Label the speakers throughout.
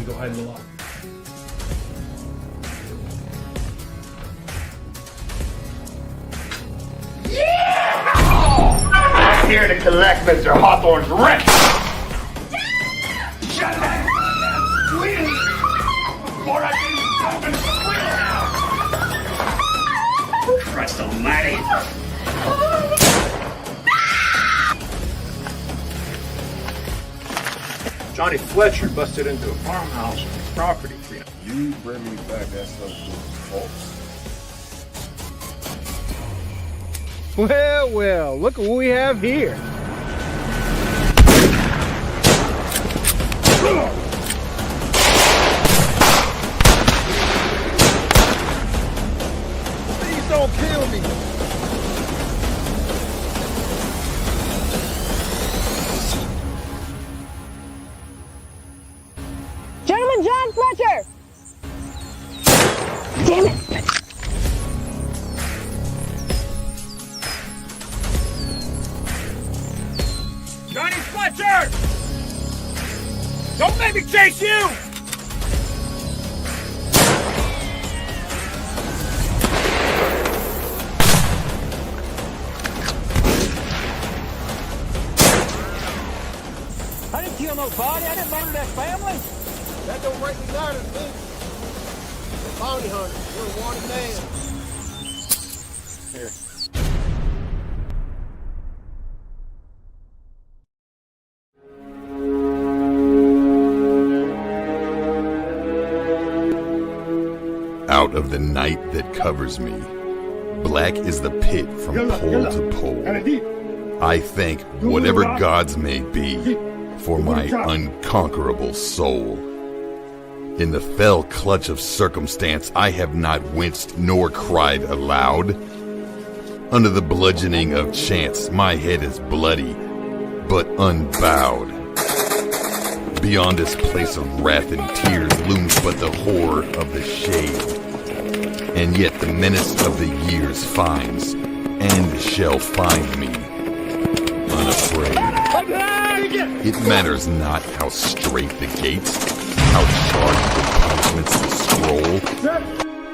Speaker 1: go hide in the lock.
Speaker 2: I'm here to collect Mr. Hawthorne's rent! Shut that please! Before I get you broken Christ almighty!
Speaker 1: Johnny Fletcher busted into a farmhouse on his property.
Speaker 3: You bring me back that stuff to false.
Speaker 4: Well, well, look what we have here. Please don't kill me.
Speaker 5: Gentleman John Fletcher! Damn it!
Speaker 4: Johnny Fletcher! Don't make me chase you! I didn't kill nobody. I didn't murder that family.
Speaker 3: That don't break me down to me. The bounty hunter. You're a wanted man. Here.
Speaker 6: Out of the night that covers me, black is the pit from pole to pole. I thank whatever gods may be for my unconquerable soul. In the fell clutch of circumstance, I have not winced nor cried aloud. Under the bludgeoning of chance, my head is bloody, but unbowed. Beyond this place of wrath and tears looms but the horror of the shade. And yet the menace of the years finds, and shall find me, unafraid. It matters not how straight the gates, how charged the punishments the scroll.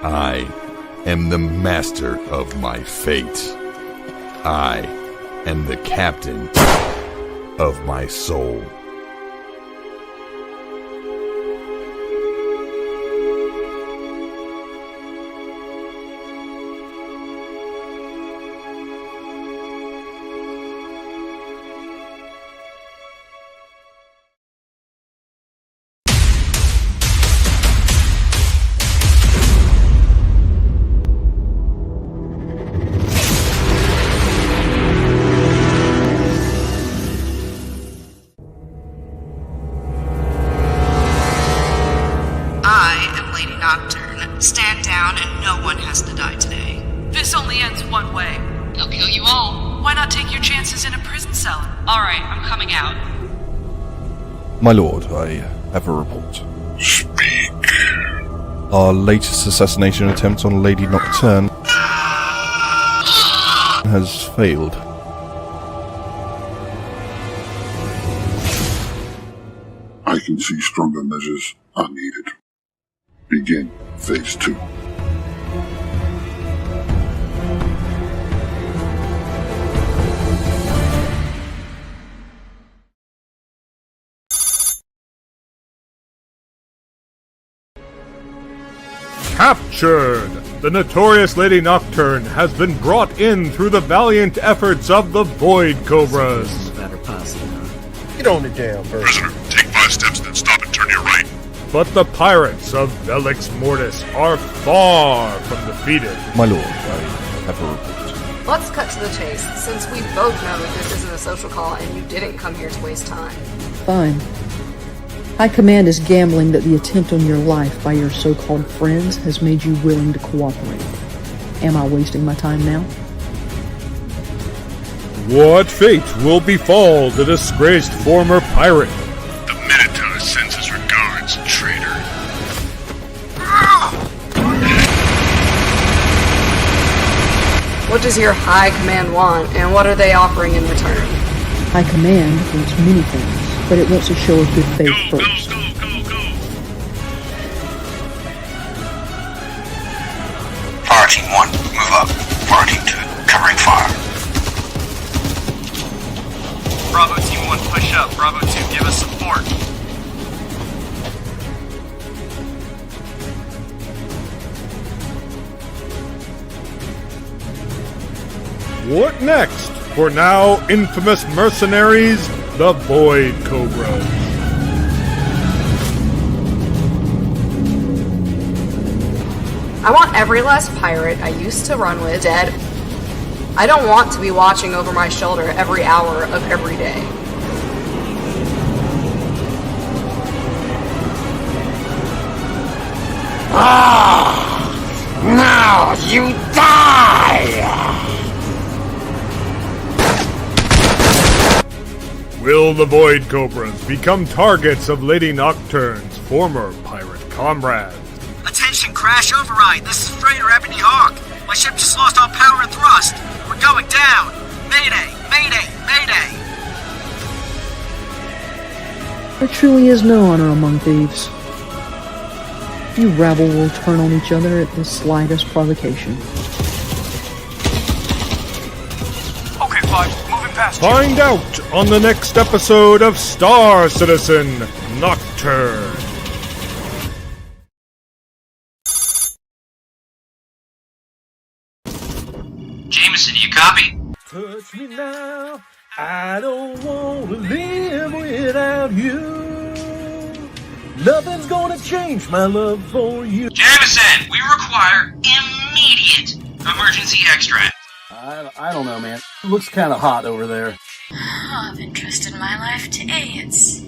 Speaker 6: I am the master of my fate. I am the captain of my soul.
Speaker 7: Stand down and no one has to die today. This only ends one way. They'll kill you all. Why not take your chances in a prison cell? Alright, I'm coming out.
Speaker 8: My lord, I have a report.
Speaker 3: Speak.
Speaker 8: Our latest assassination attempt on Lady Nocturne has failed.
Speaker 3: I can see stronger measures are needed. Begin phase 2.
Speaker 9: Captured! The notorious Lady Nocturne has been brought in through the valiant efforts of the Void Cobras.
Speaker 4: Get on the damn bird.
Speaker 3: Prisoner, take 5 steps, then stop and turn to your right.
Speaker 9: But the pirates of Velix Mortis are far from defeated.
Speaker 8: My lord, I have a report.
Speaker 7: Let's cut to the chase, since we both know that this isn't a social call and you didn't come here to waste time.
Speaker 10: Fine. High Command is gambling that the attempt on your life by your so-called friends has made you willing to cooperate. Am I wasting my time now?
Speaker 9: What fate will befall the disgraced former pirate?
Speaker 3: The Minotaur sends his regards, traitor.
Speaker 7: What does your High Command want, and what are they offering in return?
Speaker 10: High Command wants many things, but it wants a show of good faith first.
Speaker 3: Go.
Speaker 2: Move up. Marking 2. Covering fire.
Speaker 11: Bravo Team 1, push up. Bravo 2, give us support.
Speaker 9: What next for now infamous mercenaries, the Void Cobras?
Speaker 12: I want every last pirate I used to run with dead. I don't want to be watching over my shoulder every hour of every day.
Speaker 2: Now you die!
Speaker 9: Will the Void Cobras become targets of Lady Nocturne's former pirate comrades?
Speaker 11: Attention, crash override. This is Freighter Ebony Hawk. My ship just lost all power and thrust. We're going down. Mayday, mayday, mayday.
Speaker 10: There truly is no honor among thieves. You rabble will turn on each other at the slightest provocation.
Speaker 11: Okay, 5, moving past you.
Speaker 9: Find out on the next episode of Star Citizen Nocturne.
Speaker 11: Jameson, you copy?
Speaker 4: Touch me now, I don't want to live without you. Nothing's gonna change my love for you.
Speaker 11: Jameson, we require immediate emergency extract.
Speaker 4: I don't know, man. It looks kind of hot over there.
Speaker 7: Of interest in my life to AIDS.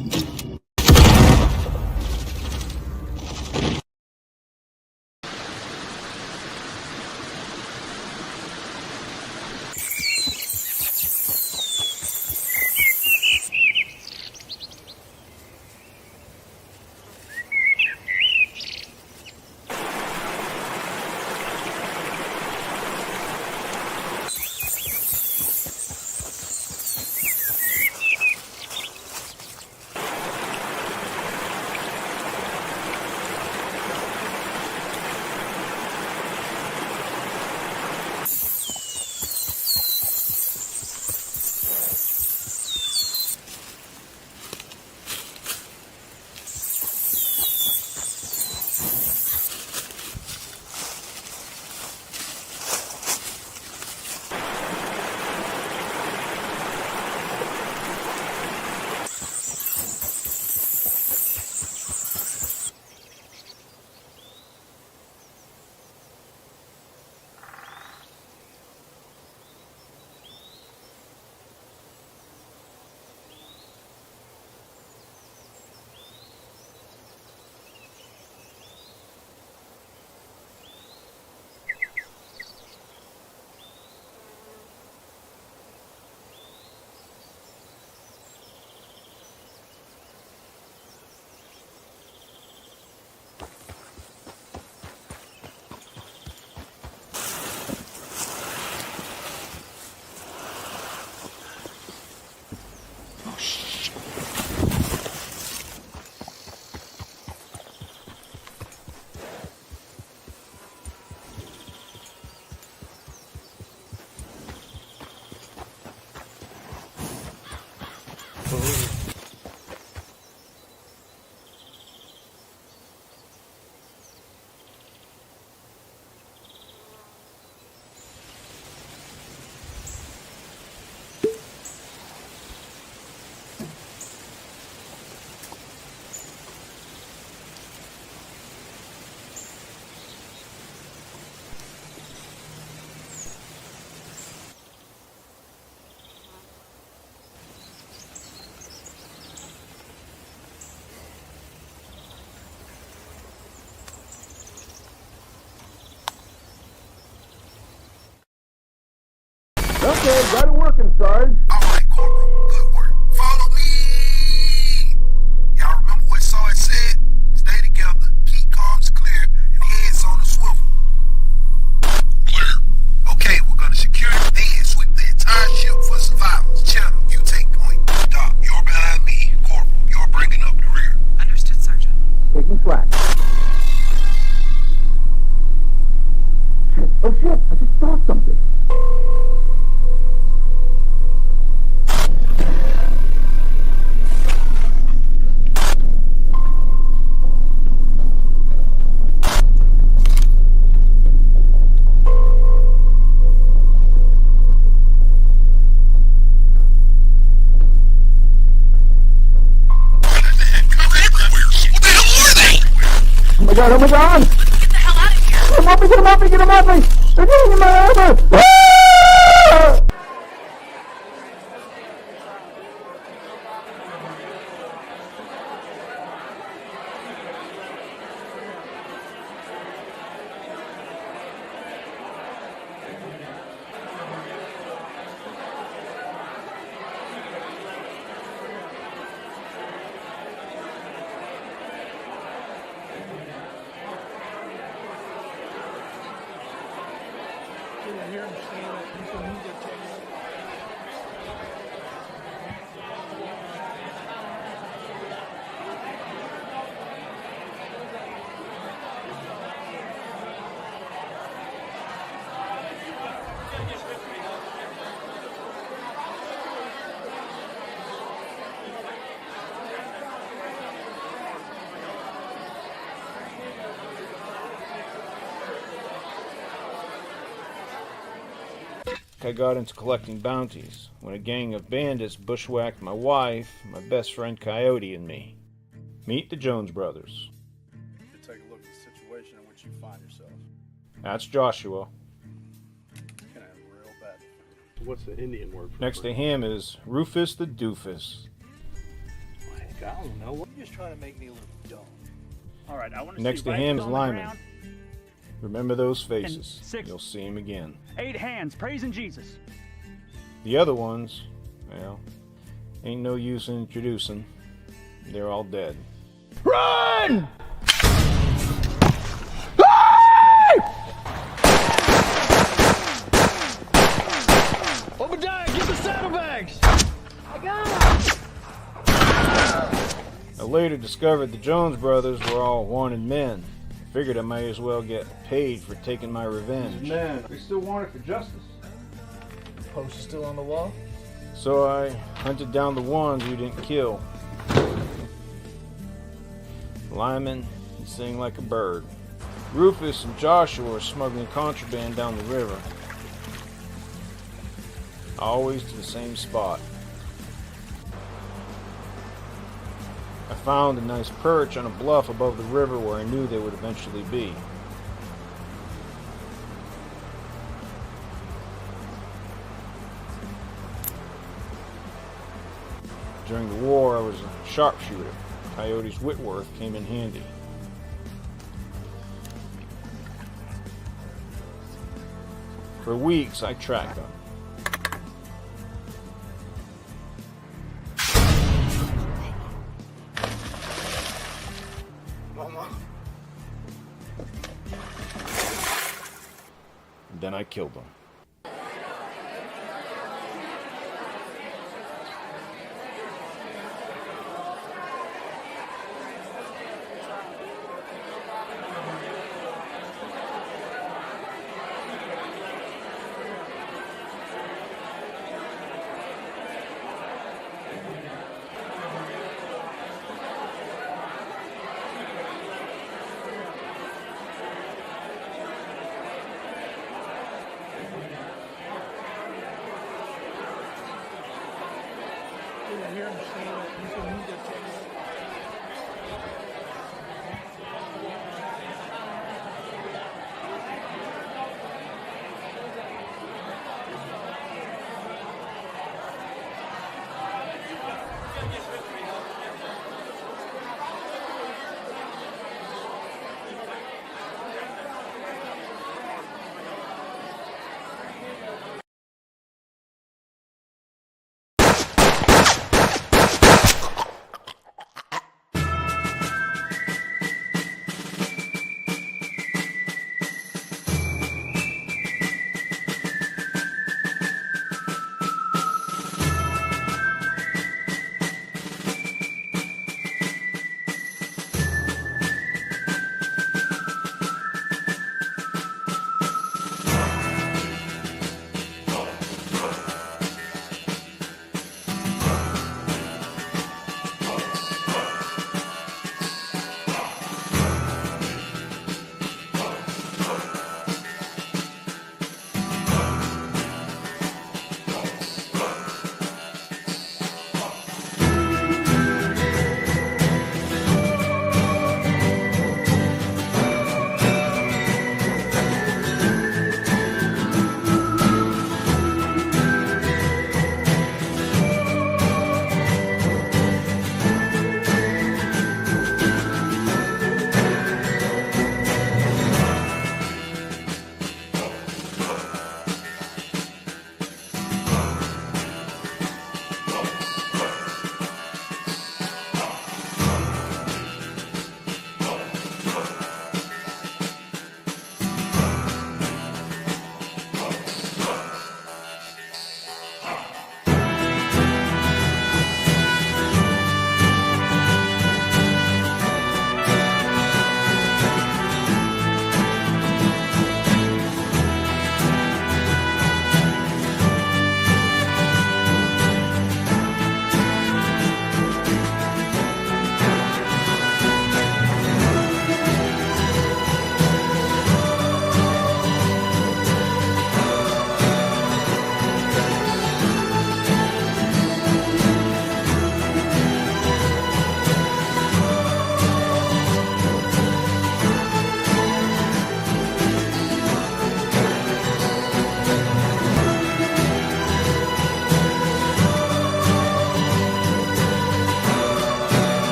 Speaker 2: God, oh my God!
Speaker 7: Let's get the hell out of here!
Speaker 2: Get him off me, get him off me, get him off me! They're getting in my armor! Ah!
Speaker 1: I got into collecting bounties when a gang of bandits bushwhacked my wife, my best friend Coyote, and me. Meet the Jones brothers.
Speaker 13: To take a look at the situation in which you find yourself.
Speaker 1: That's Joshua.
Speaker 13: It's gonna end real bad.
Speaker 14: What's the Indian word for
Speaker 1: Next to him is Rufus the Doofus.
Speaker 14: Heck, I don't know. You're just trying to make me look dumb.
Speaker 15: All right, I want to
Speaker 1: Next
Speaker 15: see
Speaker 1: to
Speaker 15: rifles
Speaker 1: him is
Speaker 15: on the
Speaker 1: Lyman.
Speaker 15: ground.
Speaker 1: Remember those faces.
Speaker 15: And 6.
Speaker 1: You'll see him again.
Speaker 15: 8 hands praising Jesus.
Speaker 1: The other ones, well, ain't no use in introducing. They're all dead.
Speaker 2: Run!
Speaker 4: Obadiah, get the saddlebags!
Speaker 5: I got him!
Speaker 1: I later discovered the Jones brothers were all wanted men. Figured I might as well get paid for taking my revenge.
Speaker 14: Man, we still wanted for justice. The post is still on the wall?
Speaker 1: So I hunted down the ones we didn't kill. Lyman, he sang like a bird. Rufus and Joshua were smuggling contraband down the river. Always to the same spot. I found a nice perch on a bluff above the river where I knew they would eventually be. During the war, I was a sharpshooter. Coyote's Whitworth came in handy. For weeks, I tracked them. Then I killed them.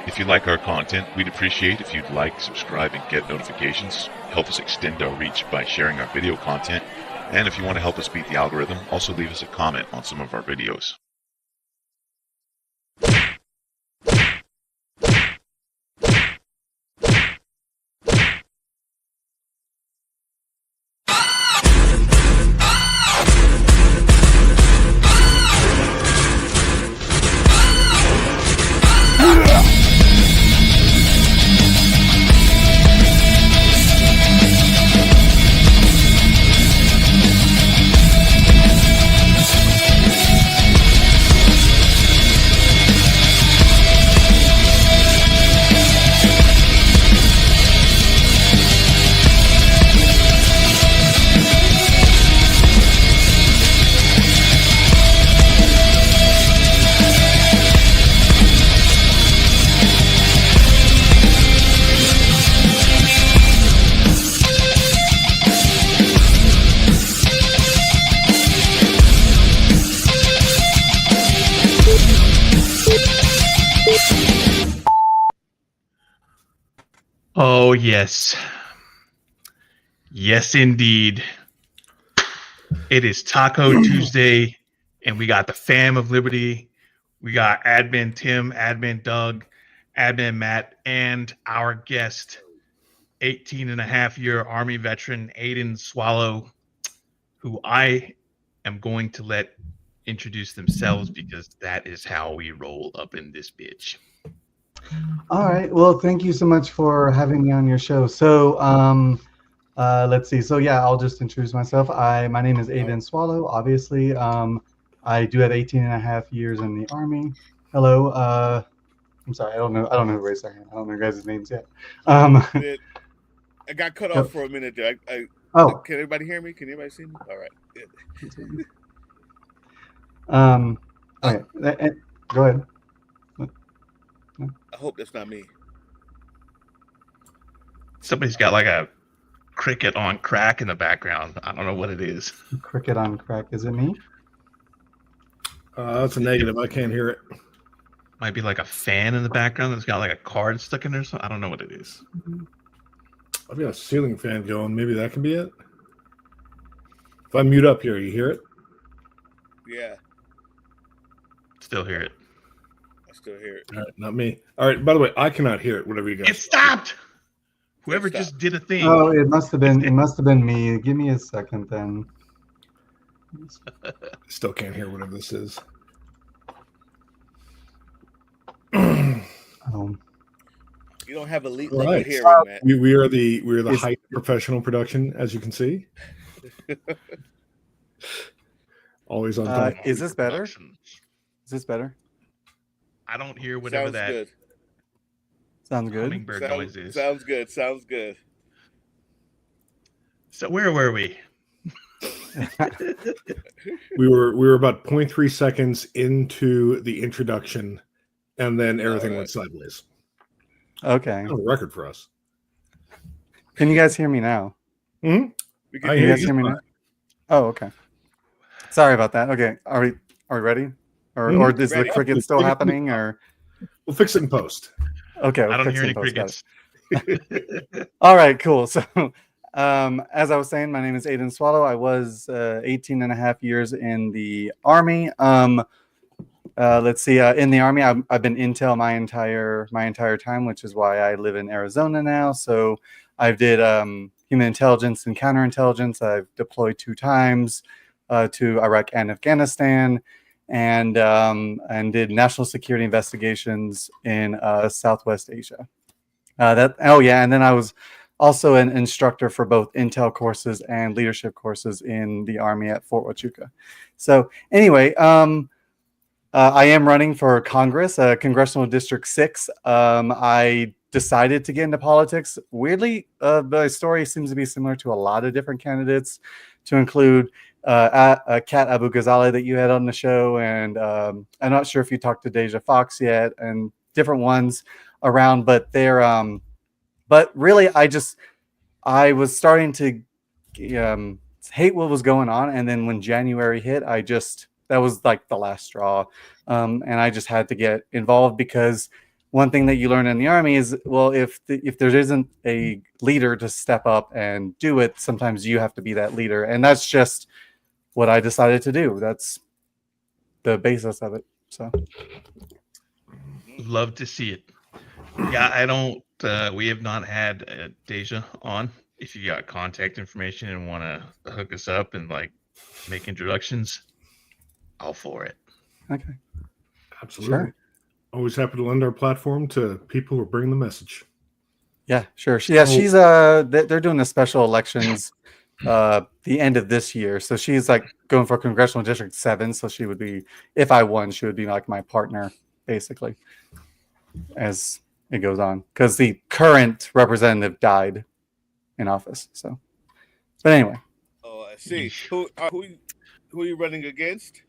Speaker 16: If you like our content, we'd appreciate if you'd like, subscribe, and get notifications. Help us extend our reach by sharing our video content. And if you want to help us beat the algorithm, also leave us a comment on some of our videos.
Speaker 17: Oh, yes. Yes, indeed. It is Taco Tuesday, and we got the Fam of Liberty. We got Admin Tim, Admin Doug, Admin Matt, and our guest, 18-and-a-half-year Army veteran Aiden Swallow, who I am going to let introduce themselves because that is how we roll up in this bitch.
Speaker 18: All right. Well, thank you so much for having me on your show. So, let's see. So, yeah, I'll just introduce myself. My name is Aiden Swallow. Obviously, I do have 18-and-a-half-years in the Army. Hello. I'm sorry. I don't know who raised their hand. I don't know your guys' names yet.
Speaker 19: I got cut off for a minute there.
Speaker 18: Oh.
Speaker 19: Can everybody hear me? Can anybody see me? All right. Good.
Speaker 18: Okay. Go ahead.
Speaker 19: I hope that's not me.
Speaker 17: Somebody's got like a cricket on crack in the background. I don't know what it is.
Speaker 18: Cricket on crack. Is it me?
Speaker 14: That's a negative. I can't hear it.
Speaker 17: Might be like a fan in the background that's got like a card stuck in there. So I don't know what it is.
Speaker 14: I've got a ceiling fan going. Maybe that can be it. If I mute up here, you hear it?
Speaker 19: Yeah.
Speaker 17: Still hear it.
Speaker 19: I still hear it.
Speaker 14: All right, not me. All right. By the way, I cannot hear it. Whatever you guys.
Speaker 17: It stopped. Whoever just did a thing.
Speaker 18: Oh, it must have been. It must have been me. Give me a second, then.
Speaker 14: Still can't hear whatever this is.
Speaker 19: You don't have elite
Speaker 14: All
Speaker 19: level
Speaker 14: right.
Speaker 19: hearing, man.
Speaker 14: We are the height of professional production, as you can see. Always on time.
Speaker 18: Is this better? Is this better?
Speaker 17: I don't hear whatever
Speaker 19: Sounds good.
Speaker 18: Sounds good.
Speaker 17: Hummingbird noise is.
Speaker 19: Sounds good. Sounds good.
Speaker 17: So where were we?
Speaker 14: we were about 0.3 seconds into the introduction, and then everything went sideways.
Speaker 18: Okay.
Speaker 14: Oh, record for us.
Speaker 18: Can you guys hear me now?
Speaker 14: Hmm?
Speaker 18: Can you guys hear me now? Oh, okay. Sorry about that. Okay. Are we ready? Or is the cricket still happening? Or
Speaker 14: we'll fix it in post.
Speaker 18: Okay.
Speaker 17: I don't hear any crickets.
Speaker 18: All right, cool. So as I was saying, my name is Aiden Swallow. I was 18-and-a-half-years in the Army. Let's see. In the Army, I've been intel my entire time, which is why I live in Arizona now. So I did human intelligence and counterintelligence. I've deployed 2 times to Iraq and Afghanistan, and did national security investigations in Southwest Asia. And then I was also an instructor for both intel courses and leadership courses in the Army at Fort Huachuca. So anyway, I am running for Congress, Congressional District 6. I decided to get into politics. Weirdly, the story seems to be similar to a lot of different candidates, to include Kat Abu Ghazali that you had on the show, and I'm not sure if you talked to Deja Fox yet, and different ones around, but they're but really I was starting to hate what was going on. And then when January hit, that was like the last straw. And I just had to get involved because one thing that you learn in the Army is, well, if there isn't a leader to step up and do it, sometimes you have to be that leader. And that's just what I decided to do. That's the basis of it. So
Speaker 17: love to see it. Yeah, I don't. We have not had Deja on. If you got contact information and want to hook us up and like make introductions, all for it.
Speaker 18: Okay.
Speaker 14: Absolutely.
Speaker 18: Sure.
Speaker 14: Always happy to lend our platform to people who bring the message.
Speaker 18: Yeah, sure. She's they're doing the special elections the end of this year. So she's like going for Congressional District 7. So she would be, if I won, she would be like my partner, basically, as it goes on. Because the current representative died in office. So, but anyway.
Speaker 19: Oh, I see. Who are you running against?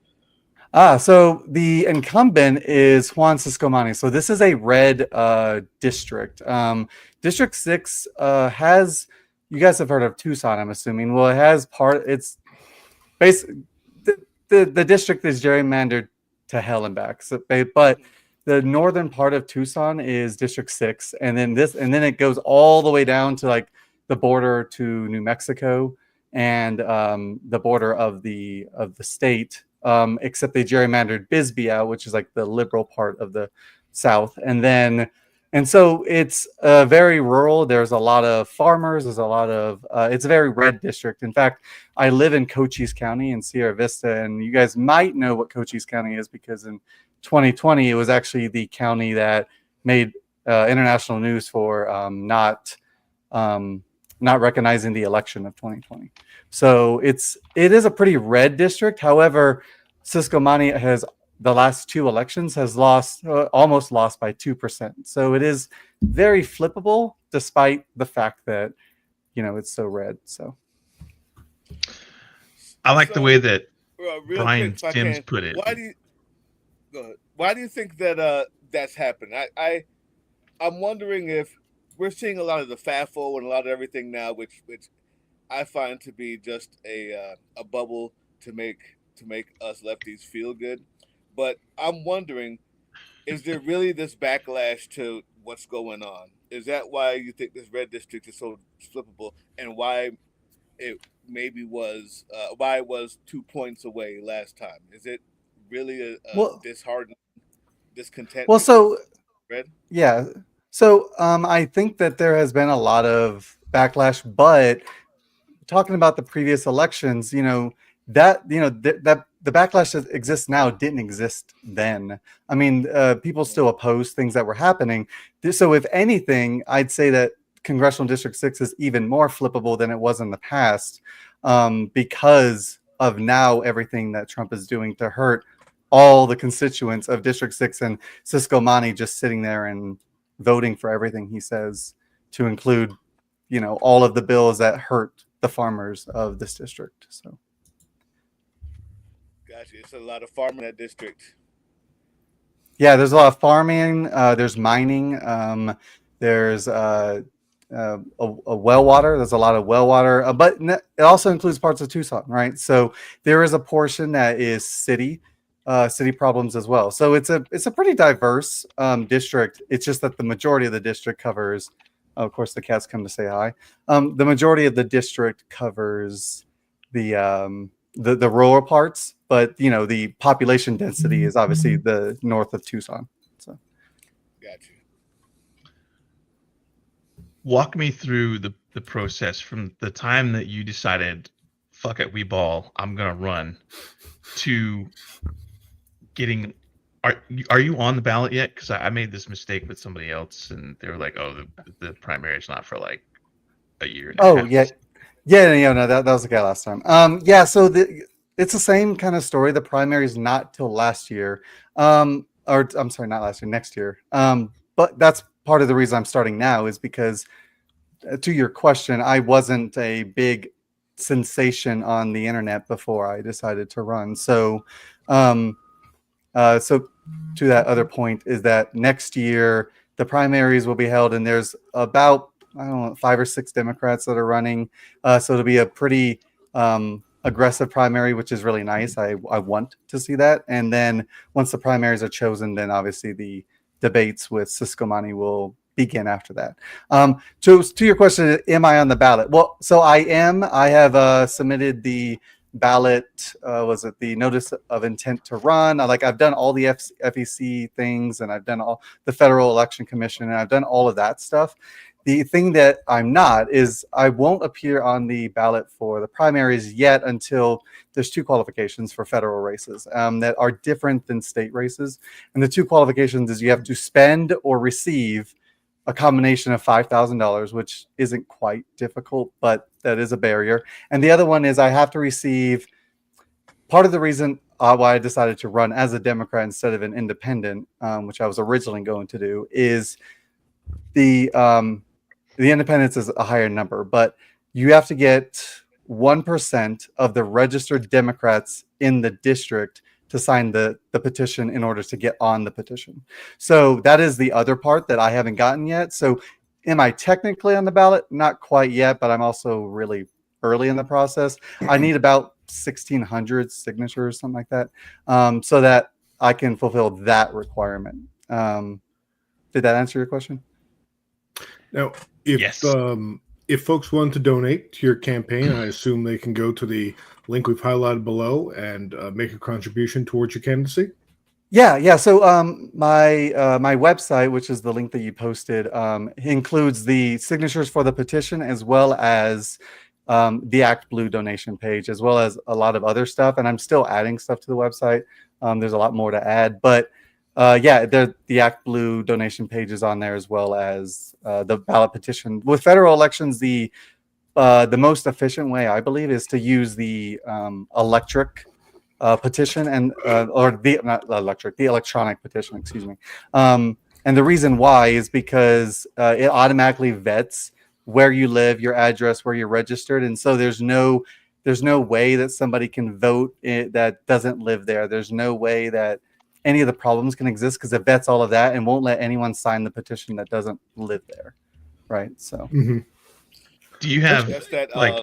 Speaker 18: So the incumbent is Juan Ciscomani. So this is a red district. District 6 has, you guys have heard of Tucson, I'm assuming. Well, it has it's basically, the district is gerrymandered to hell and back. So, but the northern part of Tucson is District 6. And then it goes all the way down to like the border to New Mexico and the border of the state. Except they gerrymandered Bisbee out, which is like the liberal part of the South. And so it's very rural. There's a lot of farmers. There's a lot of, it's a very red district. In fact, I live in Cochise County in Sierra Vista, and you guys might know what Cochise County is because in 2020, it was actually the county that made international news for not recognizing the election of 2020. So it is a pretty red district. However, Ciscomani has the last 2 elections has almost lost by 2%. So it is very flippable, despite the fact that it's so red. So
Speaker 17: I like the way that
Speaker 19: Brian
Speaker 17: Sims put it.
Speaker 19: Why do you think that that's happened? I'm wondering if we're seeing a lot of the FAFO and a lot of everything now, which I find to be just a bubble to make us lefties feel good. But I'm wondering, is there really this backlash to what's going on? Is that why you think this red district is so flippable, and why it maybe was 2 points away last time? Is it really disheartening, discontent?
Speaker 18: Well, so
Speaker 19: red?
Speaker 18: Yeah. So I think that there has been a lot of backlash, but talking about the previous elections, that the backlash that exists now didn't exist then. I mean, people still opposed things that were happening. So if anything, I'd say that Congressional District 6 is even more flippable than it was in the past because of now everything that Trump is doing to hurt all the constituents of District 6 and Ciscomani just sitting there and voting for everything he says, to include, all of the bills that hurt the farmers of this district. So,
Speaker 19: gotcha. It's a lot of farming in that district.
Speaker 18: Yeah, there's a lot of farming. There's mining. There's a well water. There's a lot of well water, but it also includes parts of Tucson, right? So there is a portion that is city problems as well. So it's a pretty diverse district. It's just that the majority of the district covers. Of course, the cats come to say hi. The majority of the district covers the rural parts, but the population density is obviously the north of Tucson. So,
Speaker 19: gotcha.
Speaker 17: Walk me through the process from the time that you decided, fuck it, we ball, I'm gonna run, to getting. Are you on the ballot yet? Because I made this mistake with somebody else, and they were like, "Oh, the primary is not for like a year." And a half.
Speaker 18: No, that was the guy last time. So it's the same kind of story. The primary is not till last year, or I'm sorry, not last year, next year. But that's part of the reason I'm starting now is because, to your question, I wasn't a big sensation on the internet before I decided to run. So, so to that other point is that next year the primaries will be held, and there's about 5 or 6 Democrats that are running. So it'll be a pretty aggressive primary, which is really nice. I want to see that. And then once the primaries are chosen, then obviously the debates with Siscomani will begin after that. To your question, am I on the ballot? Well, so I am. I have submitted the ballot. Was it the notice of intent to run? I've done all the FEC things, and I've done all the Federal Election Commission, and I've done all of that stuff. The thing that I'm not is I won't appear on the ballot for the primaries yet until there's two qualifications for federal races that are different than state races. And the two qualifications is you have to spend or receive a combination of $5,000, which isn't quite difficult, but that is a barrier. And the other one is I have to receive part of the reason why I decided to run as a Democrat instead of an independent, which I was originally going to do, is the independence is a higher number, but you have to get 1% of the registered Democrats in the district to sign the petition in order to get on the petition. So that is the other part that I haven't gotten yet. So am I technically on the ballot? Not quite yet, but I'm also really early in the process. I need about 1,600 signatures, something like that, so that I can fulfill that requirement. Did that answer your question?
Speaker 14: Now, if folks want to donate to your campaign, I assume they can go to the link we've highlighted below and make a contribution towards your candidacy.
Speaker 18: Yeah. So my website, which is the link that you posted, includes the signatures for the petition as well as the Act Blue donation page, as well as a lot of other stuff. And I'm still adding stuff to the website. There's a lot more to add, but the Act Blue donation page is on there, as well as the ballot petition. With federal elections, the most efficient way, I believe, is to use the electric petition and the electronic petition, excuse me. And the reason why is because it automatically vets where you live, your address, where you're registered, and so there's no way that somebody can vote that doesn't live there. There's no way that any of the problems can exist because it vets all of that and won't let anyone sign the petition that doesn't live there, right? So,
Speaker 17: do you have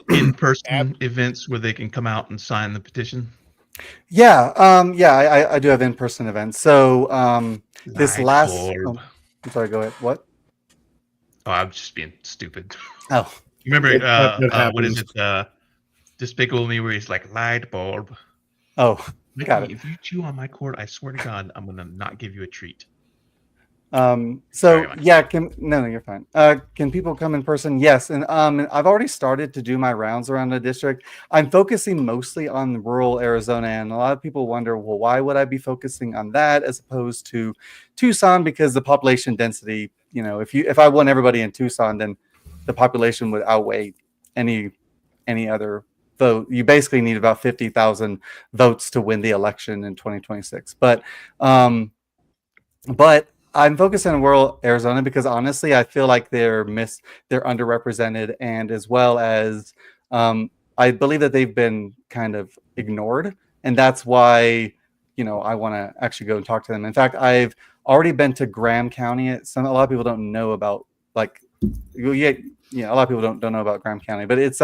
Speaker 17: in-person events where they can come out and sign the petition?
Speaker 18: Yeah, I do have in-person events. So, this last, I'm sorry, go ahead. What?
Speaker 17: Oh, I'm just being stupid.
Speaker 18: Oh,
Speaker 17: remember, what is it? Despicable Me, where he's like light bulb.
Speaker 18: Oh,
Speaker 17: Mickey,
Speaker 18: got it.
Speaker 17: If you chew on my cord, I swear to God, I'm gonna not give you a treat.
Speaker 18: So yeah, no, you're fine. Can people come in person? Yes, and I've already started to do my rounds around the district. I'm focusing mostly on rural Arizona, and a lot of people wonder, well, why would I be focusing on that as opposed to Tucson? Because the population density, if I want everybody in Tucson, then the population would outweigh any other vote. You basically need about 50,000 votes to win the election in 2026. But I'm focused on rural Arizona because honestly, I feel like they're underrepresented, and as well as I believe that they've been kind of ignored, and that's why I want to actually go and talk to them. In fact, I've already been to Graham County. A lot of people don't know about a lot of people don't know about Graham County, but it's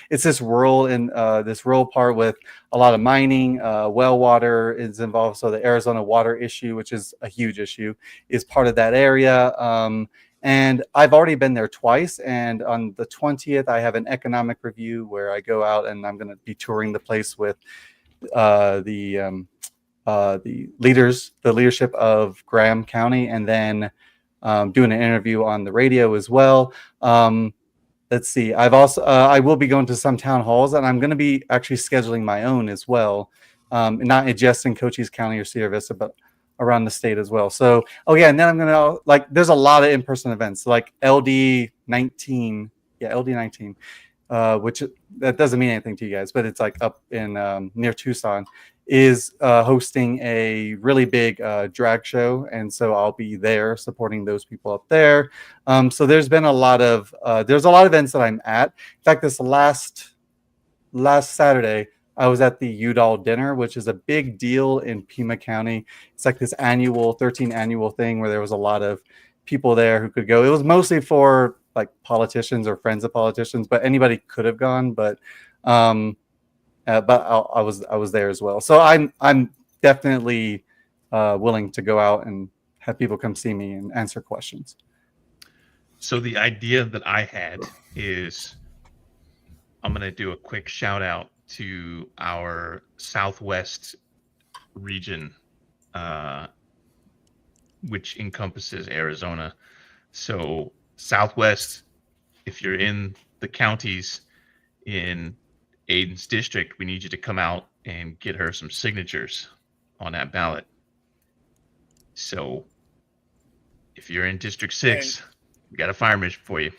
Speaker 18: this rural part with a lot of mining. Well water is involved, so the Arizona water issue, which is a huge issue, is part of that area. And I've already been there twice. And on the 20th, I have an economic review where I go out and I'm going to be touring the place with the leadership of Graham County, and then doing an interview on the radio as well. Let's see. I will be going to some town halls, and I'm going to be actually scheduling my own as well, not just in Cochise County or Sierra Vista, but around the state as well. So, and then I'm going to there's a lot of in-person events like LD19. Yeah, LD19, which that doesn't mean anything to you guys, but it's up in near Tucson, is hosting a really big drag show, and so I'll be there supporting those people up there. So there's been a lot of events that I'm at. In fact, this last Saturday I was at the Udall dinner, which is a big deal in Pima County. It's like this 13 annual thing where there was a lot of people there who could go. It was mostly for politicians or friends of politicians, but anybody could have gone. But but I was there as well. So I'm definitely willing to go out and have people come see me and answer questions.
Speaker 17: So the idea that I had is I'm going to do a quick shout out to our Southwest region, which encompasses Arizona. So Southwest, if you're in the counties in Aiden's district, we need you to come out and get her some signatures on that ballot. So if you're in District 6, we got a fire mission for you.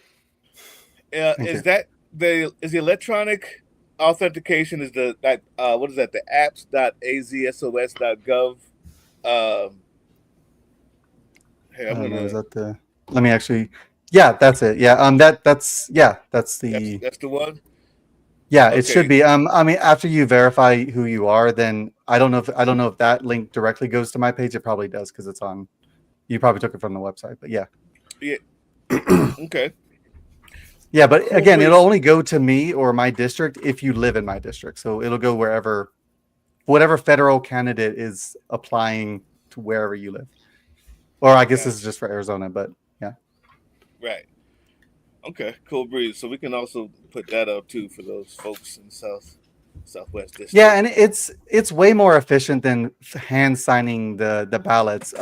Speaker 19: Is that the electronic authentication what is that, the apps.azsos.gov? Hey, I'm gonna.
Speaker 18: Is that the? Let me actually. Yeah, that's it. Yeah, that's the.
Speaker 19: That's the one.
Speaker 18: Yeah, it should be. I mean, after you verify who you are, then I don't know if that link directly goes to my page. It probably does because it's on. You probably took it from the website, but yeah.
Speaker 19: Yeah. Okay.
Speaker 18: Yeah, but again, it'll only go to me or my district if you live in my district. So it'll go whatever federal candidate is applying to wherever you live. Or I guess this is just for Arizona, but yeah.
Speaker 19: Right. Okay, cool breeze. So we can also put that up too for those folks in Southwest district.
Speaker 18: Yeah, and it's way more efficient than hand signing the ballots.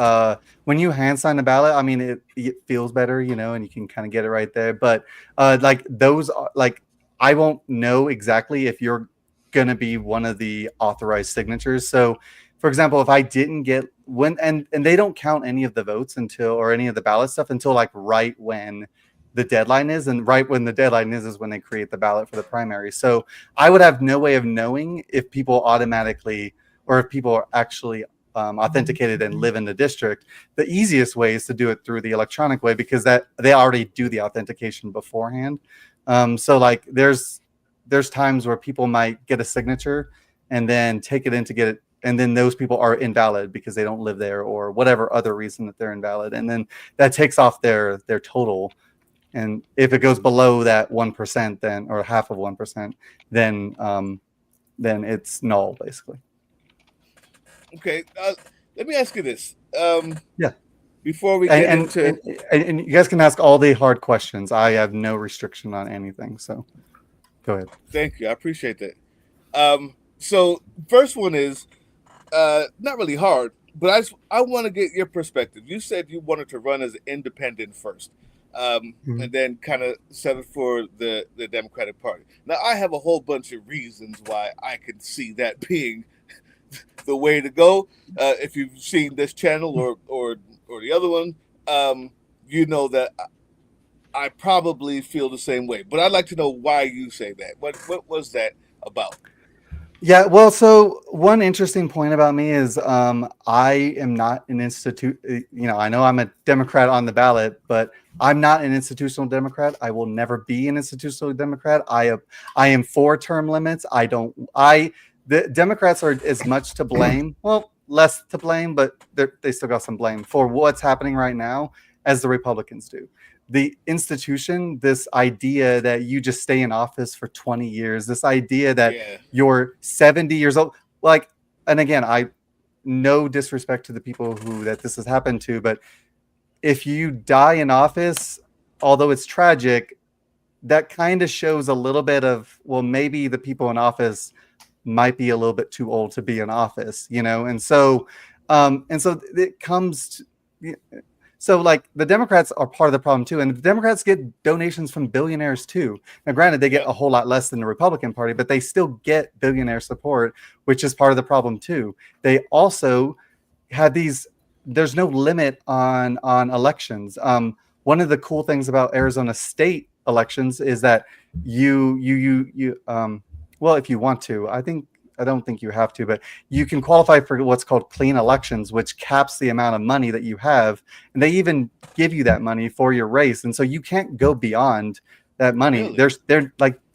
Speaker 18: When you hand sign the ballot, I mean it feels better, and you can kind of get it right there. But like those are like I won't know exactly if you're gonna be one of the authorized signatures. So for example, if I didn't get and they don't count any of the votes or any of the ballot stuff until like right when the deadline is, and right when the deadline is when they create the ballot for the primary. So I would have no way of knowing if people automatically or if people are actually authenticated and live in the district. The easiest way is to do it through the electronic way because that they already do the authentication beforehand. So like there's times where people might get a signature and then take it in to get it, and then those people are invalid because they don't live there or whatever other reason that they're invalid, and then that takes off their total. And if it goes below that 1%, then or half of 1%, then it's null basically.
Speaker 19: Okay, let me ask you this.
Speaker 18: Yeah.
Speaker 19: Before we get into
Speaker 18: and you guys can ask all the hard questions. I have no restriction on anything, so go ahead.
Speaker 19: Thank you, I appreciate that. So first one is not really hard, but I want to get your perspective. You said you wanted to run as an independent first. And then kind of settle for the Democratic Party. Now, I have a whole bunch of reasons why I can see that being the way to go. If you've seen this channel or the other one, you know that I probably feel the same way. But I'd like to know why you say that. What was that about?
Speaker 18: Yeah, well, so one interesting point about me is I am not an I know I'm a Democrat on the ballot, but I'm not an institutional Democrat. I will never be an institutional Democrat. I am for term limits. The Democrats are as much to blame, well, less to blame, but they still got some blame for what's happening right now as the Republicans do. The institution, this idea that you just stay in office for 20 years, this idea that you're 70 years old, like, and again, I no disrespect to the people that this has happened to, but if you die in office, although it's tragic, that kind of shows a little bit of, well, maybe the people in office might be a little bit too old to be in office, and so it comes to, so like the Democrats are part of the problem too, and the Democrats get donations from billionaires too. Now, granted, they get a whole lot less than the Republican Party, but they still get billionaire support, which is part of the problem too. They also had there's no limit on elections. One of the cool things about Arizona state elections is that well, if you want to, I don't think you have to, but you can qualify for what's called clean elections, which caps the amount of money that you have. And they even give you that money for your race. And so you can't go beyond that money. Really?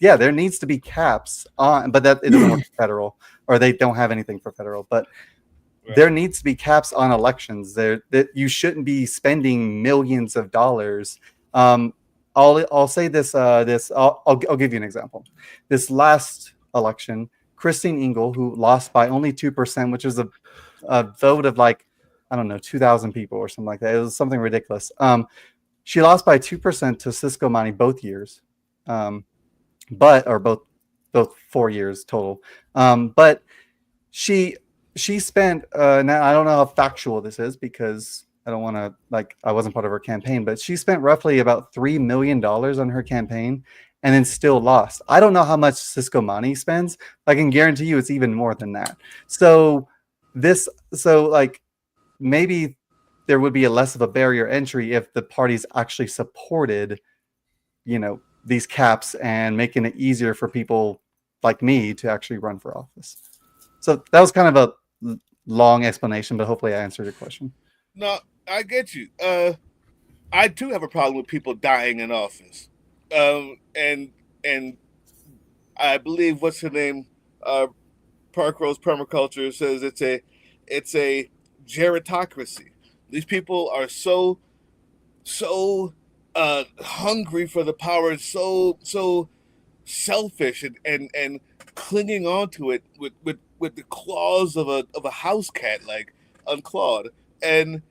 Speaker 18: There needs to be caps on, but that it doesn't work for federal, or they don't have anything for federal, but there needs to be caps on elections that you shouldn't be spending millions of dollars. I'll say this, I'll give you an example. This last election, Christine Engel, who lost by only 2%, which is a vote of like, I don't know, 2,000 people or something like that. It was something ridiculous. She lost by 2% to Cisco Money both years, both 4 years total. But she spent now I don't know how factual this is because I don't want to I wasn't part of her campaign, but she spent roughly about $3 million on her campaign and then still lost. I don't know how much Cisco Money spends. I can guarantee you it's even more than that. So maybe there would be a less of a barrier entry if the parties actually supported, these caps and making it easier for people like me to actually run for office. So that was kind of a long explanation, but hopefully I answered your question.
Speaker 19: No, I get you. I too have a problem with people dying in office. And I believe what's her name? Park Rose Permaculture says it's a gerontocracy. These people are so hungry for the power, so selfish and clinging on to it with the claws of a house cat, like unclawed. And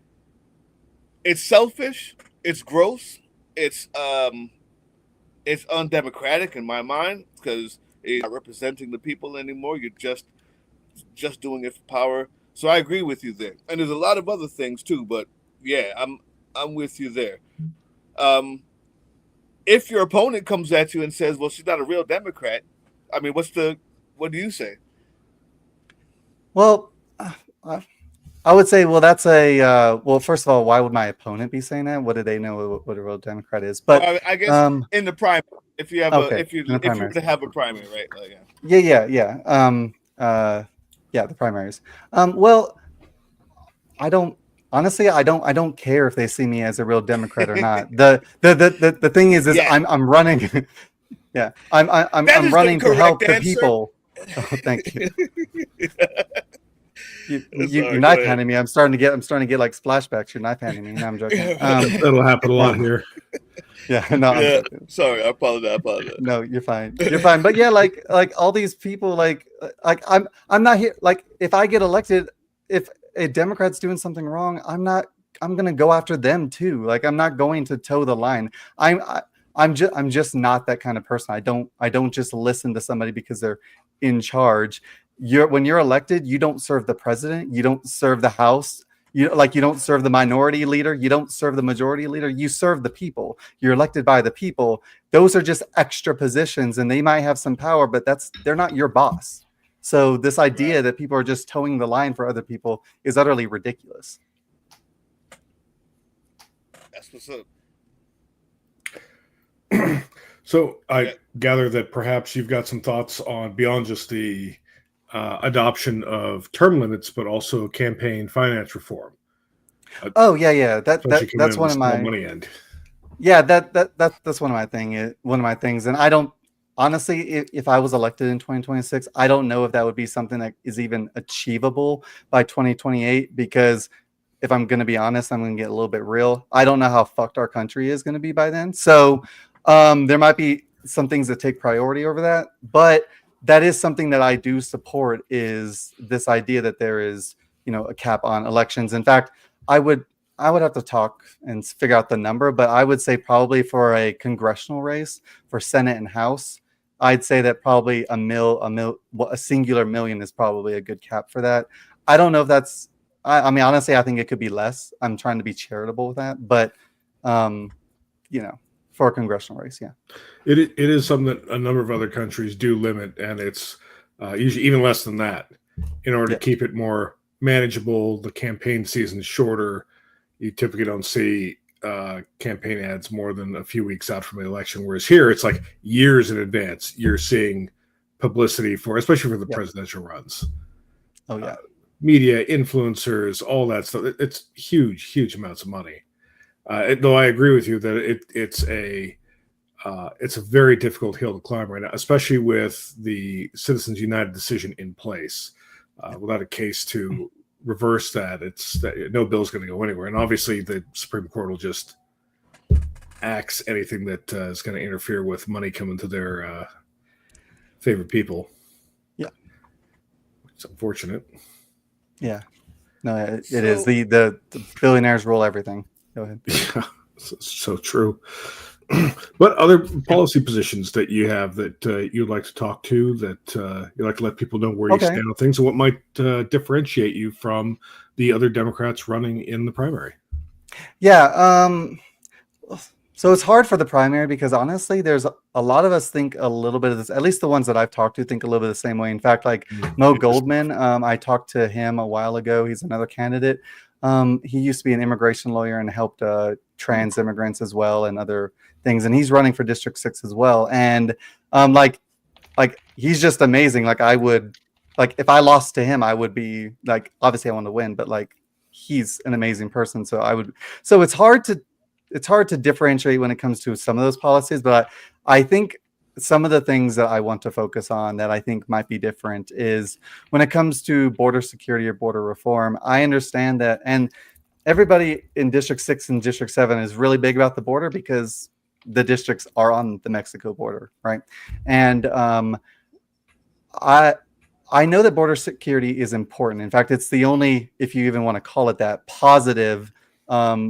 Speaker 19: it's selfish, it's gross, it's undemocratic in my mind because you're not representing the people anymore. You're just doing it for power. So I agree with you there. And there's a lot of other things too, but yeah, I'm with you there. If your opponent comes at you and says, "Well, she's not a real Democrat," I mean, what do you say?
Speaker 18: Well, I would say, well, that's well, first of all, why would my opponent be saying that? What do they know what a real Democrat is? But
Speaker 19: well, I guess in the primary, if you have if you were to have a primary, right?
Speaker 18: Yeah, the primaries. Well, I don't care if they see me as a real Democrat or not. The thing is yeah. I'm running. Yeah, I'm running to help the people. Oh, thank you. You're knife handing me. I'm starting to get like splashbacks. You're knife handing me. No, I'm joking.
Speaker 14: That'll happen a lot here.
Speaker 18: Yeah, no,
Speaker 19: yeah, sorry, I apologize.
Speaker 18: No, you're fine. You're fine. But yeah, like all these people, I'm not here. Like, if I get elected, if a Democrat's doing something wrong, I'm gonna go after them too. Like, I'm not going to toe the line. I'm just not that kind of person. I don't just listen to somebody because they're in charge. When you're elected, you don't serve the president, you don't serve the House, you don't serve the minority leader, you don't serve the majority leader, you serve the people. You're elected by the people. Those are just extra positions, and they might have some power, but they're not your boss. So this idea that people are just towing the line for other people is utterly ridiculous.
Speaker 19: That's what's up.
Speaker 14: So I gather that perhaps you've got some thoughts on beyond just the adoption of term limits, but also campaign finance reform.
Speaker 18: Yeah. That's one of my
Speaker 14: money end.
Speaker 18: Yeah, that's one of my things. And I don't honestly, if I was elected in 2026, I don't know if that would be something that is even achievable by 2028. Because if I'm going to be honest, I'm going to get a little bit real. I don't know how fucked our country is going to be by then. So there might be some things that take priority over that, but that is something that I do support, is this idea that there is, a cap on elections. In fact, I would have to talk and figure out the number, but I would say probably for a congressional race for Senate and House, I'd say that probably a singular million is probably a good cap for that. I don't know if that's, I mean, honestly, I think it could be less. I'm trying to be charitable with that, but, for a congressional race, yeah.
Speaker 14: It is something that a number of other countries do limit, and it's usually even less than that in order to keep it more manageable. The campaign season is shorter. You typically don't see campaign ads more than a few weeks out from the election, whereas here it's like years in advance. You're seeing publicity for, especially for the presidential runs.
Speaker 18: Oh yeah,
Speaker 14: media, influencers, all that stuff. It's huge amounts of money. Though I agree with you that it's a very difficult hill to climb right now, especially with the Citizens United decision in place. Without a case to reverse that, no bill's going to go anywhere. And obviously, the Supreme Court will just axe anything that is going to interfere with money coming to their favorite people.
Speaker 18: Yeah.
Speaker 14: It's unfortunate.
Speaker 18: Yeah. No, it is. The billionaires rule everything. Go ahead.
Speaker 14: Yeah, so true. What other policy positions that you have that you'd like to talk to, that you'd like to let people know where you stand on things, and what might differentiate you from the other Democrats running in the primary?
Speaker 18: Yeah. So it's hard for the primary because honestly, there's a lot of us think a little bit of this, at least the ones that I've talked to think a little bit the same way. In fact, like Mo Goldman, I talked to him a while ago. He's another candidate. He used to be an immigration lawyer and helped trans immigrants as well and other things. And he's running for District 6 as well. And like he's just amazing. Like I would, like if I lost to him, I would be like, obviously I want to win, but like he's an amazing person. So it's hard to differentiate when it comes to some of those policies, but I think some of the things that I want to focus on that I think might be different is when it comes to border security or border reform. I understand that, and everybody in District 6 and District 7 is really big about the border because the districts are on the Mexico border, right? And I know that border security is important. In fact, it's the only, if you even want to call it that, positive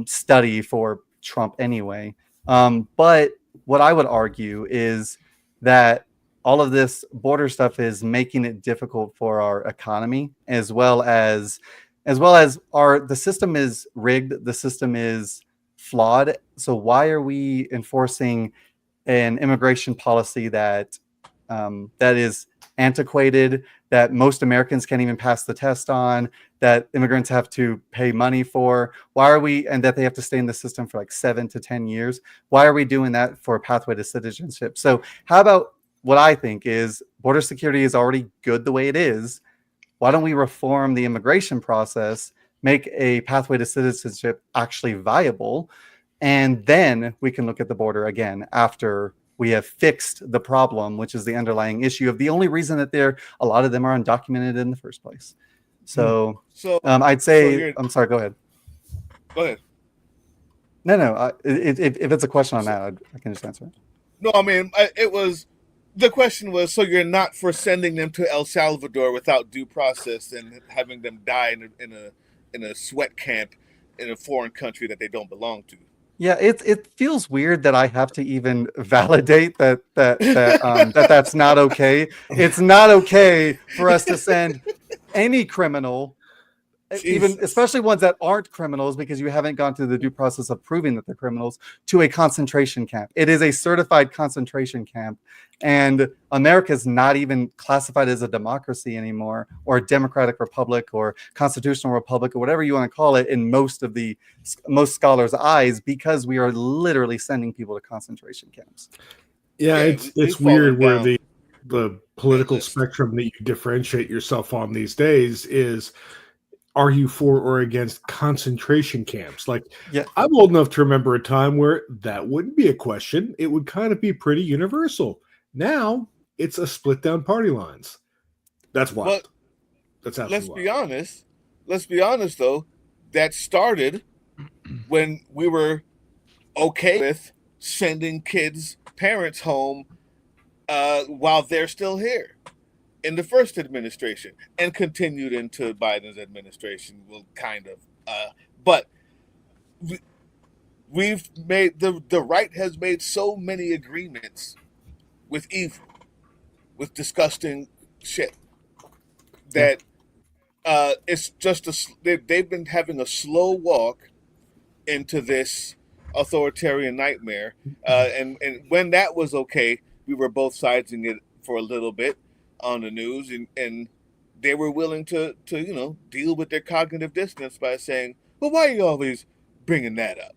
Speaker 18: study for Trump anyway. But what I would argue is that all of this border stuff is making it difficult for our economy, as well as the system is rigged, the system is flawed. So why are we enforcing an immigration policy that is antiquated, that most Americans can't even pass the test on, that immigrants have to pay money for? Why are we, and that they have to stay in the system for like 7 to 10 years? Why are we doing that for a pathway to citizenship? So how about what I think is border security is already good the way it is. Why don't we reform the immigration process, make a pathway to citizenship actually viable, and then we can look at the border again after we have fixed the problem, which is the underlying issue of the only reason that a lot of them are undocumented in the first place. So I'd say, I'm sorry, go ahead.
Speaker 19: Go ahead.
Speaker 18: No. If it's a question on that, I can just answer it.
Speaker 19: No, I mean, the question was, so you're not for sending them to El Salvador without due process and having them die in a sweat camp in a foreign country that they don't belong to.
Speaker 18: Yeah, it feels weird that I have to even validate that's not okay. It's not okay for us to send any criminal, even especially ones that aren't criminals, because you haven't gone through the due process of proving that they're criminals, to a concentration camp. It is a certified concentration camp, and America's not even classified as a democracy anymore, or a democratic republic, or constitutional republic, or whatever you want to call it in most scholars' eyes, because we are literally sending people to concentration camps.
Speaker 14: Yeah, it's weird where the political spectrum that you differentiate yourself on these days is, are you for or against concentration camps? Like, I'm old enough to remember a time where that wouldn't be a question. It would kind of be pretty universal. Now it's a split down party lines. That's wild.
Speaker 19: But
Speaker 14: that's absolutely wild.
Speaker 19: Let's be honest though. That started when we were okay with sending parents home while they're still here. In the first administration, and continued into Biden's administration, but we've made the right has made so many agreements with evil, with disgusting shit, that it's just they've been having a slow walk into this authoritarian nightmare, and when that was okay, we were both siding it for a little bit on the news, and they were willing to deal with their cognitive dissonance by saying, well, why are you always bringing that up?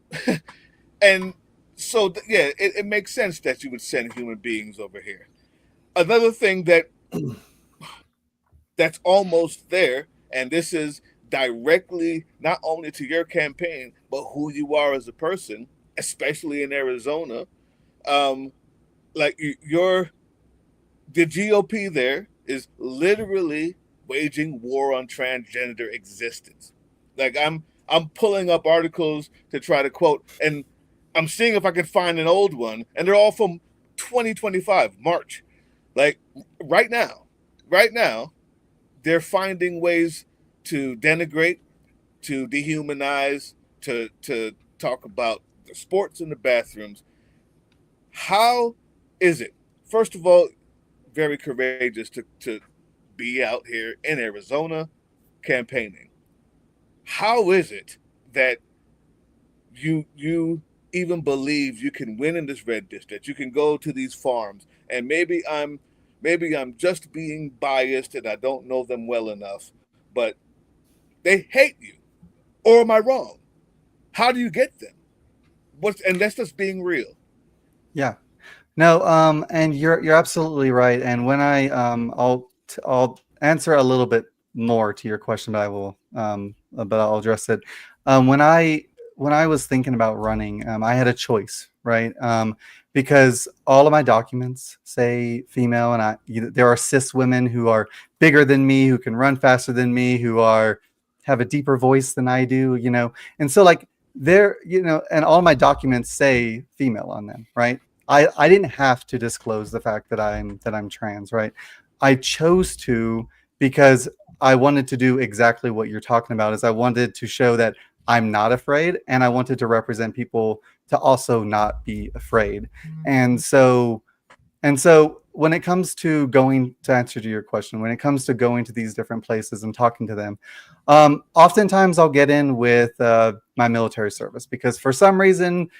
Speaker 19: And so it makes sense that you would send human beings over here. Another thing that's almost there, and this is directly not only to your campaign but who you are as a person, especially in Arizona, the GOP there is literally waging war on transgender existence. Like I'm pulling up articles to try to quote, and I'm seeing if I can find an old one, and they're all from 2025 March. Like right now, they're finding ways to denigrate, to dehumanize, to talk about the sports in the bathrooms. How is it? First of all, very courageous to be out here in Arizona campaigning. How is it that you even believe you can win in this red district? You can go to these farms, and maybe I'm just being biased and I don't know them well enough, but they hate you. Or am I wrong? How do you get them? And that's just being real.
Speaker 18: Yeah. No, and you're absolutely right. And when I'll answer a little bit more to your question, but I'll address it. When I was thinking about running, I had a choice, right? Because all of my documents say female, and there are cis women who are bigger than me, who can run faster than me, who have a deeper voice than I do, and so like and all my documents say female on them, right? I didn't have to disclose the fact that I'm trans, right? I chose to because I wanted to do exactly what you're talking about. Is I wanted to show that I'm not afraid, and I wanted to represent people to also not be afraid. And so when it comes to to answer to your question, when it comes to going to these different places and talking to them, oftentimes I'll get in with my military service because for some reason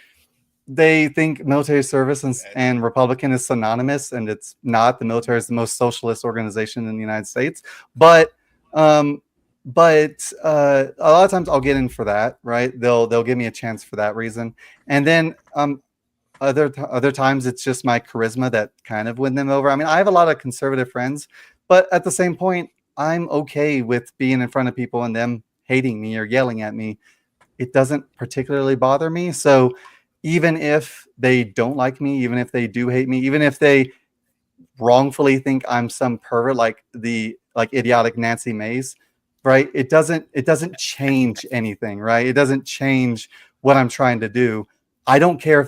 Speaker 18: they think military service and Republican is synonymous, and it's not. The military is the most socialist organization in the United States, but a lot of times I'll get in for that, right? They'll give me a chance for that reason, and then other times it's just my charisma that kind of win them over. I mean, I have a lot of conservative friends, but at the same point, I'm okay with being in front of people and them hating me or yelling at me. It doesn't particularly bother me. So even if they don't like me, even if they do hate me, even if they wrongfully think I'm some pervert like idiotic Nancy Mace, right? It doesn't change anything, right? It doesn't change what I'm trying to do. I don't care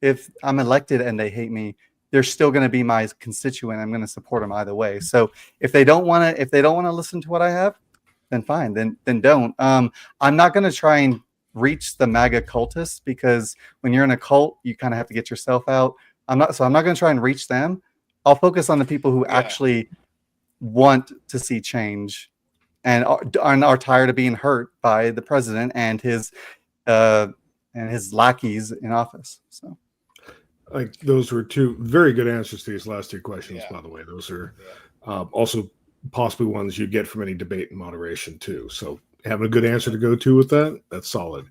Speaker 18: if I'm elected and they hate me, they're still going to be my constituent. I'm going to support them either way. So if they don't want to listen to what I have, then fine, then don't. I'm not going to try and reach the MAGA cultists because when you're in a cult, you kind of have to get yourself out. I'm not going to try and reach them. I'll focus on the people who actually want to see change and are tired of being hurt by the president and his lackeys in office. So,
Speaker 14: like, those were two very good answers to these last two questions. By the way, those are also possibly ones you get from any debate in moderation too. So having a good answer to go to with that's solid.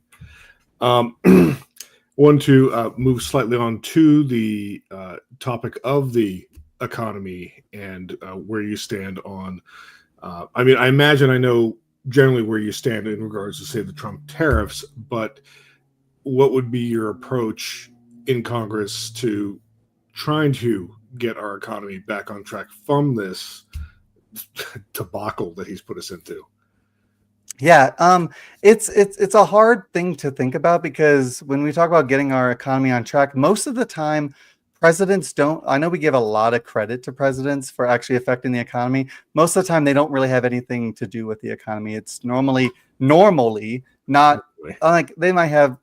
Speaker 14: Want to move slightly on to the topic of the economy and where you stand on. I mean, I imagine I know generally where you stand in regards to, say, the Trump tariffs, but what would be your approach in Congress to trying to get our economy back on track from this debacle that he's put us into?
Speaker 18: Yeah, it's a hard thing to think about because when we talk about getting our economy on track, most of the time presidents don't. I know we give a lot of credit to presidents for actually affecting the economy. Most of the time, they don't really have anything to do with the economy. It's normally not like they might have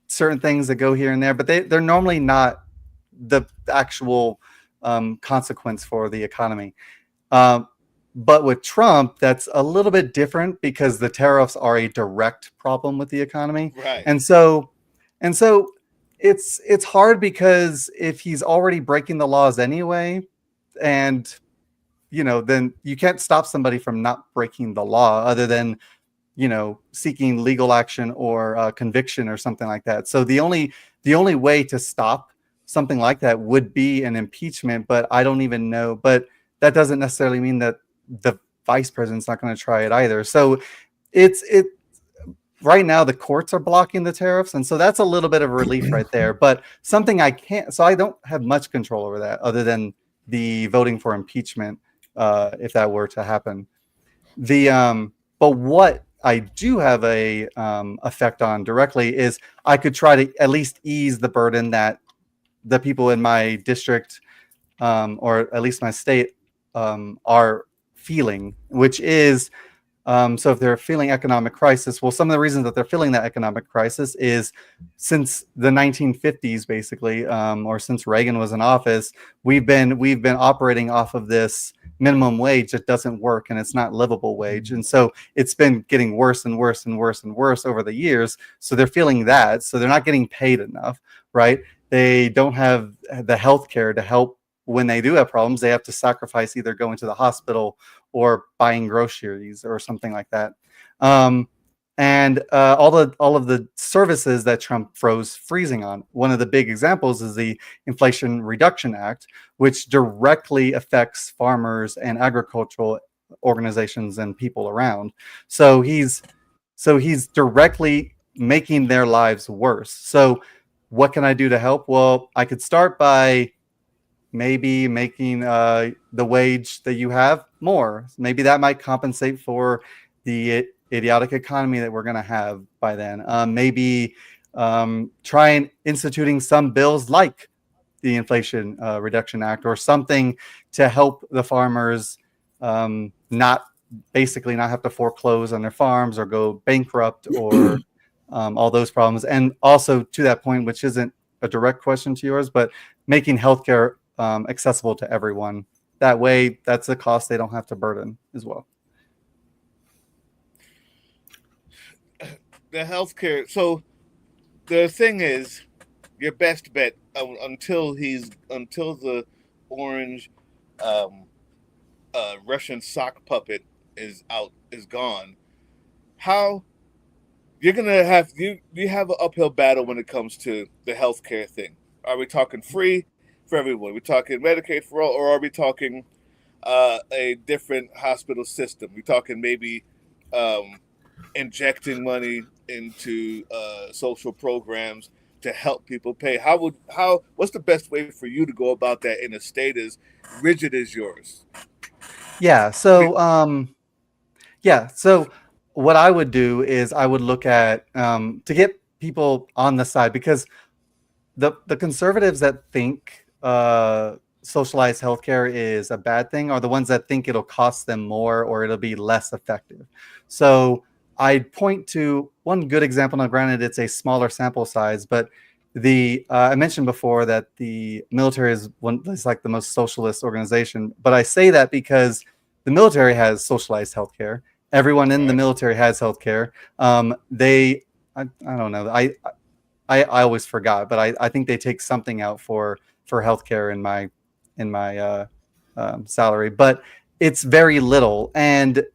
Speaker 18: certain things that go here and there, but they're normally not the actual consequence for the economy. But with Trump, that's a little bit different because the tariffs are a direct problem with the economy.
Speaker 19: Right.
Speaker 18: And so it's hard because if he's already breaking the laws anyway, and then you can't stop somebody from not breaking the law other than seeking legal action or conviction or something like that. So the only way to stop something like that would be an impeachment, but I don't even know. But that doesn't necessarily mean that the vice president's not going to try it either. So it's right now the courts are blocking the tariffs, and so that's a little bit of relief right there. But something I don't have much control over that other than the voting for impeachment if that were to happen. But what I do have a effect on directly is I could try to at least ease the burden that the people in my district or at least my state are feeling, which is so if they're feeling economic crisis, well, some of the reasons that they're feeling that economic crisis is since the 1950s, basically, or since Reagan was in office, we've been operating off of this minimum wage that doesn't work, and it's not livable wage, and so it's been getting worse and worse and worse and worse over the years. So they're feeling that, so they're not getting paid enough, right? They don't have the health care to help when they do have problems. They have to sacrifice either going to the hospital or buying groceries or something like that. And all of the services that Trump froze freezing on. One of the big examples is the Inflation Reduction Act, which directly affects farmers and agricultural organizations and people around. So he's directly making their lives worse. So what can I do to help? Well, I could start by maybe making the wage that you have more. Maybe that might compensate for the idiotic economy that we're going to have by then. Maybe try instituting some bills like the Inflation Reduction Act or something to help the farmers not have to foreclose on their farms or go bankrupt or all those problems. And also to that point, which isn't a direct question to yours, but making healthcare accessible to everyone. That way, that's a cost they don't have to burden as well.
Speaker 19: The healthcare. So the thing is, your best bet until the orange Russian sock puppet is gone. How you're gonna have you have an uphill battle when it comes to the healthcare thing. Are we talking free for everyone? Are we talking Medicaid for all, or are we talking a different hospital system? We're talking maybe injecting money into social programs to help people pay. What's the best way for you to go about that in a state as rigid as yours?
Speaker 18: Yeah. So So what I would do is I would look at to get people on the side, because the conservatives that think socialized healthcare is a bad thing are the ones that think it'll cost them more or it'll be less effective. So I'd point to one good example. Now, granted, it's a smaller sample size, but I mentioned before that the military is like the most socialist organization. But I say that because the military has socialized healthcare. Everyone in the military has healthcare. I don't know. I always forgot, but I think they take something out for healthcare in my salary, but it's very little. And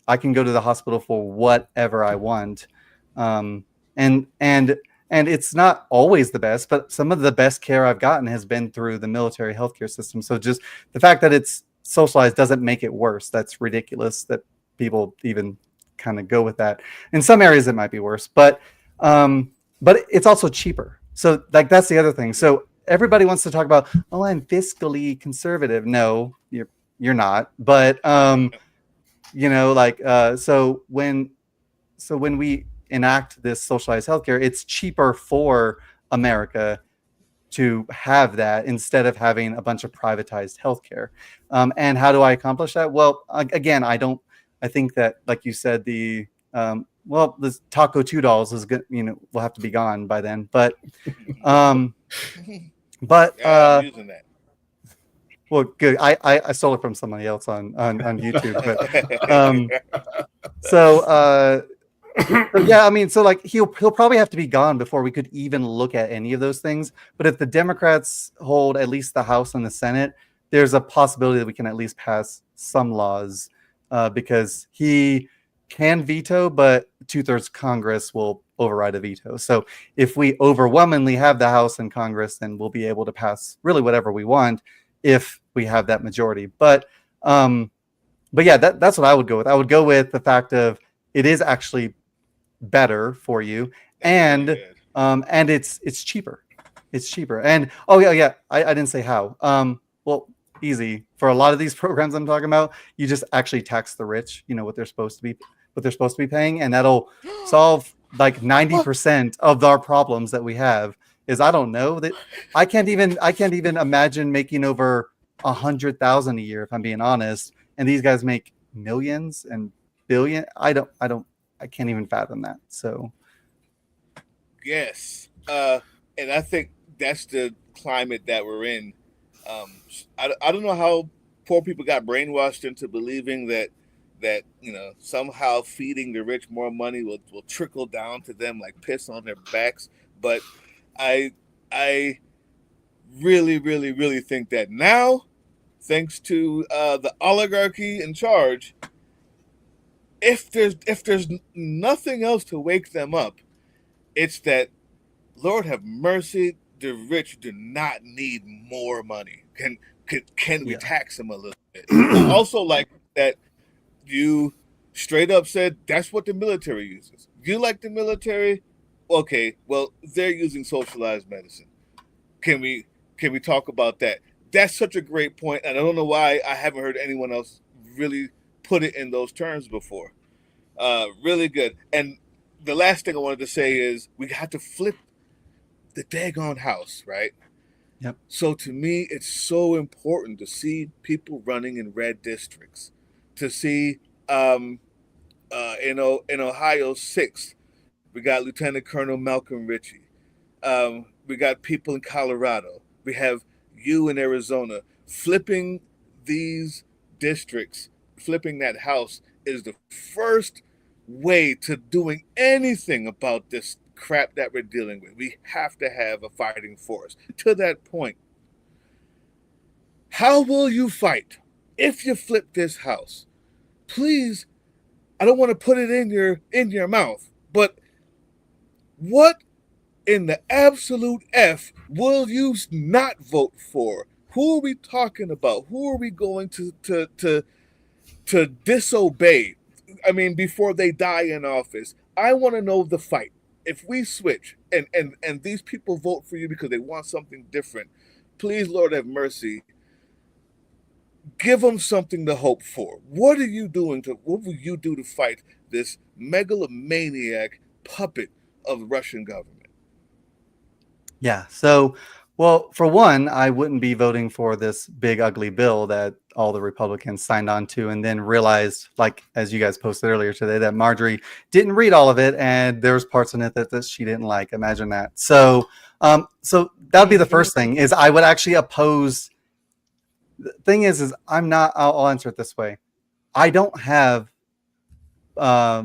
Speaker 18: I can go to the hospital for whatever I want. And it's not always the best, but some of the best care I've gotten has been through the military healthcare system. So just the fact that it's socialized doesn't make it worse. That's ridiculous that people even kind of go with that. In some areas it might be worse, but it's also cheaper. So like that's the other thing. So everybody wants to talk about, oh, I'm fiscally conservative. No, you're not. But so when we enact this socialized healthcare, it's cheaper for America to have that instead of having a bunch of privatized healthcare. And how do I accomplish that? Well, again, I think that, like you said, the Taco $2 is good, will have to be gone by then. But I'm using that. Well, good. I stole it from somebody else on YouTube. But so like he'll probably have to be gone before we could even look at any of those things. But if the Democrats hold at least the House and the Senate, there's a possibility that we can at least pass some laws because he can veto, but 2/3 Congress will override a veto. So if we overwhelmingly have the House and Congress, then we'll be able to pass really whatever we want if we have that majority. But yeah, that's what I would go with. I would go with the fact of it is actually better for you, and it's cheaper. It's cheaper. And I didn't say how. Well, easy. For a lot of these programs I'm talking about, you just actually tax the rich, what they're supposed to be paying, and that'll solve like 90% of our problems that we have. I don't know that I can't even imagine making over 100,000 a year, if I'm being honest, and these guys make millions and billion. I can't even fathom that. So
Speaker 19: Yes, and I think that's the climate that we're in. I don't know how poor people got brainwashed into believing that somehow feeding the rich more money will trickle down to them like piss on their backs. But I really, really, really think that now, thanks to the oligarchy in charge, if there's nothing else to wake them up, it's that, Lord have mercy, the rich do not need more money. Can we tax them a little bit? I also like that you straight up said that's what the military uses. You like the military? Okay, well, they're using socialized medicine. Can we talk about that? That's such a great point, and I don't know why I haven't heard anyone else really put it in those terms before. Really good. And the last thing I wanted to say is we have to flip the daggone house, right?
Speaker 18: Yep.
Speaker 19: So to me, it's so important to see people running in red districts, to see in Ohio 6th, we got Lieutenant Colonel Malcolm Ritchie. We got people in Colorado. We have you in Arizona. Flipping these districts, flipping that house is the first way to doing anything about this crap that we're dealing with. We have to have a fighting force. To that point, how will you fight if you flip this house? Please, I don't want to put it in your mouth, but what in the absolute F will you not vote for? Who are we talking about? Who are we going to disobey? I mean, before they die in office, I want to know the fight. If we switch and these people vote for you because they want something different, please, Lord have mercy, give them something to hope for. What will you do to fight this megalomaniac puppet of the Russian government?
Speaker 18: yeah. So, well, for one, I wouldn't be voting for this big ugly bill that all the Republicans signed on to, and then realized, like as you guys posted earlier today, that Marjorie didn't read all of it, and there's parts in it that she didn't like. Imagine that. So, so that would be the first thing. Is I would actually oppose. The thing is I'm not. I'll answer it this way. I don't have. I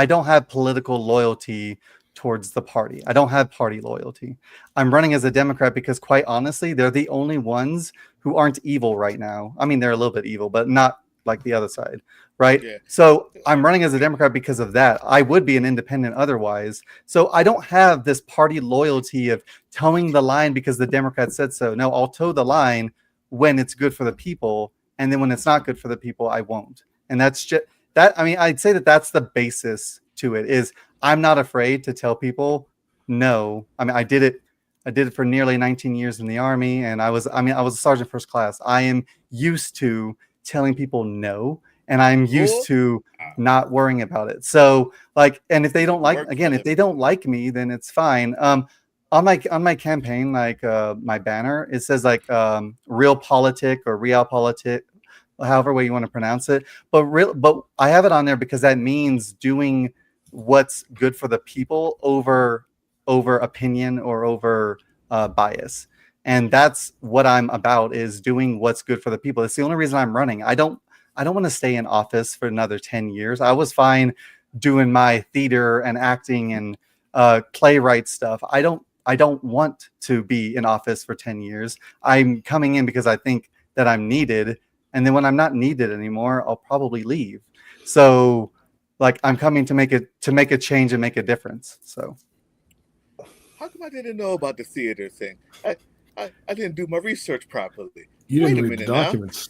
Speaker 18: don't have political loyalty towards the party. I don't have party loyalty. I'm running as a Democrat because, quite honestly, they're the only ones who aren't evil right now. I mean, they're a little bit evil, but not like the other side, right?
Speaker 19: Yeah.
Speaker 18: So I'm running as a Democrat because of that. I would be an independent otherwise. So I don't have this party loyalty of towing the line because the Democrats said so. No, I'll toe the line when it's good for the people, and then when it's not good for the people, I won't. And that's just that. I mean, I'd say that that's the basis to it. Is I'm not afraid to tell people no. I mean, I did it for nearly 19 years in the Army, and I was a sergeant first class. I am used to telling people no, and I'm used to not worrying about it. So, like, and if they don't if they don't like me, then it's fine. On my campaign, like my banner, it says like real politic or real politic, however way you want to pronounce it. But I have it on there because that means doing what's good for the people over opinion or over bias. And that's what I'm about, is doing what's good for the people. It's the only reason I'm running. I don't want to stay in office for another 10 years. I was fine doing my theater and acting and playwright stuff. I don't want to be in office for 10 years. I'm coming in because I think that I'm needed. And then when I'm not needed anymore, I'll probably leave. So like I'm coming to make a change and make a difference. So
Speaker 19: how come I didn't know about the theater thing? I didn't do my research properly.
Speaker 14: You didn't read the documents.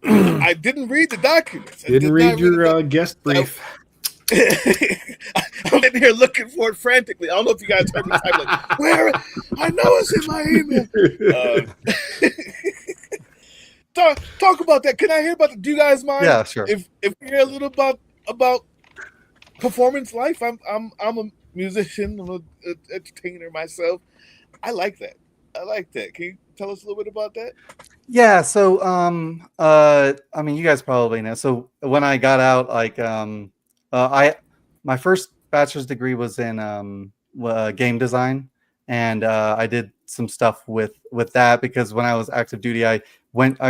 Speaker 19: I didn't read the documents.
Speaker 14: Didn't read your guest brief.
Speaker 19: I'm in here looking for it frantically. I don't know if you guys heard me type like, where? I know it's in my email. Talk about that. Can I hear about it? Do you guys mind?
Speaker 18: Yeah, sure.
Speaker 19: If we hear a little about performance life, I'm a musician. I'm an entertainer myself. I like that. Can you tell us a little bit about that?
Speaker 18: Yeah, so I mean, you guys probably know. So when I got out, like my first bachelor's degree was in game design, and I did some stuff with that because when I was active duty, I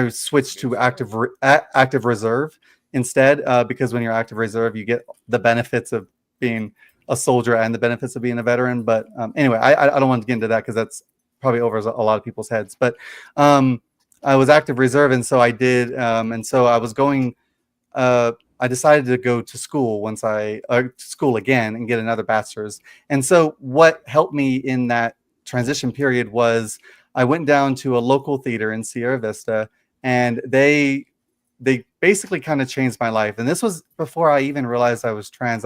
Speaker 18: switched to active reserve instead because when you're active reserve, you get the benefits of being a soldier and the benefits of being a veteran. But anyway, I don't want to get into that because that's probably over a lot of people's heads. But I was active reserve, and so I did, and so I was going. I decided to go to school once school again and get another bachelor's. And so what helped me in that transition period was I went down to a local theater in Sierra Vista, and they basically kind of changed my life. And this was before I even realized I was trans.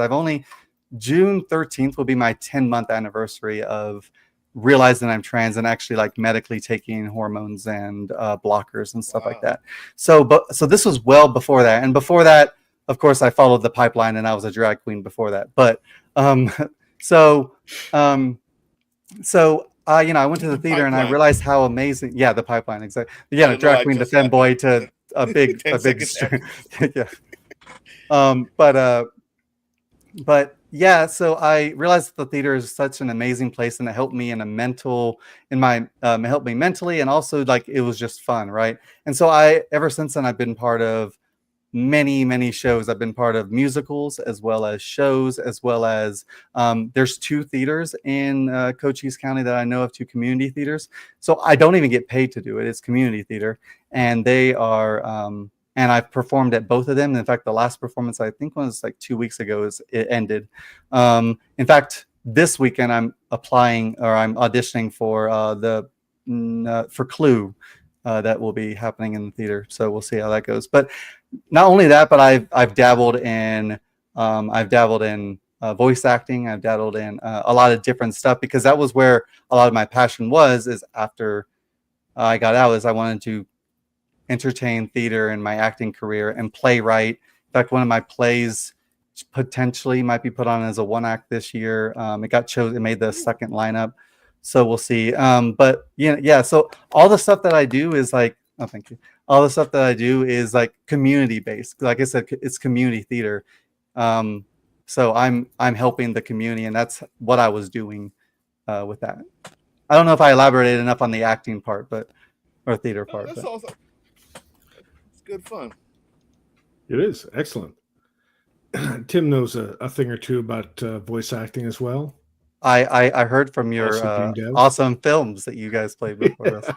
Speaker 18: June 13th will be my 10-month anniversary of realizing I'm trans and actually like medically taking hormones and blockers and stuff like that. So this was well before that. And before that, of course, I followed the pipeline and I was a drag queen before that. But so I went to the theater and I realized how amazing. Yeah, the pipeline, exactly. Yeah, drag queen to femboy to a big yeah. But yeah, so I realized the theater is such an amazing place, and it helped me it helped me mentally, and also like it was just fun, right? And so ever since then I've been part of many shows. I've been part of musicals as well as shows, as well as there's 2 theaters in Cochise County that I know of, 2 community theaters. So I don't even get paid to do it. It's community theater, and they are and I've performed at both of them. In fact, the last performance I think was like 2 weeks ago it ended. In fact, this weekend I'm auditioning for for Clue that will be happening in the theater. So we'll see how that goes. But not only that, but I've dabbled in voice acting. I've dabbled in a lot of different stuff because that was where a lot of my passion was. Is after I got out, is I wanted to entertain theater in my acting career and playwright. In fact, one of my plays potentially might be put on as a 1-act this year. It got chosen. It made the second lineup. So we'll see. But yeah. So all the stuff that I do is like, oh, thank you. All the stuff that I do is like community based. Like I said, it's community theater. So I'm helping the community, and that's what I was doing with that. I don't know if I elaborated enough on the acting part, or theater part.
Speaker 19: That's awesome. It's good fun.
Speaker 14: It is excellent. Tim knows a thing or two about voice acting as well.
Speaker 18: I heard from your awesome films that you guys played before
Speaker 14: us.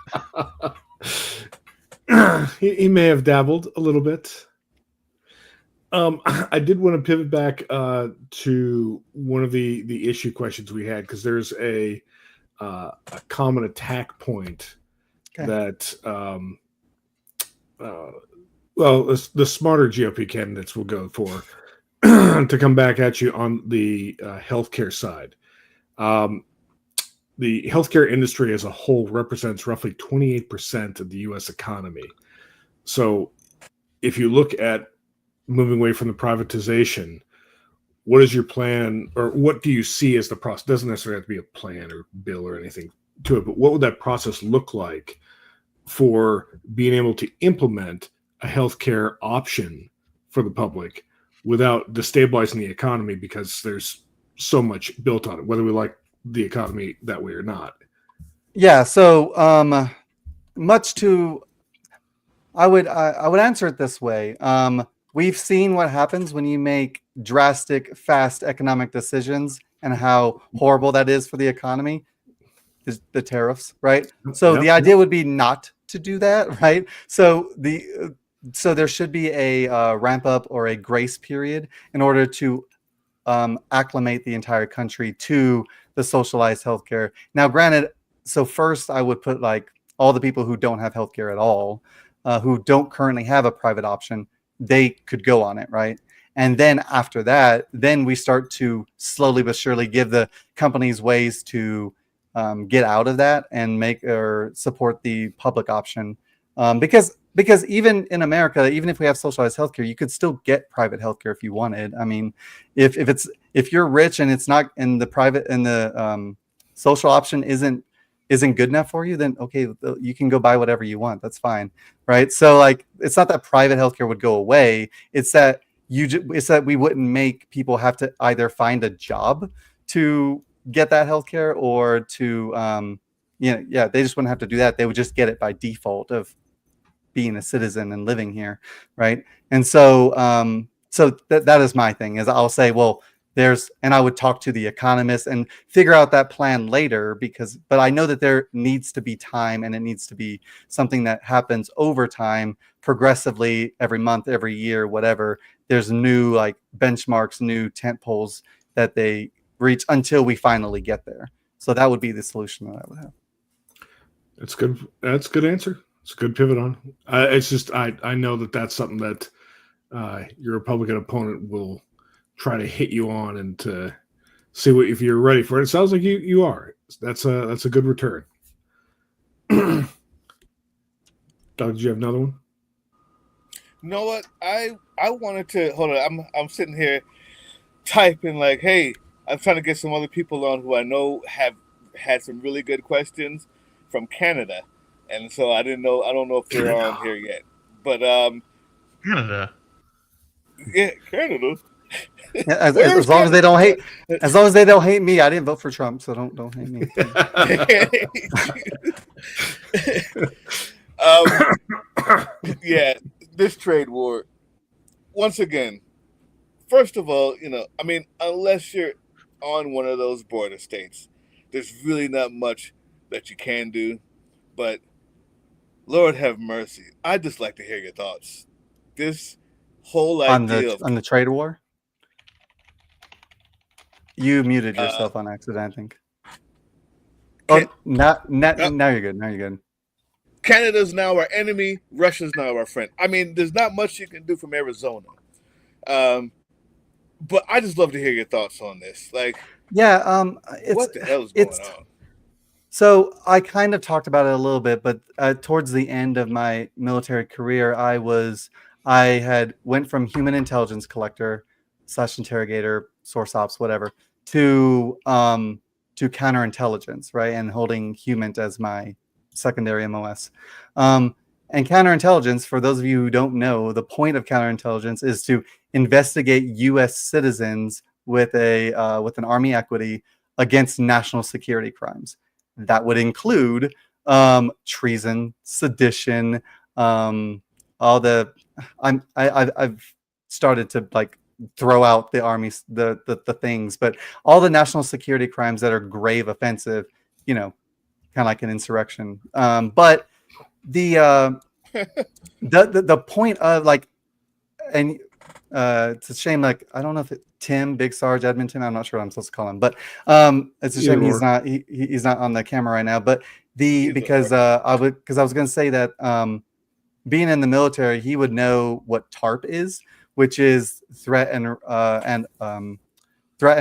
Speaker 14: He may have dabbled a little bit. I did want to pivot back to one of the issue questions we had, because there's a common attack point that the smarter GOP candidates will go for to come back at you on the healthcare side. The healthcare industry as a whole represents roughly 28% of the U.S. economy. So if you look at moving away from the privatization, what is your plan, or what do you see as the process? It doesn't necessarily have to be a plan or bill or anything to it, but what would that process look like for being able to implement a healthcare option for the public without destabilizing the economy, because there's so much built on it, whether we like the economy that way or not?
Speaker 18: Yeah. So I would answer it this way. We've seen what happens when you make drastic, fast economic decisions and how horrible that is for the economy. The tariffs, right? So the idea would be not to do that, right? So there should be a ramp up or a grace period in order to acclimate the entire country to the socialized healthcare. Now, granted, so first I would put like all the people who don't have healthcare at all, who don't currently have a private option, they could go on it, right? And then after that, then we start to slowly but surely give the companies ways to get out of that and make or support the public option. Because even in America, even if we have socialized healthcare, you could still get private healthcare if you wanted. I mean, if you're rich and it's not in the private and the social option isn't isn't good enough for you, then okay, you can go buy whatever you want. That's fine, right? So like, it's not that private healthcare would go away. It's that it's that we wouldn't make people have to either find a job to get that healthcare or to, they just wouldn't have to do that. They would just get it by default of being a citizen and living here, right? And so, that is my thing. Is I'll say, well, and I would talk to the economists and figure out that plan later, but I know that there needs to be time, and it needs to be something that happens over time, progressively, every month, every year, whatever. There's new like benchmarks, new tent poles that they reach until we finally get there. So that would be the solution that I would have.
Speaker 14: That's good. That's a good answer. It's a good pivot on. It's just I know that's something that your Republican opponent will try to hit you on and to see if you're ready for it. It sounds like you are. That's a good return. Doug, did you have another one?
Speaker 19: You know what? I wanted to hold on. I'm sitting here typing like, hey, I'm trying to get some other people on who I know have had some really good questions from Canada, and so I don't know if they're on here yet. But
Speaker 17: Canada.
Speaker 19: Yeah, Canada.
Speaker 18: Yeah, as long as they don't hate me. I didn't vote for Trump, so don't hate me.
Speaker 19: Yeah, this trade war. Once again, first of all, unless you're on one of those border states, there's really not much that you can do. But Lord have mercy, I'd just like to hear your thoughts. This whole idea
Speaker 18: on the trade war. You muted yourself on accident, I think. Now you're good. Now you're good.
Speaker 19: Canada's now our enemy. Russia's now our friend. I mean, there's not much you can do from Arizona. But I just love to hear your thoughts on this. Like, what the hell is going on?
Speaker 18: So I kind of talked about it a little bit, but towards the end of my military career, I had went from human intelligence collector / interrogator, source ops, whatever, to counterintelligence, right, and holding HUMINT as my secondary MOS. And counterintelligence, for those of you who don't know, the point of counterintelligence is to investigate U.S. citizens with an army equity against national security crimes. That would include treason, sedition, I've started to like throw out the army the things, but all the national security crimes that are grave offensive, kind of like an insurrection. But the point of like, and it's a shame, like I don't know if Tim, Big Sarge, Edmund Tim, I'm not sure what I'm supposed to call him, but it's a shame he's not on the camera right now. But because I was going to say that being in the military, he would know what TARP is, which is threat and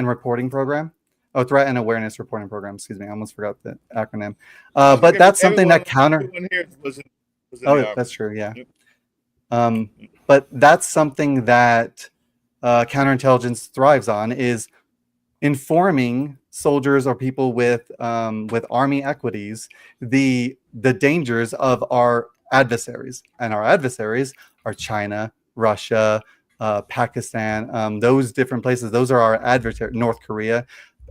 Speaker 18: reporting program. Oh, threat and awareness reporting program. Excuse me, I almost forgot the acronym. But that's something that that's true. Yeah. But that's something that counterintelligence thrives on, is informing soldiers or people with army equities the dangers of our adversaries, and our adversaries are China, Russia, Pakistan, those different places. Those are our adversaries. North Korea,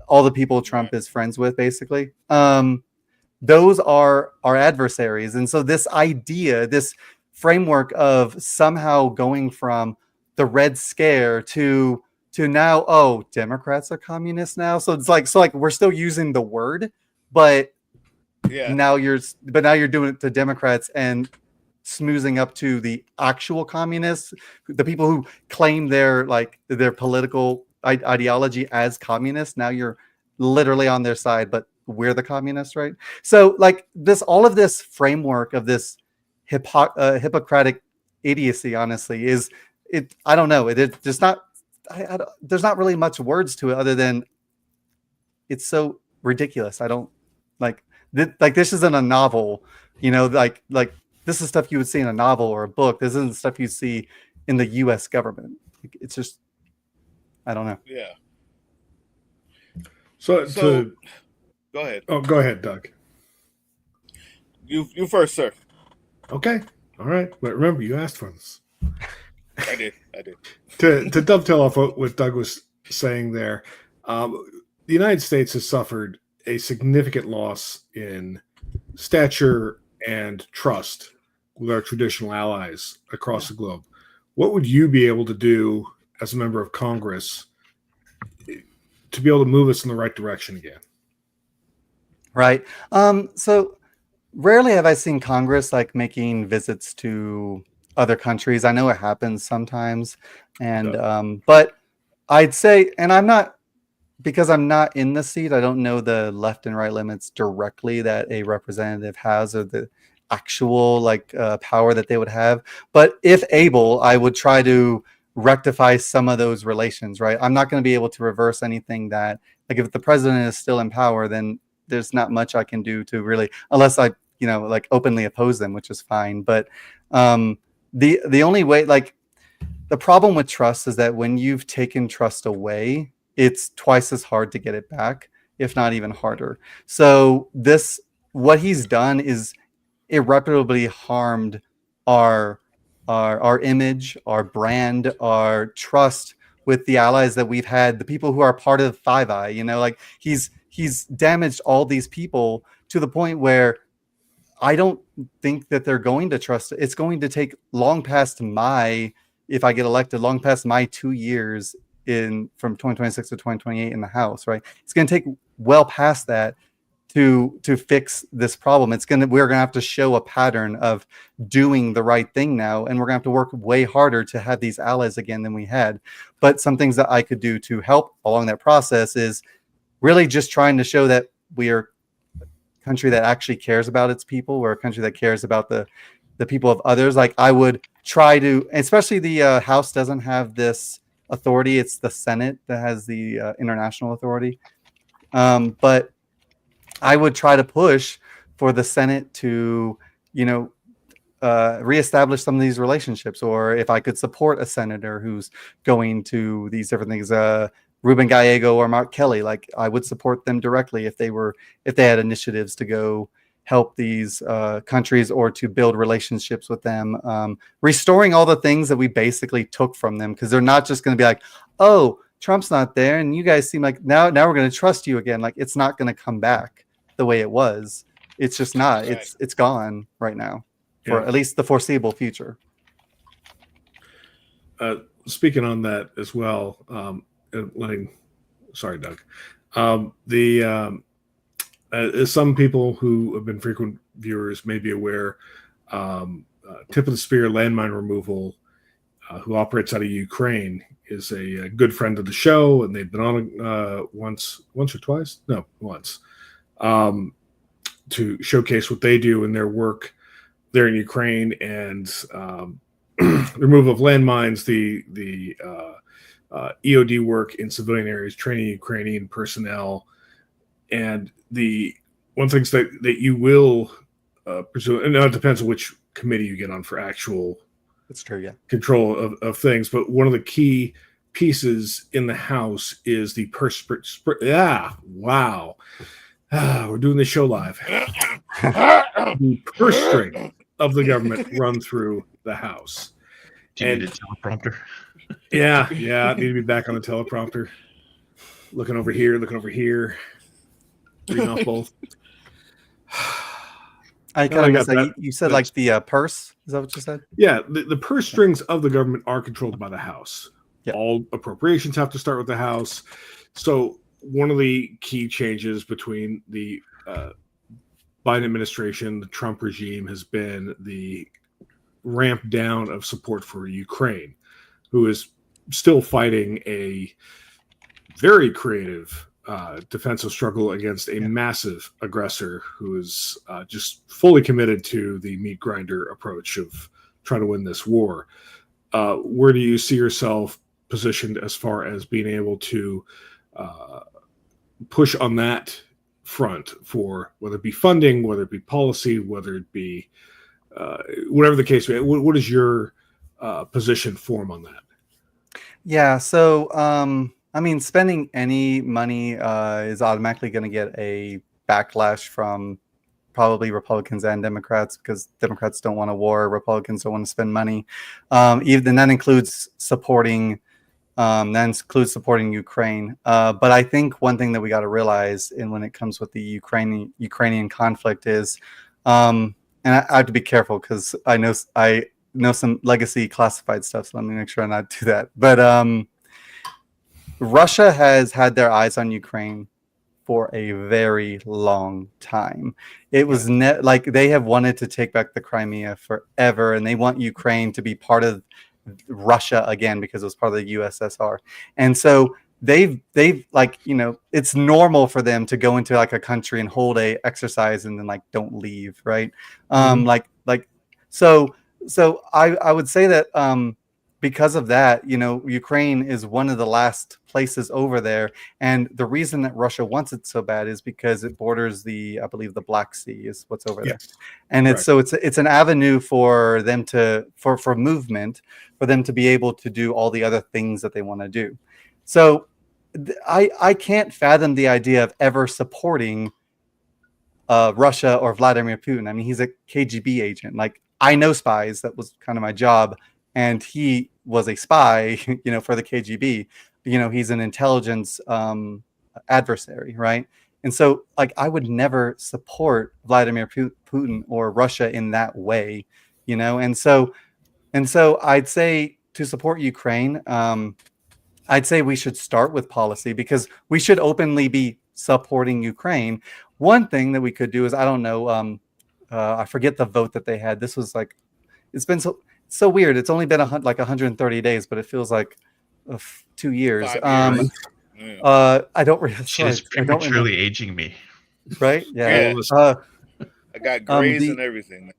Speaker 18: all the people Trump is friends with, basically. Those are our adversaries, and so this idea, this framework of somehow going from the Red Scare to now, oh, Democrats are communists now. So it's like we're still using the word, but now you're doing it to Democrats and smoozing up to the actual communists, the people who claim their political ideology as communists. Now you're literally on their side, but we're the communists, right? So like all of this framework of this Hippocratic idiocy, honestly, is it? I don't know. It just not. There's not really much words to it other than it's so ridiculous. I don't like this isn't a novel, like this is stuff you would see in a novel or a book. This isn't stuff you see in the U.S. government. It's just, I don't know.
Speaker 19: Yeah.
Speaker 14: So
Speaker 19: go ahead.
Speaker 14: Oh, go ahead, Doug.
Speaker 19: You first, sir.
Speaker 14: Okay. All right. But remember, you asked for this.
Speaker 19: I did.
Speaker 14: To dovetail off what Doug was saying there, the United States has suffered a significant loss in stature and trust with our traditional allies across the globe. What would you be able to do as a member of Congress to be able to move us in the right direction again?
Speaker 18: Right. So rarely have I seen Congress like making visits to other countries. I know it happens sometimes, and but I'd say, and I'm not, because I'm not in the seat, I don't know the left and right limits directly that a representative has, or the actual power that they would have. But if able, I would try to rectify some of those relations. Right. I'm not going to be able to reverse anything that, like, if the president is still in power, then there's not much I can do to really, unless I openly oppose them, which is fine. But the only way, the problem with trust is that when you've taken trust away, it's twice as hard to get it back, if not even harder. So what he's done is irreparably harmed our image, our brand, our trust with the allies that we've had, the people who are part of Five Eye. He's damaged all these people to the point where I don't think that they're going to trust it. It's going to take long past if I get elected, long past my 2 years from 2026 to 2028 in the House, right? It's going to take well past that to fix this problem. We're going to have to show a pattern of doing the right thing now, and we're going to have to work way harder to have these allies again than we had. But some things that I could do to help along that process is really just trying to show that we are a country that actually cares about its people. We're a country that cares about the people of others. Like, I would try to, especially the House doesn't have this authority. It's the Senate that has the international authority. But I would try to push for the Senate to, reestablish some of these relationships, or if I could support a senator who's going to these different things, Ruben Gallego or Mark Kelly, like, I would support them directly if they had initiatives to go help these countries or to build relationships with them, restoring all the things that we basically took from them, because they're not just going to be like, oh, Trump's not there and you guys seem like now we're going to trust you again. Like, it's not going to come back the way it was. It's just not. Right. It's gone right now for at least the foreseeable future.
Speaker 14: Speaking on that as well, sorry, Doug. Some people who have been frequent viewers may be aware, Tip of the Spear Landmine Removal, who operates out of Ukraine, is a good friend of the show, and they've been on once or twice? No, once, to showcase what they do in their work there in Ukraine, and removal of landmines, the EOD work in civilian areas, training Ukrainian personnel. And the one things that you will presume, and now it depends on which committee you get on for actual control of things, but one of the key pieces in the House is the we're doing this show live. The purse string of the government run through the House.
Speaker 17: Do you need a teleprompter?
Speaker 14: Yeah, I need to be back on the teleprompter. Looking over here, reading off both.
Speaker 18: I kind of missed. You said like the purse? Is that what you said?
Speaker 14: Yeah, the purse strings of the government are controlled by the House. Yep. All appropriations have to start with the House. So one of the key changes between the Biden administration, the Trump regime, has been the ramp down of support for Ukraine, who is still fighting a very creative defensive struggle against a massive aggressor who is just fully committed to the meat grinder approach of trying to win this war. Where do you see yourself positioned as far as being able to push on that front, for whether it be funding, whether it be policy, whether it be whatever the case may be? What is your position form on that?
Speaker 18: Yeah, so I mean, spending any money is automatically going to get a backlash from probably Republicans and Democrats, because Democrats don't want a war, Republicans don't want to spend money. Even that includes supporting Ukraine. But I think one thing that we got to realize, when it comes with the Ukrainian conflict, is, and I have to be careful because I know some legacy classified stuff, so let me make sure I not do that. But Russia has had their eyes on Ukraine for a very long time. It was like they have wanted to take back the Crimea forever, and they want Ukraine to be part of Russia again because it was part of the USSR. And so they've like, it's normal for them to go into like a country and hold a exercise and then like don't leave, right? So I would say that because of that, Ukraine is one of the last places over there. And the reason that Russia wants it so bad is because it borders I believe the Black Sea is what's over there. And it's an avenue for them for movement, for them to be able to do all the other things that they want to do. So I can't fathom the idea of ever supporting Russia or Vladimir Putin. I mean, he's a KGB agent. Like, I know spies. That was kind of my job. And he was a spy, for the KGB. He's an intelligence adversary, right? And so, like, I would never support Vladimir Putin or Russia in that way, And so I'd say to support Ukraine, I'd say we should start with policy, because we should openly be supporting Ukraine. One thing that we could do is, I don't know, I forget the vote that they had. This was like, it's been so weird. It's only been like 130 days, but it feels like 2 years. I don't really.
Speaker 17: She's prematurely aging me.
Speaker 18: Right? Yeah.
Speaker 19: I got grays and everything.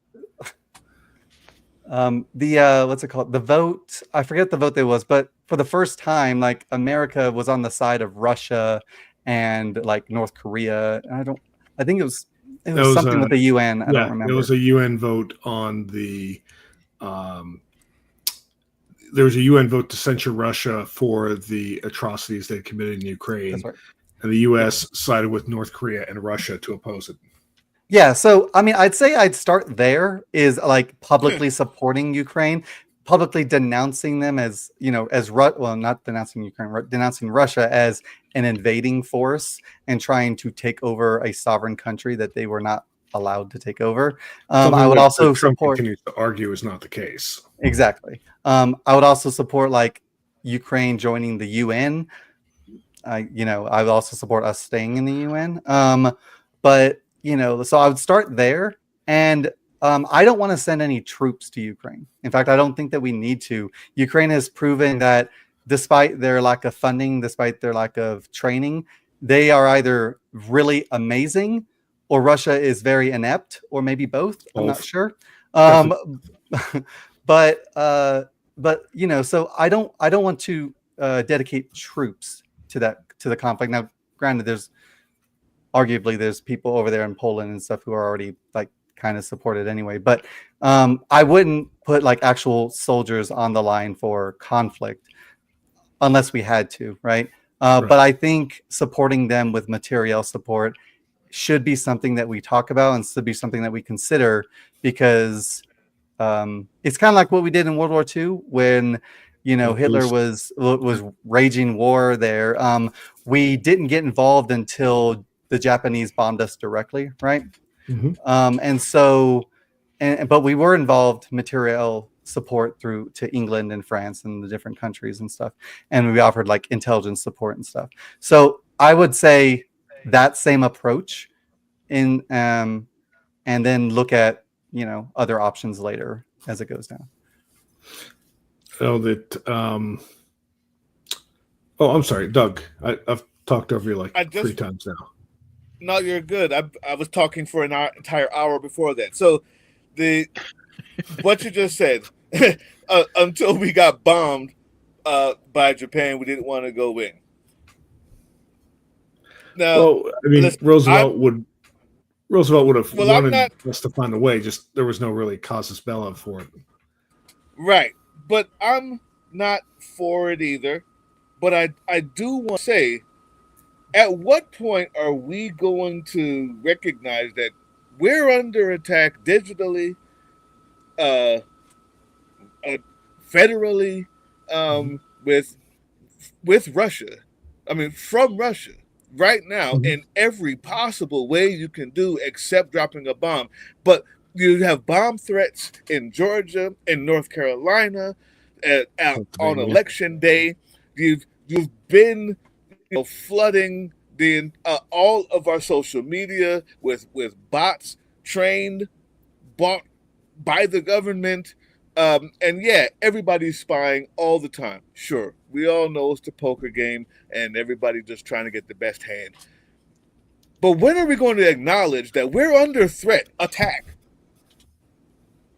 Speaker 18: What's it called? The vote. I forget the vote there was, but for the first time, like, America was on the side of Russia and like North Korea. I think it was something with the UN. I don't remember.
Speaker 14: It was a UN vote on the. There was a UN vote to censure Russia for the atrocities they committed in Ukraine.
Speaker 18: That's right.
Speaker 14: And the US sided with North Korea and Russia to oppose it.
Speaker 18: Yeah, so I mean, I'd say I'd start there, is like publicly supporting Ukraine, publicly denouncing them as, not denouncing Ukraine, denouncing Russia as an invading force and trying to take over a sovereign country that they were not allowed to take over. I would also
Speaker 14: Trump
Speaker 18: support.
Speaker 14: continues to argue is not the case.
Speaker 18: Exactly. I would also support like Ukraine joining the UN. I would also support us staying in the UN. But so I would start there, and I don't want to send any troops to Ukraine. In fact, I don't think that we need to. Ukraine has proven that despite their lack of funding, despite their lack of training, they are either really amazing or Russia is very inept, or maybe both. I'm not sure. But so I don't want to dedicate troops to the conflict. Now, granted, there's people over there in Poland and stuff who are already like kind of supported anyway, but I wouldn't put like actual soldiers on the line for conflict unless we had to, right? But I think supporting them with material support should be something that we talk about and should be something that we consider, because it's kind of like what we did in World War II when Hitler was raging war there. We didn't get involved until the Japanese bombed us directly, right?
Speaker 14: Mm-hmm.
Speaker 18: But we were involved material support to England and France and the different countries and stuff, and we offered like intelligence support and stuff. So I would say that same approach and then look at other options later as it goes down.
Speaker 14: I'm sorry, Doug. I've talked over you like 3 times now.
Speaker 19: No, you're good. I was talking for an entire hour before that. So what you just said, until we got bombed by Japan, we didn't want to go in. Now,
Speaker 14: I mean, Roosevelt would have wanted us to find a way. Just there was no really casus belli for it.
Speaker 19: Right, but I'm not for it either. But I do want to say, at what point are we going to recognize that we're under attack digitally, uh, federally, with Russia. I mean, from Russia right now in every possible way you can do except dropping a bomb. But you have bomb threats in Georgia, in North Carolina, on election day. You've been flooding the all of our social media with bots bought by the government. And yeah, everybody's spying all the time. Sure, we all know it's the poker game and everybody just trying to get the best hand. But when are we going to acknowledge that we're under threat, attack?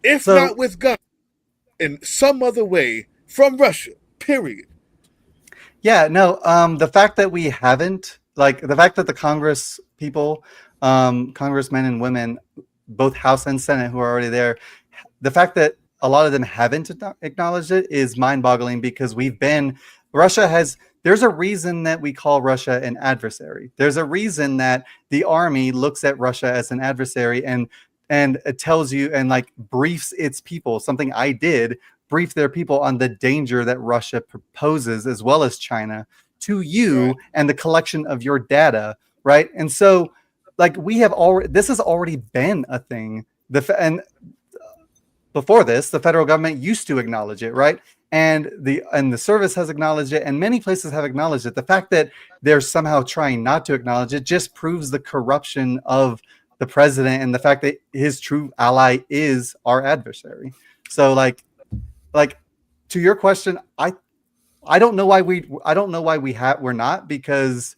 Speaker 19: If not with guns, in some other way from Russia, period.
Speaker 18: Yeah, no, the fact that we haven't, like the fact that the Congress people, congressmen and women, both House and Senate who are already there, the fact that a lot of them haven't acknowledged it is mind-boggling because there's a reason that we call Russia an adversary. There's a reason that the army looks at Russia as an adversary and it tells you and like briefs its people, something I did, brief their people on the danger that Russia proposes as well as China to you and the collection of your data, right? And so like this has already been a thing. And before this, the federal government used to acknowledge it, right? And the service has acknowledged it, and many places have acknowledged it. The fact that they're somehow trying not to acknowledge it just proves the corruption of the president and the fact that his true ally is our adversary. So like to your question, I don't know why we're not, because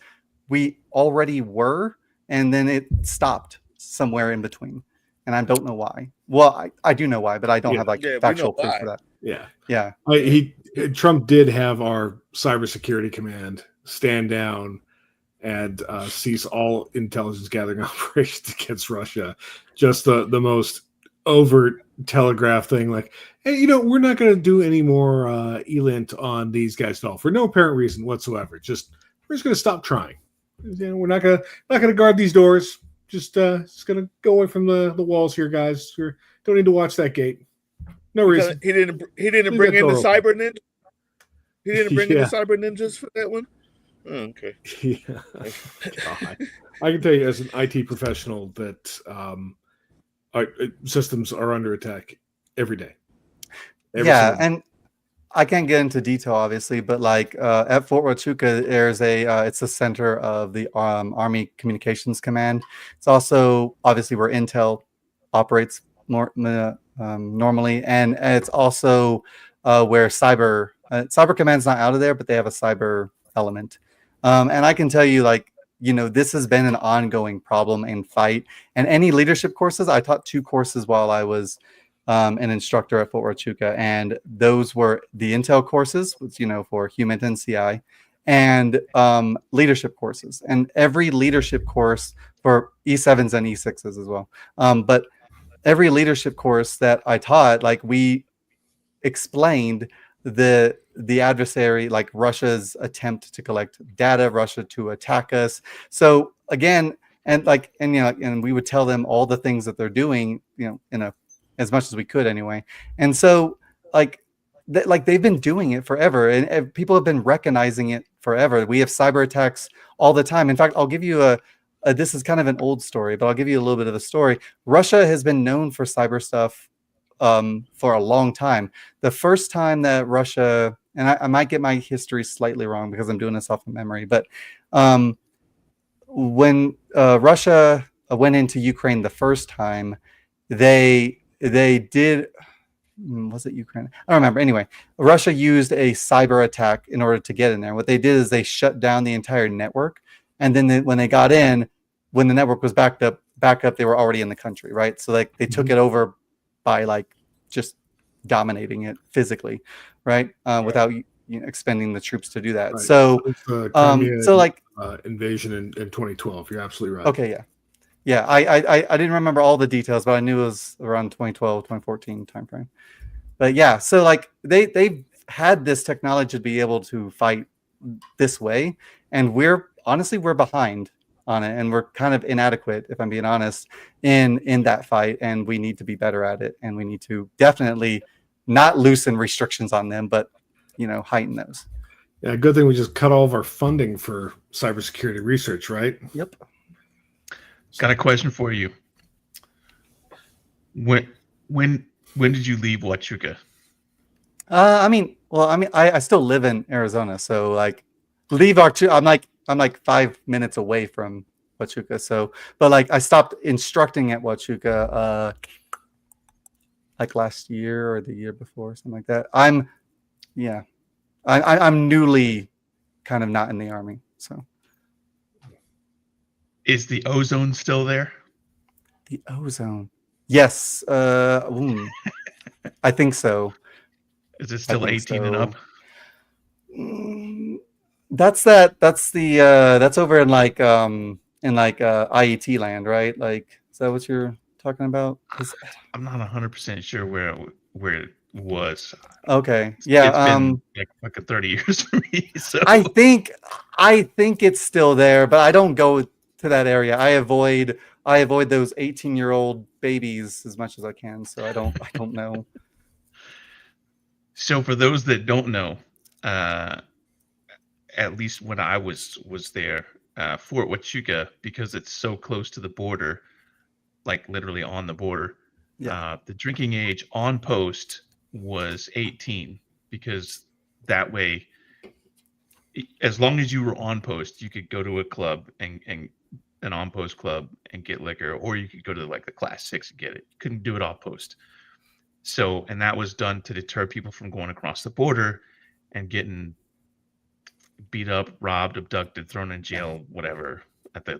Speaker 18: we already were, and then it stopped somewhere in between. And I don't know why. Well, I do know why, but I don't have factual proof for that.
Speaker 14: Yeah. Trump did have our cybersecurity command stand down and cease all intelligence gathering operations against Russia. Just the most overt telegraph thing, like, hey, we're not going to do any more ELINT on these guys at all for no apparent reason whatsoever. We're just going to stop trying. We're not going to guard these doors. Just gonna go away from the walls here, guys. We don't need to watch that gate. No reason.
Speaker 19: He didn't bring in the cyber ninja. He didn't bring in the cyber ninjas for that one. Oh, okay.
Speaker 14: Yeah. God. I can tell you as an IT professional that our systems are under attack every day.
Speaker 18: And I can't get into detail, obviously, but like at Fort Huachuca, there's it's the center of the Army Communications Command. It's also obviously where Intel operates more normally, and it's also where Cyber Command's not out of there, but they have a cyber element. And I can tell you, like, this has been an ongoing problem and fight. And any leadership courses, I taught 2 courses while I was an instructor at Fort Huachuca, and those were the Intel courses, which for human and CI, and leadership courses, and every leadership course for E7s and E6s as well. But every leadership course that I taught, like, we explained the adversary, like Russia's attempt to collect data, Russia to attack us. So again, and we would tell them all the things that they're doing, as much as we could anyway. And so they've been doing it forever, and people have been recognizing it forever. We have cyber attacks all the time. In fact, I'll give you this is kind of an old story, but I'll give you a little bit of a story. Russia has been known for cyber stuff for a long time. The first time that Russia, and I might get my history slightly wrong because I'm doing this off of memory, but when Russia went into Ukraine the first time, they did, was it Ukraine? I don't remember. Anyway, Russia used a cyber attack in order to get in there. What they did is they shut down the entire network, and then when they got in, when the network was back up, they were already in the country, right? So they took it over by just dominating it physically, right? Without expending the troops to do that. Right. So
Speaker 14: invasion in 2012. You're absolutely right.
Speaker 18: Okay, yeah. I didn't remember all the details, but I knew it was around 2012, 2014 timeframe. But yeah, so they've had this technology to be able to fight this way, and we're behind. on it, and we're kind of inadequate, if I'm being honest, in that fight, and we need to be better at it, and we need to definitely not loosen restrictions on them, but heighten those.
Speaker 14: Yeah, good thing we just cut all of our funding for cybersecurity research, right?
Speaker 18: Yep.
Speaker 17: Got a question for you. When did you leave Huachuca?
Speaker 18: I still live in Arizona, so like leave Huachuca. I'm like 5 minutes away from Huachuca, so but like I stopped instructing at Huachuca like last year or the year before, something like that. I'm newly kind of not in the Army, so.
Speaker 17: Is the ozone still there?
Speaker 18: The ozone, yes. I think so.
Speaker 17: Is it still 18 and up?
Speaker 18: That's over in like IET land, right? Like, is that what you're talking about?
Speaker 17: I'm not 100% sure where it was.
Speaker 18: Okay. Yeah.
Speaker 17: It's been like 30 years for me. So
Speaker 18: I think it's still there, but I don't go to that area. I avoid those 18-year-old babies as much as I can. So I don't know.
Speaker 17: So for those that don't know, at least when I was there, Fort Huachuca, because it's so close to the border, like literally on the border, the drinking age on post was 18, because that way, as long as you were on post, you could go to a club and an on post club and get liquor, or you could go to like the class 6 and get it. Couldn't do it off post. So, and that was done to deter people from going across the border and getting beat up, robbed, abducted, thrown in jail, whatever, at the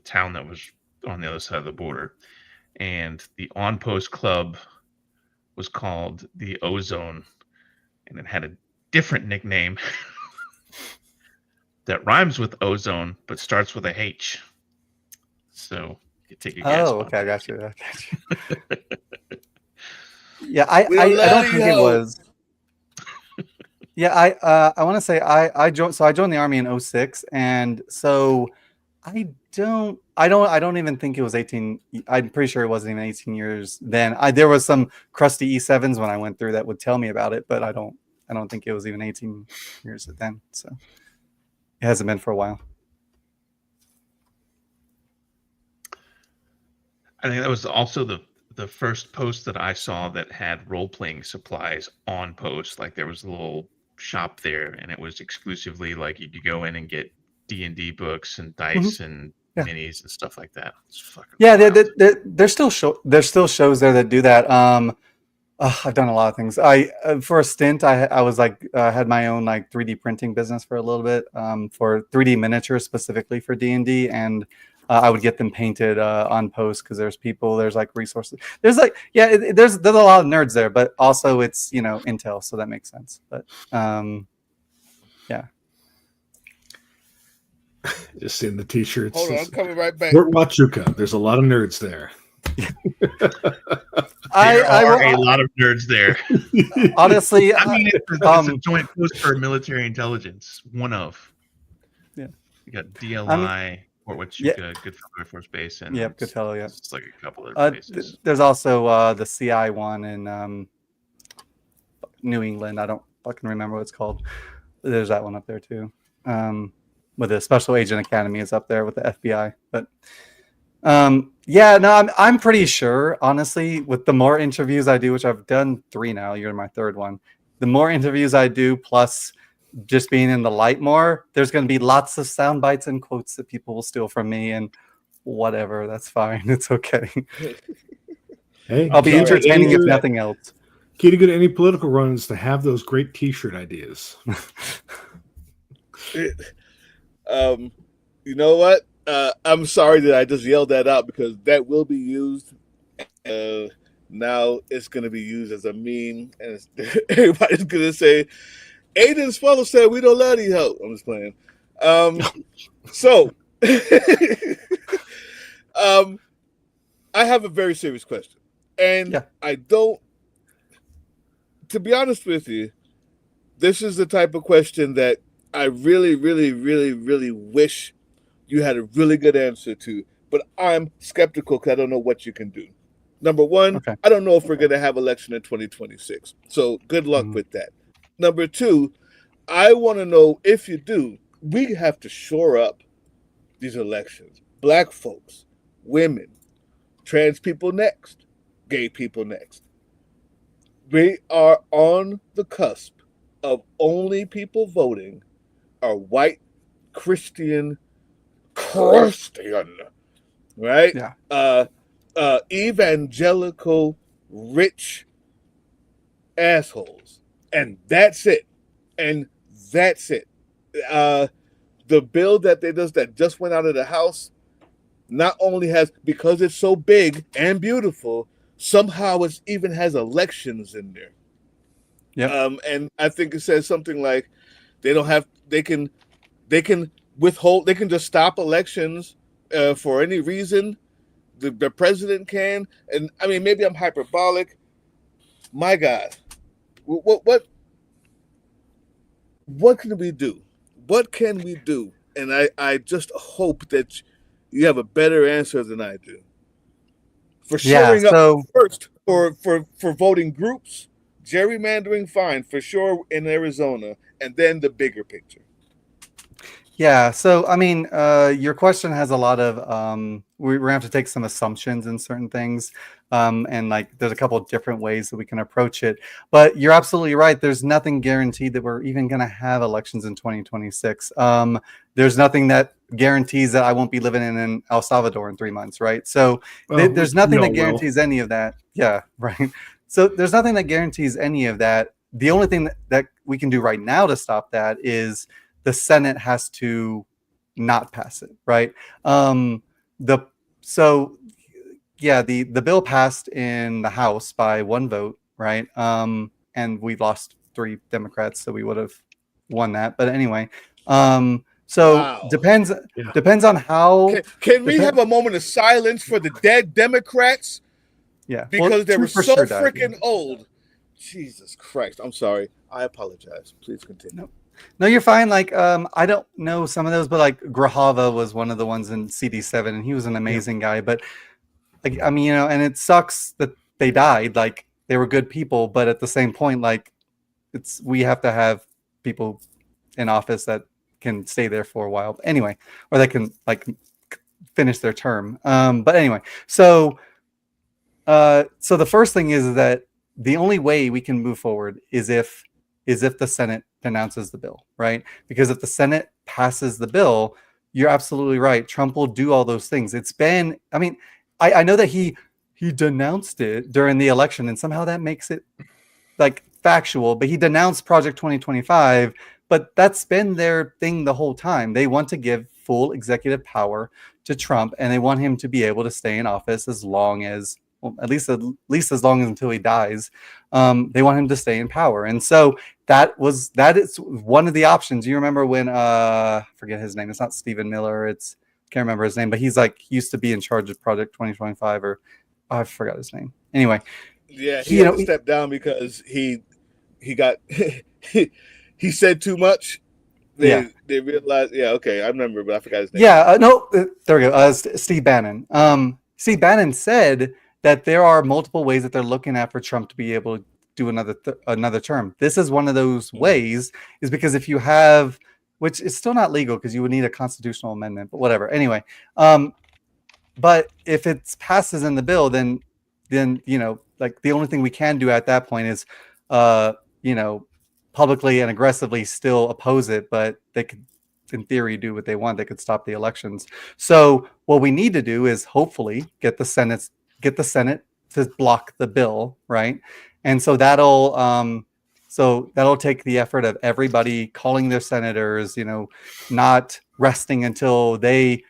Speaker 17: town that was on the other side of the border. And the on post club was called the Ozone, and it had a different nickname that rhymes with ozone but starts with a H. So you take a guess.
Speaker 18: Oh, okay, I got you. Yeah, I don't think it was. Yeah, I want to say I joined. So I joined the Army in 06, and so I don't even think it was 18. I'm pretty sure it wasn't even 18 years then. There was some crusty E7s when I went through that would tell me about it, but I don't think it was even 18 years then. So it hasn't been for a while.
Speaker 17: I think that was also the first post that I saw that had role-playing supplies on post. Like there was a little shop there, and it was exclusively like you could go in and get D&D books and dice and minis and stuff like that. It's fucking
Speaker 18: there's still shows there that do that. I've done a lot of things. For a stint, I was like had my own like 3D printing business for a little bit, for 3D miniatures specifically for D&D, and I would get them painted on post because there's like resources. There's like there's a lot of nerds there, but also it's Intel, so that makes sense. But yeah.
Speaker 14: Just seeing the t-shirts.
Speaker 19: Hold on, I'm coming right back.
Speaker 14: Fort Huachuca. There's a lot of nerds there.
Speaker 17: There are a lot of nerds there.
Speaker 18: Honestly,
Speaker 17: I mean, it's a joint post for military intelligence. One of.
Speaker 18: Yeah.
Speaker 17: You got DLI, Fort Huachuca, Goodfellow Air Force Base, and
Speaker 18: Goodfellow. Yeah.
Speaker 17: It's like a couple of bases.
Speaker 18: There's also the CI one in New England. I don't fucking remember what it's called. There's that one up there too. With the Special Agent Academy is up there with the FBI, but I'm pretty sure, honestly, with the more interviews I do, which I've done 3 now, you're my 3rd one. The more interviews I do, plus just being in the light more, there's going to be lots of sound bites and quotes that people will steal from me, and whatever, that's fine. It's okay.
Speaker 14: Hey,
Speaker 18: I'll be entertaining if nothing else.
Speaker 14: Key to good at any political runs to have those great T-shirt ideas.
Speaker 19: You know what? I'm sorry that I just yelled that out because that will be used. Now it's going to be used as a meme, and everybody's going to say, Aiden's father said we don't let you help. I'm just playing. So, I have a very serious question. And I don't, to be honest with you, this is the type of question that I really, really, really, really wish you had a really good answer to, but I'm skeptical because I don't know what you can do. Number one,
Speaker 18: Okay.
Speaker 19: I don't know if we're going to have election in 2026. So good luck with that. Number two, I want to know if you do, we have to shore up these elections. Black folks, women, trans people next, gay people next. We are on the cusp of only people voting are white Christian, right?
Speaker 18: Yeah.
Speaker 19: Evangelical, rich assholes, and that's it. And that's it. The bill that just went out of the House not only has, because it's so big and beautiful, somehow it even has elections in there.
Speaker 18: Yeah.
Speaker 19: And I think it says something like they can withhold, they can just stop elections for any reason. The president can, and I mean, maybe I'm hyperbolic. My God, what can we do? What can we do? And I just hope that you have a better answer than I do. For shoring up first for voting groups, gerrymandering, fine, for sure in Arizona, and then the bigger picture.
Speaker 18: Yeah, so I mean, your question has a lot of we're gonna have to take some assumptions in certain things, and like there's a couple of different ways that we can approach it. But you're absolutely right. There's nothing guaranteed that we're even gonna have elections in 2026. There's nothing that guarantees that I won't be living in El Salvador in 3 months, right? So there's nothing that guarantees any of that. Yeah, right. So there's nothing that guarantees any of that. The only thing that we can do right now to stop that is the Senate has to not pass it, right? The bill passed in the House by 1 vote, right? And we lost 3 Democrats, so we would have won that. But anyway, depends on how.
Speaker 19: Can we have a moment of silence for the dead Democrats?
Speaker 18: Yeah,
Speaker 19: because they were so
Speaker 18: sure
Speaker 19: freaking old. Jesus Christ! I'm sorry. I apologize. Please continue.
Speaker 18: No, you're fine. Like, I don't know some of those, but like Grahava was one of the ones in CD7, and he was an amazing guy. But like, I mean, and it sucks that they died. Like, they were good people, but at the same point, like, we have to have people in office that can stay there for a while. Anyway, or that can like finish their term. But anyway, so the first thing is that the only way we can move forward is if the Senate denounces the bill, right? Because if the Senate passes the bill, you're absolutely right. Trump will do all those things. It's been, I mean, I know that he denounced it during the election, and somehow that makes it like factual, but he denounced Project 2025, but that's been their thing the whole time. They want to give full executive power to Trump, and they want him to be able to stay in office as long as, well, at least as long as until he dies. They want him to stay in power, and so that is one of the options. You remember when I forget his name? It's not Stephen Miller. Can't remember his name, but he's like he used to be in charge of Project 2025, or I forgot his name. Anyway,
Speaker 19: yeah, he had to step down because he got he said too much. They realized. Yeah, okay, I remember, but I forgot his name.
Speaker 18: Yeah, there we go. Steve Bannon. Steve Bannon said that there are multiple ways that they're looking at for Trump to be able to do another term. This is one of those ways, is because if you have, which is still not legal because you would need a constitutional amendment, but whatever. Anyway, but if it passes in the bill, then like the only thing we can do at that point is, publicly and aggressively still oppose it, but they could, in theory, do what they want. They could stop the elections. So what we need to do is hopefully get the Senate to block the bill, right? And so that'll take the effort of everybody calling their senators, not resting until they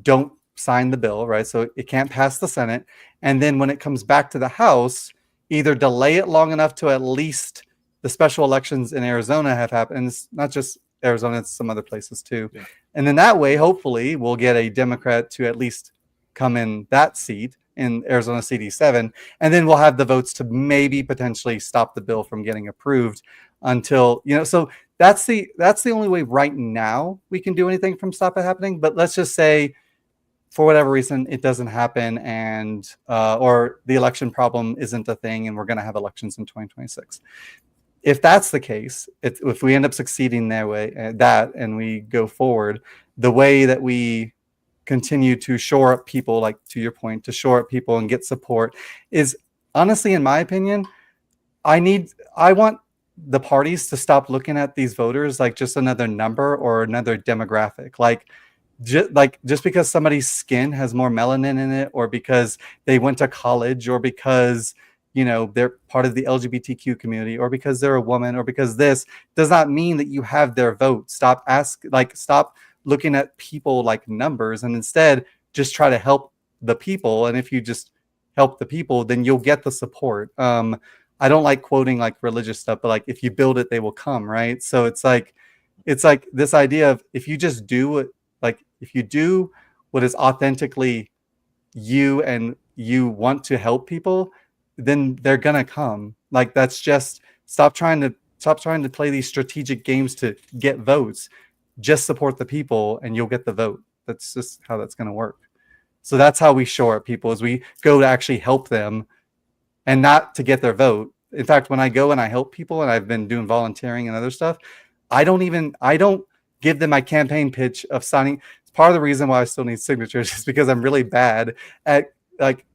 Speaker 18: don't sign the bill, right? So it can't pass the Senate. And then when it comes back to the House, either delay it long enough to at least the special elections in Arizona have happened. And it's not just Arizona, it's some other places too. Yeah. And then that way, hopefully, we'll get a Democrat to at least come in that seat in Arizona CD7. And then we'll have the votes to maybe potentially stop the bill from getting approved until, so that's the only way right now we can do anything from stop it happening. But let's just say, for whatever reason, it doesn't happen, and or the election problem isn't a thing, and we're going to have elections in 2026. If that's the case, if we end up succeeding and we go forward, the way that we continue to shore up people, like to your point, to shore up people and get support is, honestly, in my opinion, I want the parties to stop looking at these voters like just another number or another demographic. Like just because somebody's skin has more melanin in it, or because they went to college, or because they're part of the LGBTQ community, or because they're a woman, or because this does not mean that you have their vote. Stop looking at people like numbers, and instead just try to help the people. And if you just help the people, then you'll get the support. I don't like quoting like religious stuff, but like, if you build it, they will come, right? So it's like this idea of, if you just do it, like if you do what is authentically you and you want to help people, then they're gonna come. Like, that's just stop trying to play these strategic games to get votes. Just support the people and you'll get the vote. That's just how that's gonna work. So that's how we shore up people, is we go to actually help them and not to get their vote. In fact, when I go and I help people, and I've been doing volunteering and other stuff, I don't give them my campaign pitch of signing. It's part of the reason why I still need signatures, is because I'm really bad at like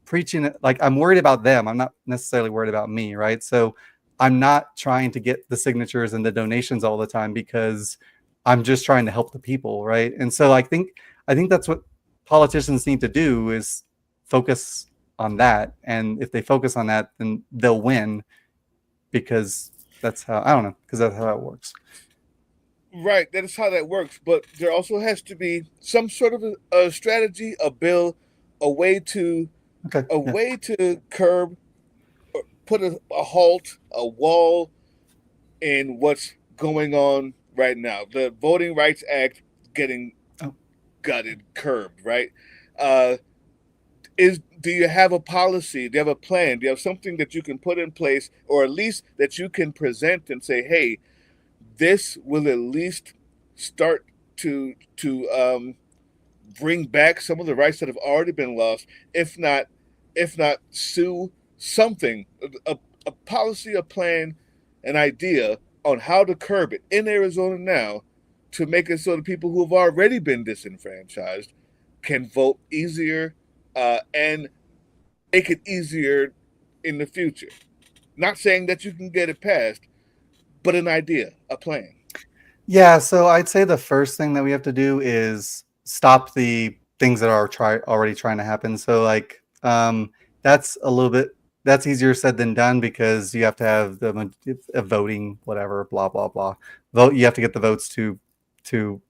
Speaker 18: preaching. Like, I'm worried about them. I'm not necessarily worried about me, right? So I'm not trying to get the signatures and the donations all the time, because I'm just trying to help the people, right? And so I think that's what politicians need to do, is focus on that. And if they focus on that, then they'll win, because that's how it works.
Speaker 19: Right, that is how that works. But there also has to be some sort of a strategy, a bill, a way to curb, or put a halt, a wall in what's going on right now. The Voting Rights Act getting gutted, curbed, right? Do you have a policy? Do you have a plan? Do you have something that you can put in place, or at least that you can present and say, hey, this will at least start to bring back some of the rights that have already been lost, if not sue something, a policy, a plan, an idea on how to curb it in Arizona now, to make it so the people who have already been disenfranchised can vote easier, and make it easier in the future. Not saying that you can get it passed, but an idea, a plan.
Speaker 18: Yeah, so I'd say the first thing that we have to do is stop the things that are already trying to happen. So like, that's easier said than done, because you have to have a voting, whatever, blah blah blah. Vote. You have to get the votes to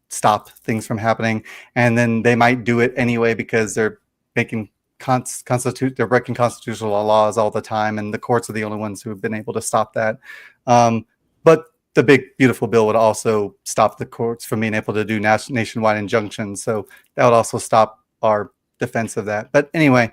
Speaker 18: stop things from happening, and then they might do it anyway, because they're making they're breaking constitutional laws all the time, and the courts are the only ones who have been able to stop that. But the big beautiful bill would also stop the courts from being able to do nationwide injunctions, so that would also stop our defense of that. But anyway,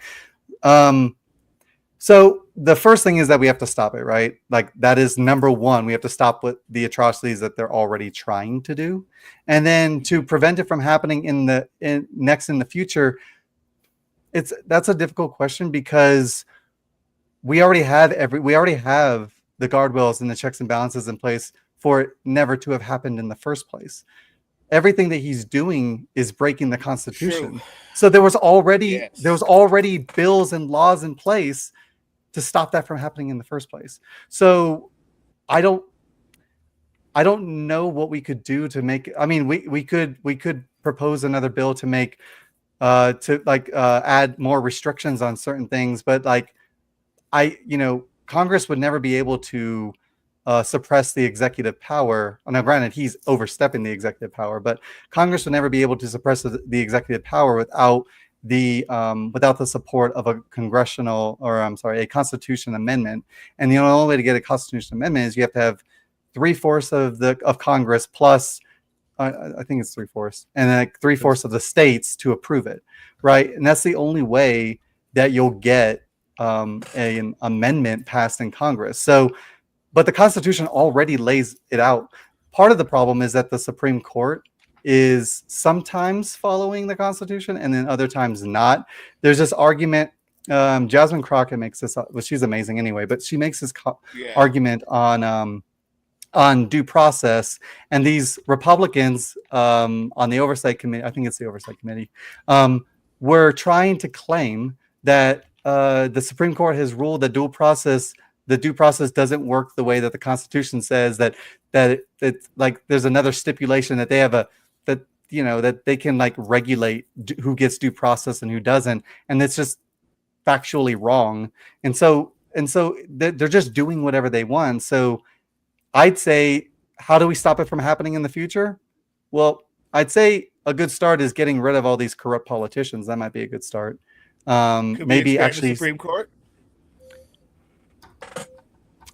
Speaker 18: so the first thing is that we have to stop it, right? Like, that is number one. We have to stop with the atrocities that they're already trying to do, and then to prevent it from happening in the future. That's a difficult question, because we already have the guardrails and the checks and balances in place for it never to have happened in the first place. Everything that he's doing is breaking the Constitution. True. So there was already bills and laws in place to stop that from happening in the first place. So I don't know what we could do to make. I mean, we could propose another bill to make add more restrictions on certain things, but Congress would never be able to suppress the executive power. Now, granted, he's overstepping the executive power, but Congress would never be able to suppress the executive power without the support of a a constitution amendment. And the only way to get a constitution amendment is you have to have 3/4 of Congress plus, I think it's 3/4, and then 3/4 of the states to approve it, right? And that's the only way that you'll get an amendment passed in Congress. So, but the Constitution already lays it out. part of the problem is that the Supreme Court is sometimes following the Constitution and then other times not. There's this argument. Jasmine Crockett makes this, well, she's amazing anyway, but she makes this argument on due process, and these Republicans on the Oversight Committee, I think it's the Oversight Committee, were trying to claim that the Supreme Court has ruled that the due process doesn't work the way that the Constitution says, that like there's another stipulation that they have that they can like regulate who gets due process and who doesn't, and it's just factually wrong. And so they're just doing whatever they want. So I'd say, how do we stop it from happening in the future? Well, I'd say a good start is getting rid of all these corrupt politicians. That might be a good start. Maybe actually
Speaker 19: the Supreme Court.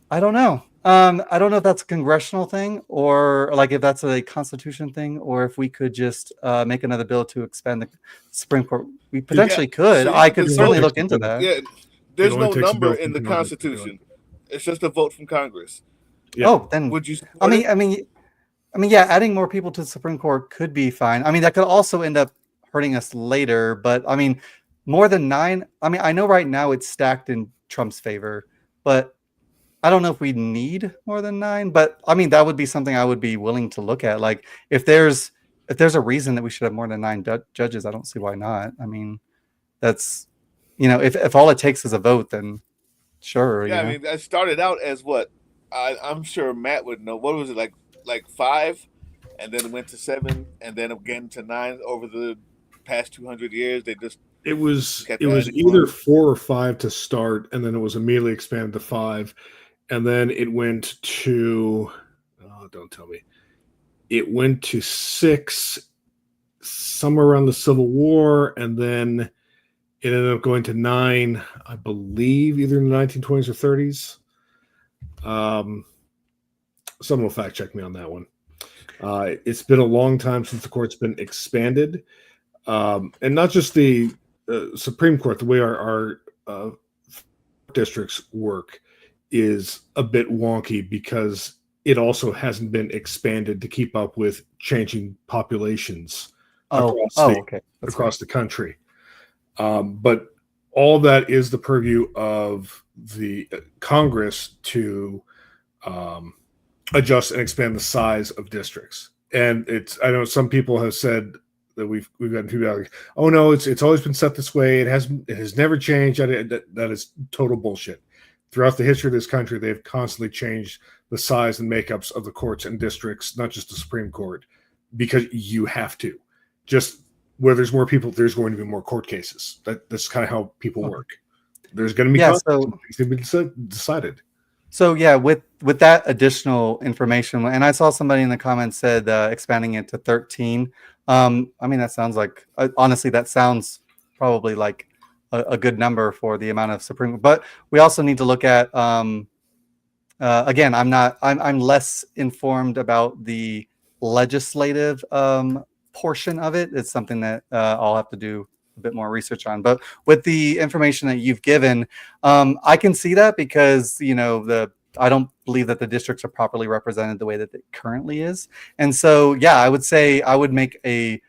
Speaker 18: I don't know. I don't know if that's a congressional thing or like if that's a constitution thing, or if we could just make another bill to expand the Supreme Court. We potentially could.
Speaker 19: So
Speaker 18: I could certainly look into that.
Speaker 19: Yeah, there's no number in the Constitution. It's just a vote from Congress.
Speaker 18: Yeah. Oh, then
Speaker 19: would you?
Speaker 18: I mean, yeah. Adding more people to the Supreme Court could be fine. I mean, that could also end up hurting us later. But I mean, more than 9. I mean, I know right now it's stacked in Trump's favor, but I don't know if we need more than 9. But I mean, that would be something I would be willing to look at. Like, if there's a reason that we should have more than 9 judges, I don't see why not. I mean, that's if all it takes is a vote, then sure.
Speaker 19: Yeah, I mean, that started out as what. I'm sure Matt would know. What was it like 5, and then it went to 7, and then again to 9 over the past 200 years.
Speaker 14: It was either 4 or 5 to start, and then it was immediately expanded to 5, and then it went to don't tell me. It went to 6 somewhere around the Civil War, and then it ended up going to 9, I believe, either in the 1920s or 30s. Someone will fact check me on that one. It's been a long time since the court's been expanded, and not just the Supreme Court. The way our districts work is a bit wonky because it also hasn't been expanded to keep up with changing populations across the country. But all that is the purview of the Congress to adjust and expand the size of districts. And I know some people have said that we've gotten people like, oh no, it's always been set this way. It has never changed. That is total bullshit. Throughout the history of this country, they've constantly changed the size and makeups of the courts and districts, not just the Supreme Court, because you have to. Just where there's more people, there's going to be more court cases. That's kind of how people work. There's going to be things to be decided.
Speaker 18: So yeah, with that additional information, and I saw somebody in the comments said expanding it to 13. I mean, that sounds like honestly, that sounds probably like a good number for the amount of Supreme. But we also need to look at again. I'm less informed about the legislative portion of it. It's something that I'll have to do a bit more research on. But with the information that you've given, I can see that because I don't believe that the districts are properly represented the way that it currently is. And so yeah, I would say I would make a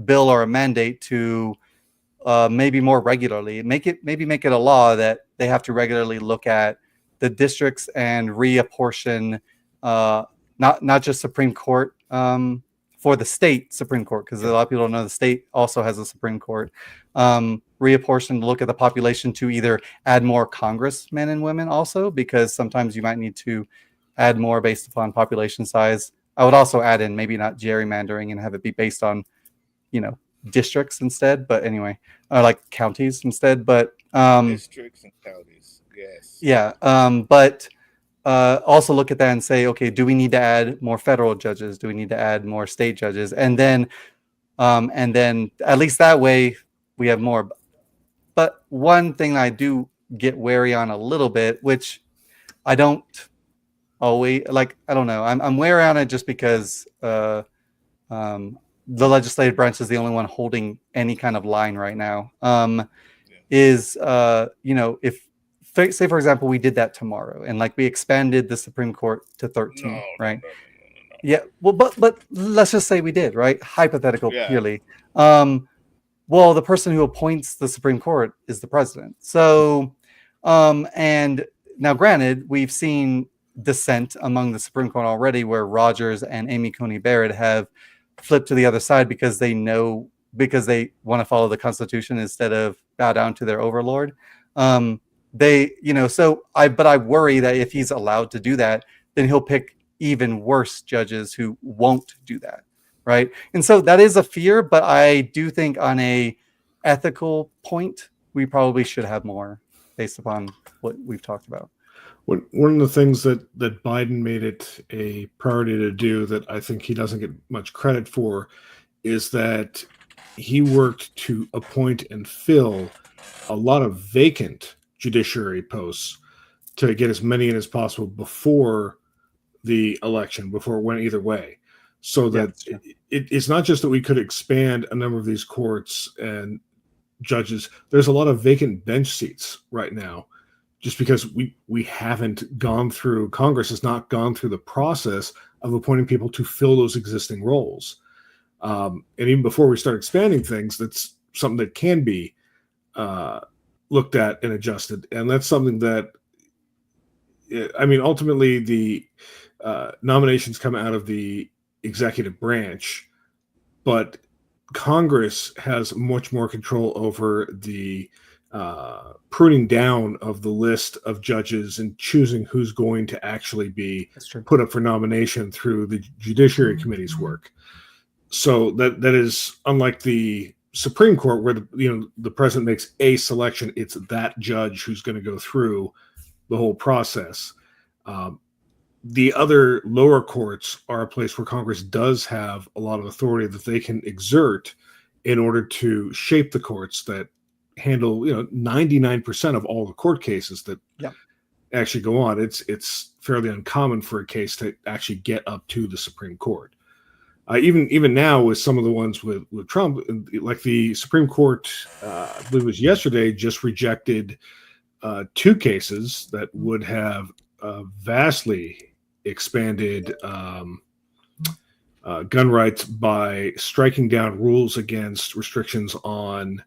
Speaker 18: bill or a mandate to maybe more regularly make it a law that they have to regularly look at the districts and reapportion not just Supreme Court for the state Supreme Court, because a lot of people don't know the state also has a Supreme Court. Reapportion to look at the population to either add more congressmen and women also, because sometimes you might need to add more based upon population size. I would also add in maybe not gerrymandering and have it be based on, districts instead. But anyway, like counties instead. But
Speaker 19: districts and counties, yes.
Speaker 18: Yeah. But also look at that and say, okay, do we need to add more federal judges? Do we need to add more state judges? And then at least that way we have more. But one thing I do get wary on a little bit, which I don't always like, I don't know. I'm wary on it just because the legislative branch is the only one holding any kind of line right now. Is if say for example we did that tomorrow and like we expanded the Supreme Court to 13, right? Yeah, well, but let's just say we did, right? Hypothetical,
Speaker 19: Yeah.
Speaker 18: purely. Well, the person who appoints the Supreme Court is the president. So, and now, granted, we've seen dissent among the Supreme Court already, where Rogers and Amy Coney Barrett have flipped to the other side because they want to follow the Constitution instead of bow down to their overlord. But I worry that if he's allowed to do that, then he'll pick even worse judges who won't do that, right? And so that is a fear, but I do think on a ethical point, we probably should have more based upon what we've talked about.
Speaker 14: One of the things that Biden made it a priority to do that I think he doesn't get much credit for is that he worked to appoint and fill a lot of vacant judiciary posts to get as many in as possible before the election, before it went either way. So that it's not just that we could expand a number of these courts and judges. There's a lot of vacant bench seats right now just because we haven't gone through, Congress has not gone through the process of appointing people to fill those existing roles. And even before we start expanding things, that's something that can be looked at and adjusted. And that's something that, I mean, ultimately the nominations come out of the executive branch, but Congress has much more control over the pruning down of the list of judges and choosing who's going to actually be put up for nomination through the Judiciary Committee's work. So that is unlike the Supreme Court, where the president makes a selection. It's that judge who's going to go through the whole process. The other lower courts are a place where Congress does have a lot of authority that they can exert in order to shape the courts that handle 99% of all the court cases that actually go on. It's fairly uncommon for a case to actually get up to the Supreme Court. Even now with some of the ones with Trump, like the Supreme Court, I believe it was yesterday, just rejected 2 cases that would have vastly expanded gun rights by striking down rules against restrictions on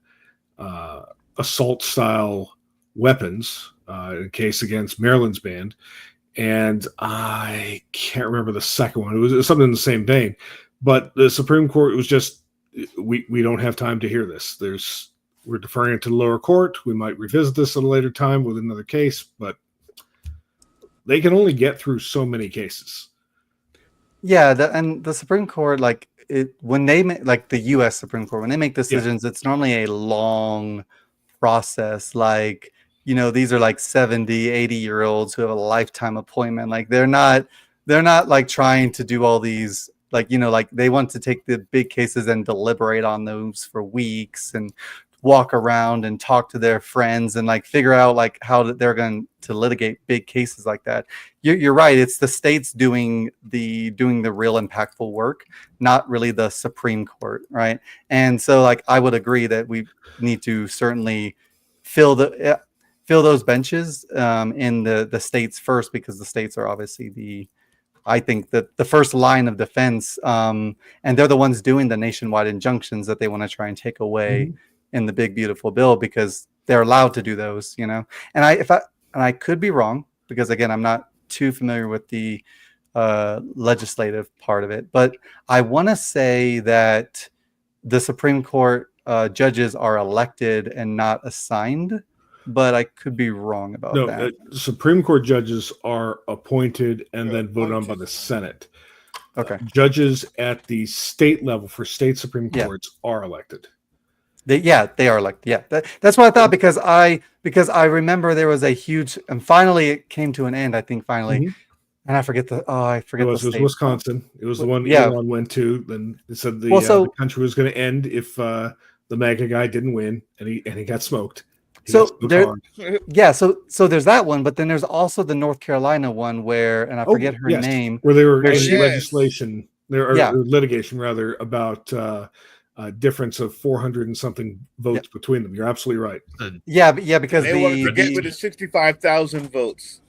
Speaker 14: assault-style weapons, in case against Maryland's ban. And I can't remember the second one. It was something in the same vein. But the Supreme Court was just, we don't have time to hear this. We're deferring it to the lower court. We might revisit this at a later time with another case, but they can only get through so many cases.
Speaker 18: Yeah, and the Supreme Court, when they make, the U.S. Supreme Court, when they make decisions, it's normally a long process. These are 70, 80-year-olds who have a lifetime appointment. They're not trying to do all these, they want to take the big cases and deliberate on those for weeks and walk around and talk to their friends and figure out how they're going to litigate big cases like that. You're right. It's the states doing the real impactful work, not really the Supreme Court, right? And so I would agree that we need to certainly fill those benches in the states first, because the states are obviously I think that the first line of defense, and they're the ones doing the nationwide injunctions that they want to try and take away in the big beautiful bill, because they're allowed to do those, And I could be wrong, because again, I'm not too familiar with the legislative part of it, but I want to say that the Supreme Court judges are elected and not assigned, but I could be wrong about that.
Speaker 14: Supreme Court judges are appointed and then voted on by the Senate.
Speaker 18: Okay.
Speaker 14: Judges at the state level for state Supreme Courts are elected.
Speaker 18: They are elected. Yeah, that's what I thought, because I remember there was a huge, and finally it came to an end. I think finally, and I forget the
Speaker 14: It was Wisconsin. It was the one Elon went to. Then it said the country was going to end if the MAGA guy didn't win, and he got smoked.
Speaker 18: So there's that one, but then there's also the North Carolina one where, and I forget her name,
Speaker 14: where they were in legislation, or litigation rather, about a difference of 400 and something votes between them. You're absolutely right.
Speaker 18: Because
Speaker 19: they wanted to get rid of 65,000 votes.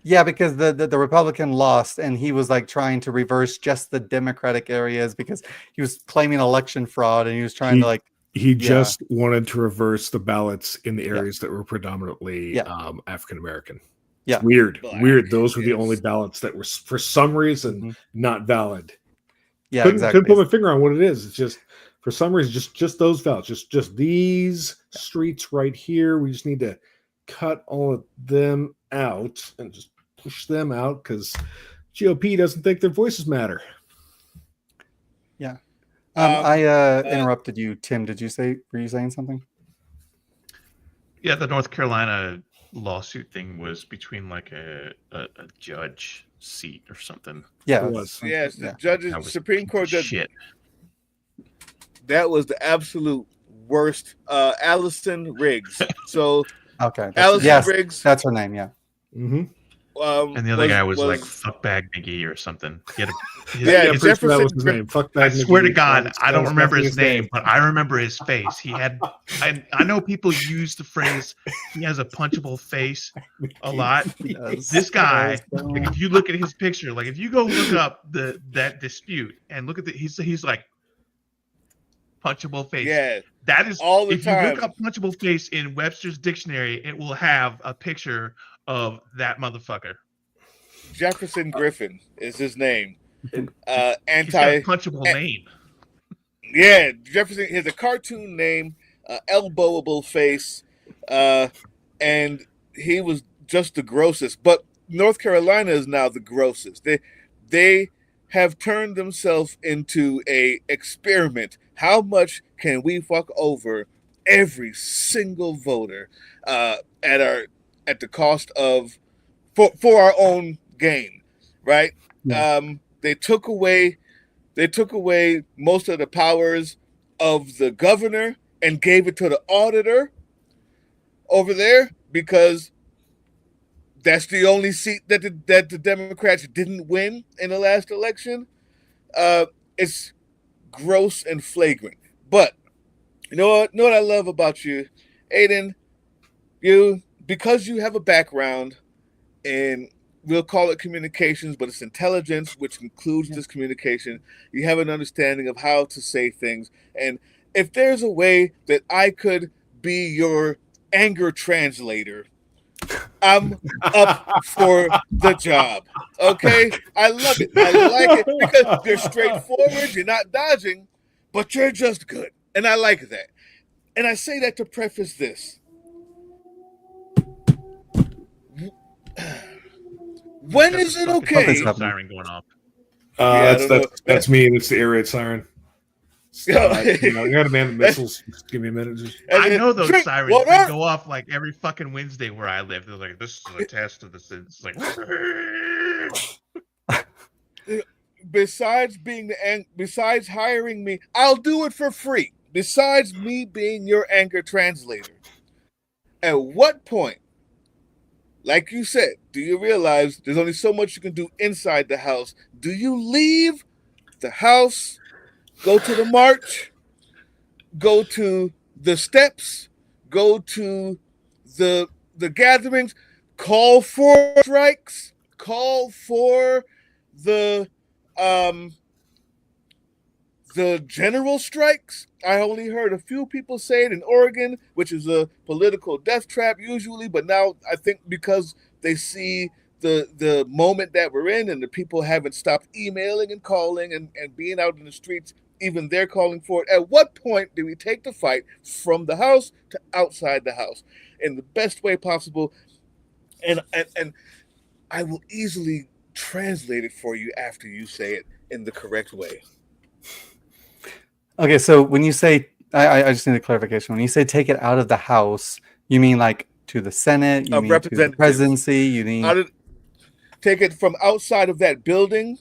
Speaker 18: Yeah, because the Republican lost, and he was like trying to reverse just the Democratic areas because he was claiming election fraud, and he was trying to like.
Speaker 14: He just wanted to reverse the ballots in the areas that were predominantly
Speaker 18: Yeah.
Speaker 14: African American.
Speaker 18: Yeah.
Speaker 14: It's weird.
Speaker 19: Black,
Speaker 14: Weird. Those were the
Speaker 19: yes.
Speaker 14: only ballots that were, for some reason, not valid.
Speaker 18: Yeah,
Speaker 14: Couldn't
Speaker 18: exactly.
Speaker 14: put my finger on what it is. It's just, for some reason, just those ballots. Just these streets right here. We just need to cut all of them out and just push them out because GOP doesn't think their voices matter.
Speaker 18: Yeah. I interrupted you, Tim. Were you saying something?
Speaker 17: Yeah, the North Carolina lawsuit thing was between like a judge seat or something.
Speaker 18: Yeah,
Speaker 14: it was.
Speaker 19: Yes, the judges, Supreme Court judge.
Speaker 17: Shit.
Speaker 19: That was the absolute worst. Allison Riggs. So
Speaker 18: okay,
Speaker 19: Allison Riggs.
Speaker 18: That's her name. Yeah.
Speaker 14: Mm-hmm.
Speaker 17: And the other guy was like Fuckbag McGee or something. He had
Speaker 19: Jefferson.
Speaker 14: That was his name.
Speaker 17: I swear to God, I don't remember his name, but I remember his face. He had. I know people use the phrase "he has a punchable face" a lot. This guy, like, if you look at his picture, like if you go look up that dispute and look at he's like punchable face.
Speaker 19: Yeah,
Speaker 17: that is
Speaker 19: all the
Speaker 17: if
Speaker 19: time.
Speaker 17: you look up punchable face in Webster's dictionary, it will have a picture of that motherfucker.
Speaker 19: Jefferson Griffin is his name.
Speaker 17: He's got a punchable name.
Speaker 19: Yeah, Jefferson has a cartoon name, elbowable face, and he was just the grossest. But North Carolina is now the grossest. They have turned themselves into a experiment. How much can we fuck over every single voter at the cost of for our own gain, right?
Speaker 18: Yeah.
Speaker 19: They took away most of the powers of the governor and gave it to the auditor over there because that's the only seat that the Democrats didn't win in the last election. It's gross and flagrant. But you know what I love about you, Aiden? Because you have a background in, we'll call it communications, but it's intelligence, which includes this communication. You have an understanding of how to say things. And if there's a way that I could be your anger translator, I'm up for the job. Okay? I love it. I like it because you're straightforward, you're not dodging, but you're just good. And I like that. And I say that to preface this. When is it okay?
Speaker 17: Siren going off.
Speaker 14: That's me, and it's the air raid siren. You gotta man the missiles. Just give me a minute.
Speaker 17: I know those sirens. They go off like every fucking Wednesday where I live. They're like, "This is a test of the sins." Like,
Speaker 19: besides hiring me, I'll do it for free. Besides me being your anger translator, at what point, like you said, do you realize there's only so much you can do inside the house? Do you leave the house, go to the march, go to the steps, go to the gatherings, call for strikes, call for the general strikes? I only heard a few people say it in Oregon, which is a political death trap usually, but now I think because they see the moment that we're in and the people haven't stopped emailing and calling and being out in the streets, even they're calling for it. At what point do we take the fight from the house to outside the house in the best way possible? And I will easily translate it for you after you say it in the correct way.
Speaker 18: Okay, so when you say, I just need a clarification. When you say take it out of the house, you mean like to the Senate, you mean to the presidency, you mean...
Speaker 19: Take it from outside of that building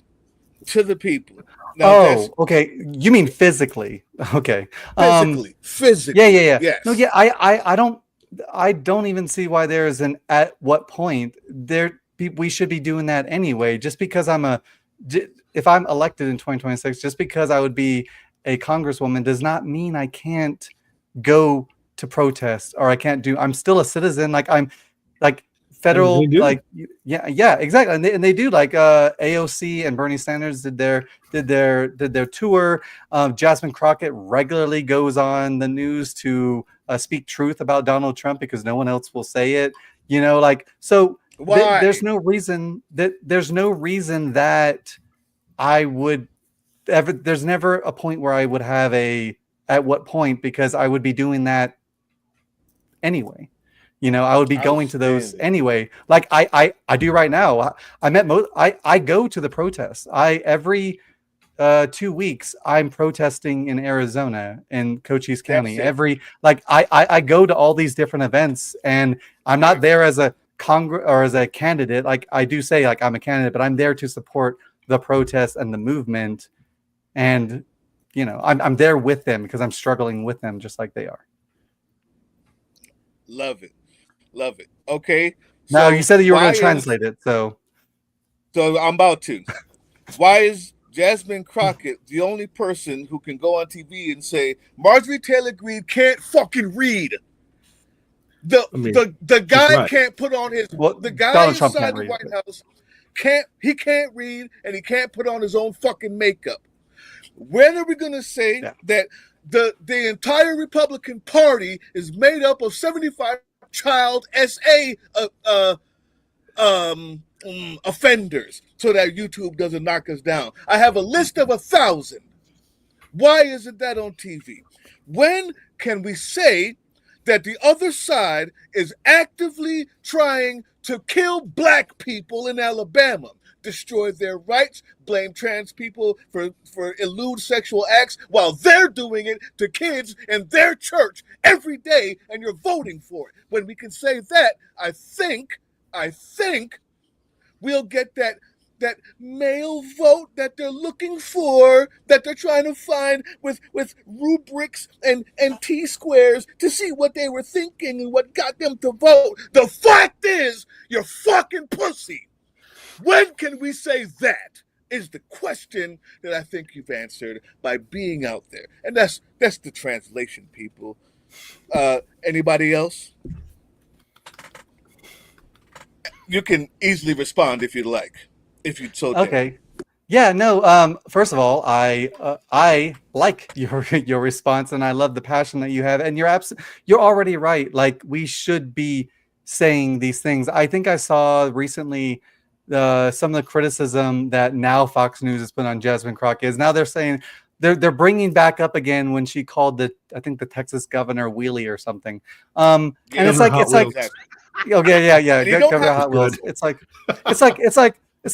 Speaker 19: to the people. Now,
Speaker 18: okay. You mean physically. Okay.
Speaker 19: Physically.
Speaker 18: Yeah.
Speaker 19: Yes.
Speaker 18: No, yeah, I don't even see why there is an at what point we should be doing that anyway. Just because if I'm elected in 2026, just because I would be a congresswoman does not mean I can't go to protest or I can't I'm still a citizen. federal
Speaker 14: they do.
Speaker 18: like yeah exactly, and they do like AOC and Bernie Sanders did their tour. Jasmine Crockett regularly goes on the news to speak truth about Donald Trump because no one else will say it. Like so.
Speaker 19: Why?
Speaker 18: There's no reason that I would ever. There's never a point where I would have at what point, because I would be doing that anyway. I would be going to those anyway. Like I do right now. I go to the protests. Every 2 weeks I'm protesting in Arizona in Cochise County. I go to all these different events, and I'm not there as a Congress or as a candidate. Like I do say like I'm a candidate, but I'm there to support the protest and the movement. And I'm there with them because I'm struggling with them just like they are.
Speaker 19: Love it. Okay.
Speaker 18: Now
Speaker 19: so
Speaker 18: you said that you were going to
Speaker 19: why
Speaker 18: translate it, so
Speaker 19: I'm about to. Why is Jasmine Crockett the only person who can go on TV and say Marjorie Taylor Greene can't fucking read? The guy
Speaker 14: right.
Speaker 19: can't put on his the guy
Speaker 18: Donald Trump
Speaker 19: inside
Speaker 18: can't
Speaker 19: the
Speaker 18: read,
Speaker 19: White House can't read, and he can't put on his own fucking makeup. When are we going to say that the entire Republican Party is made up of 75 child SA offenders so that YouTube doesn't knock us down? I have a list of 1,000. Why isn't that on TV? When can we say that the other side is actively trying to kill black people in Alabama, destroy their rights, blame trans people for lewd sexual acts while they're doing it to kids in their church every day, and you're voting for it? When we can say that, I think we'll get that male vote that they're looking for, that they're trying to find with rubrics and T-squares to see what they were thinking and what got them to vote. The fact is, you're fucking pussy. When can we say that is the question that I think you've answered by being out there. And that's the translation, people. Anybody else? You can easily respond if you'd like. If you'd so dare.
Speaker 18: okay. Yeah, no. First of all, I like your response, and I love the passion that you have. And you're already right. Like we should be saying these things. I think I saw recently some of the criticism that now Fox News has put on Jasmine Crockett is now they're saying they're bringing back up again when she called the Texas governor wheelie or something. And it's like okay, yeah. Governor Hot Wheels. It's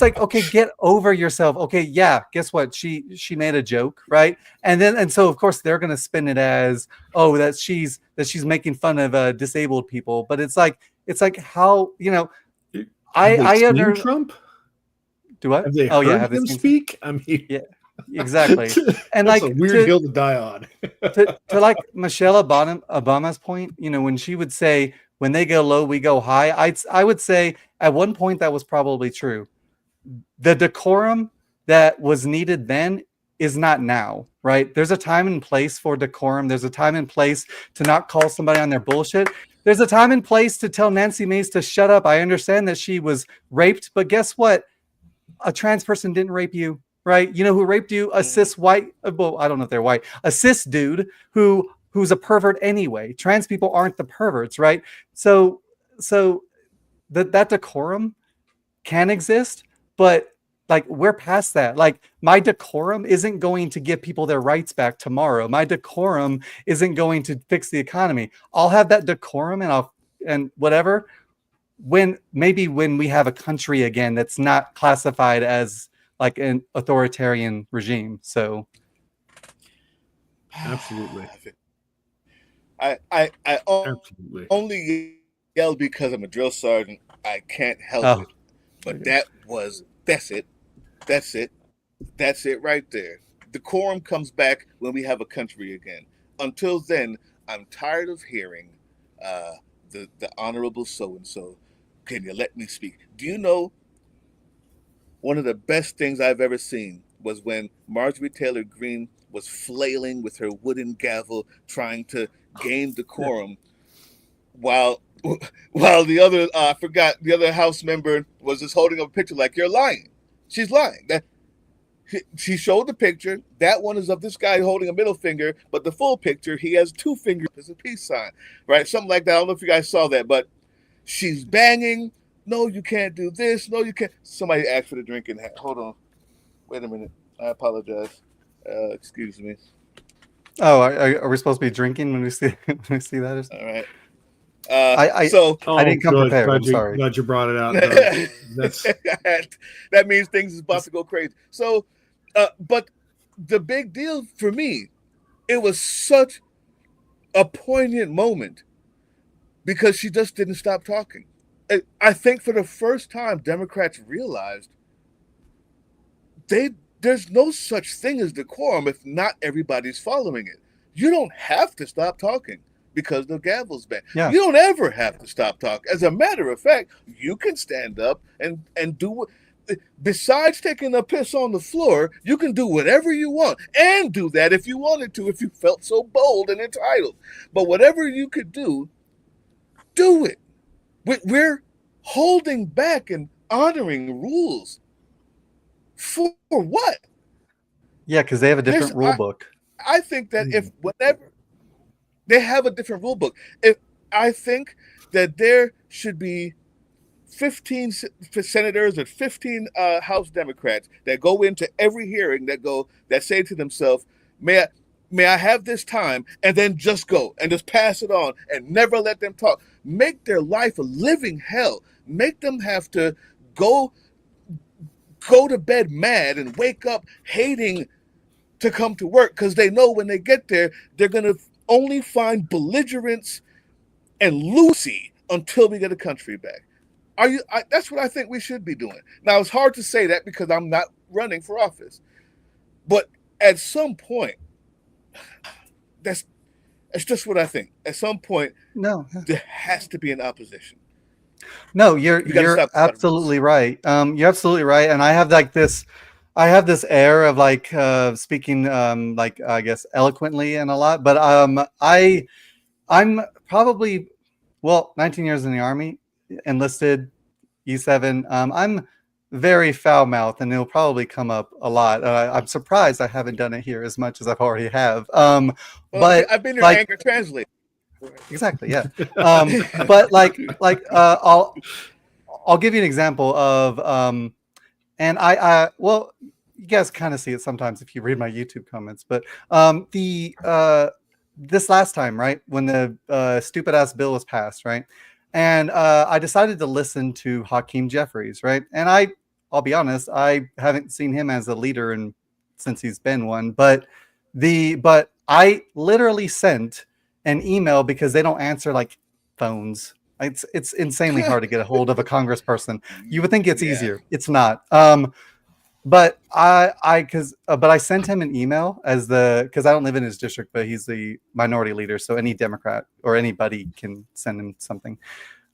Speaker 18: like okay, get over yourself. Okay, yeah. Guess what? She made a joke, right? And so of course they're gonna spin it as that she's making fun of disabled people. But it's like how I under
Speaker 14: Trump.
Speaker 18: Do what?
Speaker 14: Have they heard him speak? I mean,
Speaker 18: yeah, exactly. And
Speaker 14: that's
Speaker 18: like
Speaker 14: a weird hill to die on.
Speaker 18: to like Michelle Obama's point, when she would say, "When they go low, we go high." I would say at one point that was probably true. The decorum that was needed then is not now, right? There's a time and place for decorum. There's a time and place to not call somebody on their bullshit. There's a time and place to tell Nancy Mace to shut up. I understand that she was raped, but guess what? A trans person didn't rape you, right? You know who raped you? A cis white, well, I don't know if they're white, a cis dude who's a pervert anyway. Trans people aren't the perverts, right? So that decorum can exist, but like we're past that. Like my decorum isn't going to give people their rights back tomorrow. My decorum isn't going to fix the economy. I'll have that decorum and whatever when we have a country again that's not classified as like an authoritarian regime. So
Speaker 14: absolutely.
Speaker 19: I
Speaker 14: absolutely
Speaker 19: only yell because I'm a drill sergeant. I can't help it. But that's it right there. Decorum comes back when we have a country again. Until then, I'm tired of hearing the honorable so-and-so. Can you let me speak? Do you know one of the best things I've ever seen was when Marjorie Taylor Greene was flailing with her wooden gavel trying to gain decorum while while the other, I forgot, the other House member was just holding up a picture like, you're lying. She's lying. She showed the picture. That one is of this guy holding a middle finger, but the full picture, he has 2 fingers as a peace sign, right? Something like that. I don't know if you guys saw that, but she's banging. No, you can't do this. No, you can't. Somebody asked for the drink in hand. Hold on. Wait a minute. I apologize. Excuse me.
Speaker 18: Oh, are we supposed to be drinking when we see that? Or something?
Speaker 19: All right.
Speaker 18: I didn't come prepared. I'm sorry.
Speaker 14: Glad you brought it out. That's
Speaker 19: that means things is about to go crazy. So, but the big deal for me, it was such a poignant moment because she just didn't stop talking. I think for the first time, Democrats realized there's no such thing as decorum if not everybody's following it. You don't have to stop talking because the gavel's back.
Speaker 18: Yeah.
Speaker 19: You don't ever have to stop talking. As a matter of fact, you can stand up and do what. Besides taking a piss on the floor, you can do whatever you want and do that if you wanted to, if you felt so bold and entitled. But whatever you could do it. We're holding back and honoring rules. For what?
Speaker 18: Yeah, because they have a different rule book.
Speaker 19: I think that if whenever they have a different rule book, I think that there should be 15 senators or 15 House Democrats that go into every hearing that say to themselves, may I have this time, and then just go and just pass it on and never let them talk. Make their life a living hell. Make them have to go to bed mad and wake up hating to come to work because they know when they get there, they're going to only find belligerence and Lucy until we get a country back. That's what I think we should be doing. Now, it's hard to say that because I'm not running for office. But at some point, that's just what I think. At some point, there has to be an opposition.
Speaker 18: No, you're absolutely right. You're absolutely right. And I have this air of like speaking like I guess eloquently and a lot, but I'm probably 19 years in the Army, enlisted, E7. I'm very foul mouthed, and it'll probably come up a lot. I'm surprised I haven't done it here as much as I've already have. But
Speaker 19: I've been your
Speaker 18: like,
Speaker 19: anger translator.
Speaker 18: Exactly, yeah. But I'll give you an example of and you guys kind of see it sometimes if you read my YouTube comments, but this last time, right, when the stupid ass bill was passed, right, and I decided to listen to Hakeem Jeffries, right, and I'll be honest, I haven't seen him as a leader since he's been one, but I literally sent an email because they don't answer like phones. It's insanely hard to get a hold of a congressperson. You would think it's easier. It's not. But I sent him an email because I don't live in his district, but he's the minority leader, so any Democrat or anybody can send him something.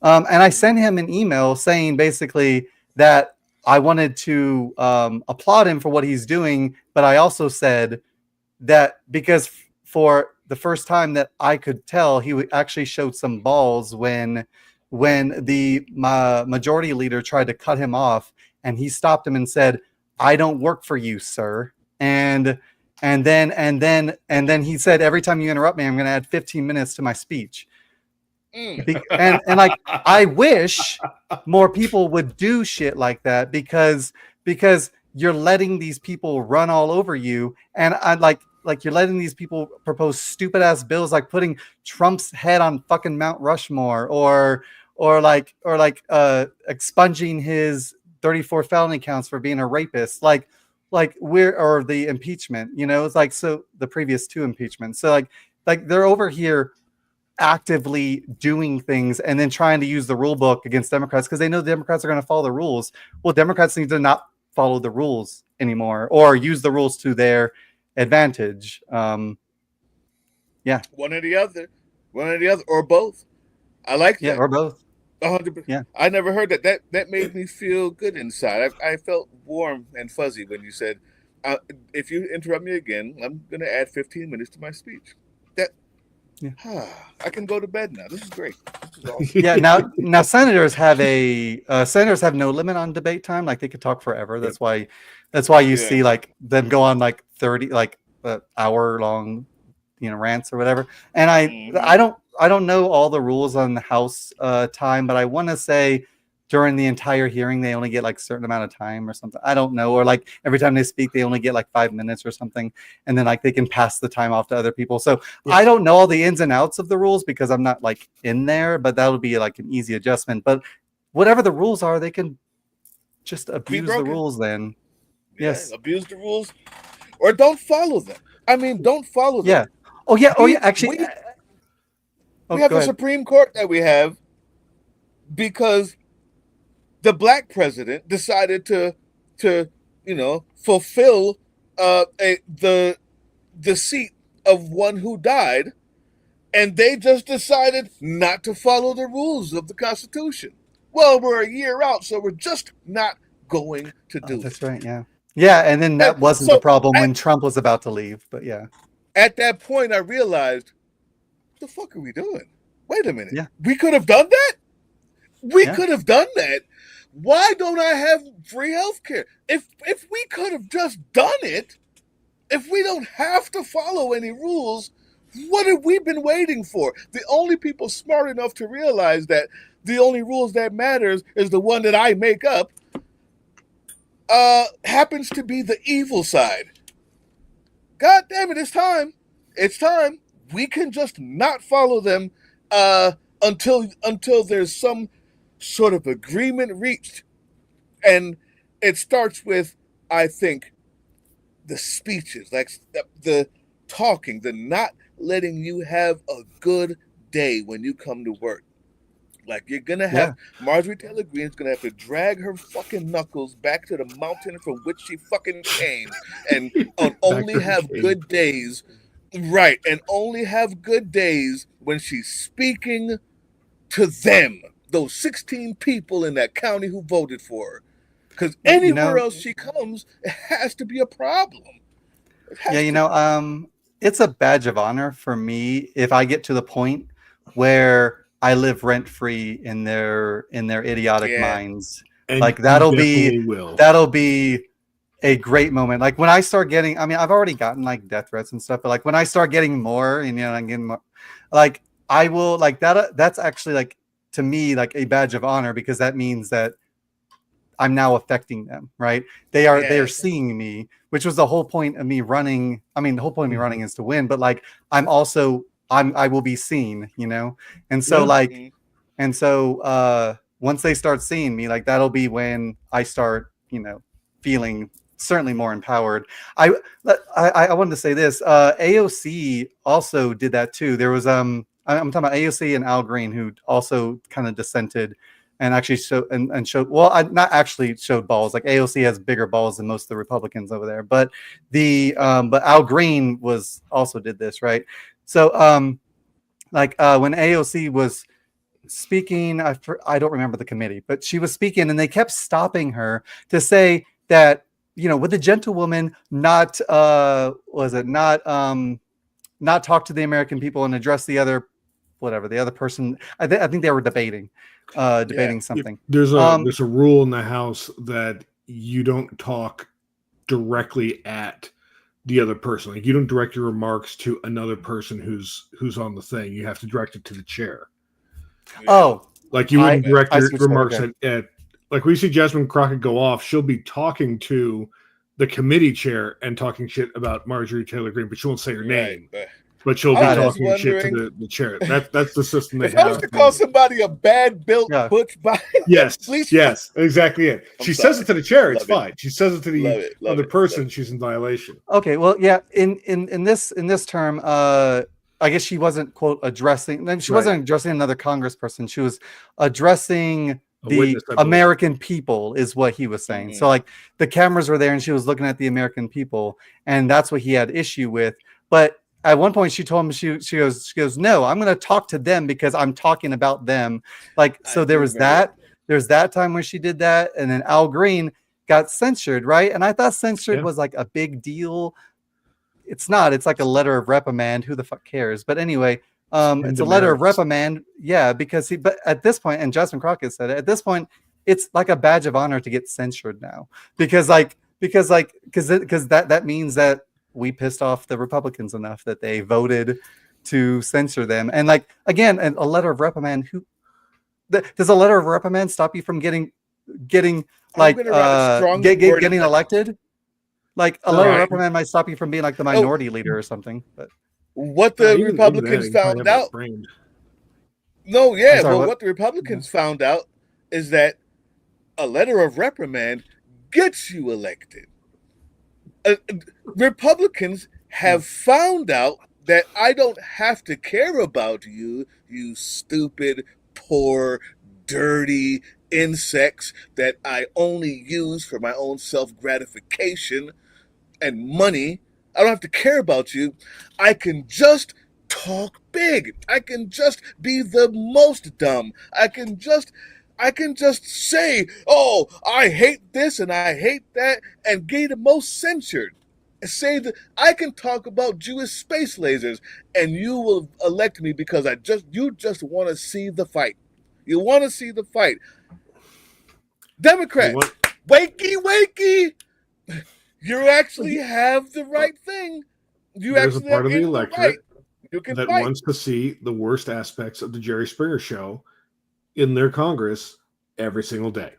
Speaker 18: And I sent him an email saying basically that I wanted to applaud him for what he's doing, but I also said that because for the first time that I could tell, he actually showed some balls when the majority leader tried to cut him off, and he stopped him and said, "I don't work for you, sir." And then he said, "Every time you interrupt me, I'm going to add 15 minutes to my speech." And like, I wish more people would do shit like that because you're letting these people run all over you, and I like you're letting these people propose stupid ass bills like putting Trump's head on fucking Mount Rushmore or expunging his 34 felony counts for being a rapist, or the impeachment, it's like, so the previous 2 impeachments. So like they're over here actively doing things and then trying to use the rule book against Democrats because they know the Democrats are going to follow the rules. Well, Democrats need to not follow the rules anymore or use the rules to their advantage.
Speaker 19: One or the other, or both. I like that.
Speaker 18: Yeah, or both.
Speaker 19: 100%.
Speaker 18: Yeah,
Speaker 19: I never heard that. That made me feel good inside. I felt warm and fuzzy when you said, "If you interrupt me again, I'm going to add 15 minutes to my speech." I can go to bed now. This is great. This is awesome.
Speaker 18: Yeah. Now senators have no limit on debate time. Like they could talk forever. That's why you see like them go on like 30 hour long rants or whatever. And I don't know all the rules on the House time, but I want to say during the entire hearing they only get like a certain amount of time or something. I don't know, or like every time they speak they only get like 5 minutes or something, and then like they can pass the time off to other people. So I don't know all the ins and outs of the rules because I'm not like in there, but that'll be like an easy adjustment. But whatever the rules are, they can just abuse the rules then. Yes,
Speaker 19: abuse the rules or don't follow them. I mean, don't follow them.
Speaker 18: Yeah. Actually,
Speaker 19: we have a Supreme Court that we have because the black president decided to fulfill the seat of one who died, and they just decided not to follow the rules of the Constitution. Well, we're a year out, so we're just not going to do
Speaker 18: that's right. Yeah, and then that wasn't the problem when Trump was about to leave. But yeah,
Speaker 19: at that point, I realized, what the fuck are we doing? Wait a minute. Yeah. We could have done that? We could have done that. Why don't I have free health care? If we could have just done it, if we don't have to follow any rules, what have we been waiting for? The only people smart enough to realize that the only rules that matters is the one that I make up happens to be the evil side. God damn it, it's time. It's time. We can just not follow them until there's some sort of agreement reached. And it starts with, I think, the speeches, like the talking, the not letting you have a good day when you come to work. Like you're gonna have Marjorie Taylor Greene's gonna have to drag her fucking knuckles back to the mountain from which she fucking came, and only have good days, right? And only have good days when she's speaking to them, those 16 people in that county who voted for her. Because anywhere else she comes, it has to be a problem.
Speaker 18: It's a badge of honor for me if I get to the point where I live rent free in their idiotic minds.
Speaker 14: And
Speaker 18: like that'll be a great moment. Like when I start getting, I mean, I've already gotten like death threats and stuff, but like when I start getting more, I'm getting more, like I will like that. That's actually like to me like a badge of honor because that means that I'm now affecting them, right? They are seeing me, which was the whole point of me running. I mean, the whole point of me running is to win, but like I will be seen, and so once they start seeing me, like that'll be when I start, feeling certainly more empowered. I wanted to say this. AOC also did that too. There was I'm talking about AOC and Al Green, who also kind of dissented and actually showed not actually showed balls. Like AOC has bigger balls than most of the Republicans over there, but but Al Green also did this, right? So when AOC was speaking, I don't remember the committee, but she was speaking and they kept stopping her to say that, would the gentlewoman not talk to the American people and address the other person. I think they were debating something.
Speaker 14: There's a rule in the House that you don't talk directly at the other person. Like you don't direct your remarks to another person who's on the thing. You have to direct it to the chair.
Speaker 18: Oh,
Speaker 14: like you wouldn't direct your remarks at like we see Jasmine Crockett go off. She'll be talking to the committee chair and talking shit about Marjorie Taylor Greene, but she won't say her name. But she'll be talking shit to the chair. That's the system they have.
Speaker 19: I was to call somebody a bad built butch by
Speaker 14: yes, exactly it. She says it to the chair, it's fine. She says it to the other person, she's in violation.
Speaker 18: Okay, well, yeah, in this term, I guess she wasn't quote addressing. Then she wasn't addressing another congressperson. She was addressing the American people, is what he was saying. So like the cameras were there, and she was looking at the American people, and that's what he had issue with. But at one point, she told him she goes, no, I'm going to talk to them because I'm talking about them. Like so, there was that. There's that time where she did that, and then Al Green got censured, right? And I thought censured was like a big deal. It's not. It's like a letter of reprimand. Who the fuck cares? But anyway,
Speaker 14: And
Speaker 18: it's a letter of
Speaker 14: demerits.
Speaker 18: reprimand. Yeah, because but at this point, and Justin Crockett said it, at this point, it's like a badge of honor to get censured now, because that means that we pissed off the Republicans enough that they voted to censor them. And like, again, a letter of reprimand, does a letter of reprimand stop you from getting like getting elected? Like a letter of reprimand might stop you from being like the minority leader or something. But
Speaker 19: what the Republicans found out. No, yeah,
Speaker 18: sorry,
Speaker 19: what the Republicans found out is that a letter of reprimand gets you elected. Republicans have found out that I don't have to care about you, you stupid, poor, dirty insects that I only use for my own self-gratification and money. I don't have to care about you. I can just talk big. I can just be the most dumb. I can just say, oh, I hate this and I hate that, and get the most censured. Say that I can talk about Jewish space lasers, and you will elect me because you just want to see the fight. You want to see the fight. Democrats, wakey. You actually have the right thing.
Speaker 14: There's a part of the electorate that
Speaker 19: fight.
Speaker 14: wants to see the worst aspects of the Jerry Springer show in their Congress every single day.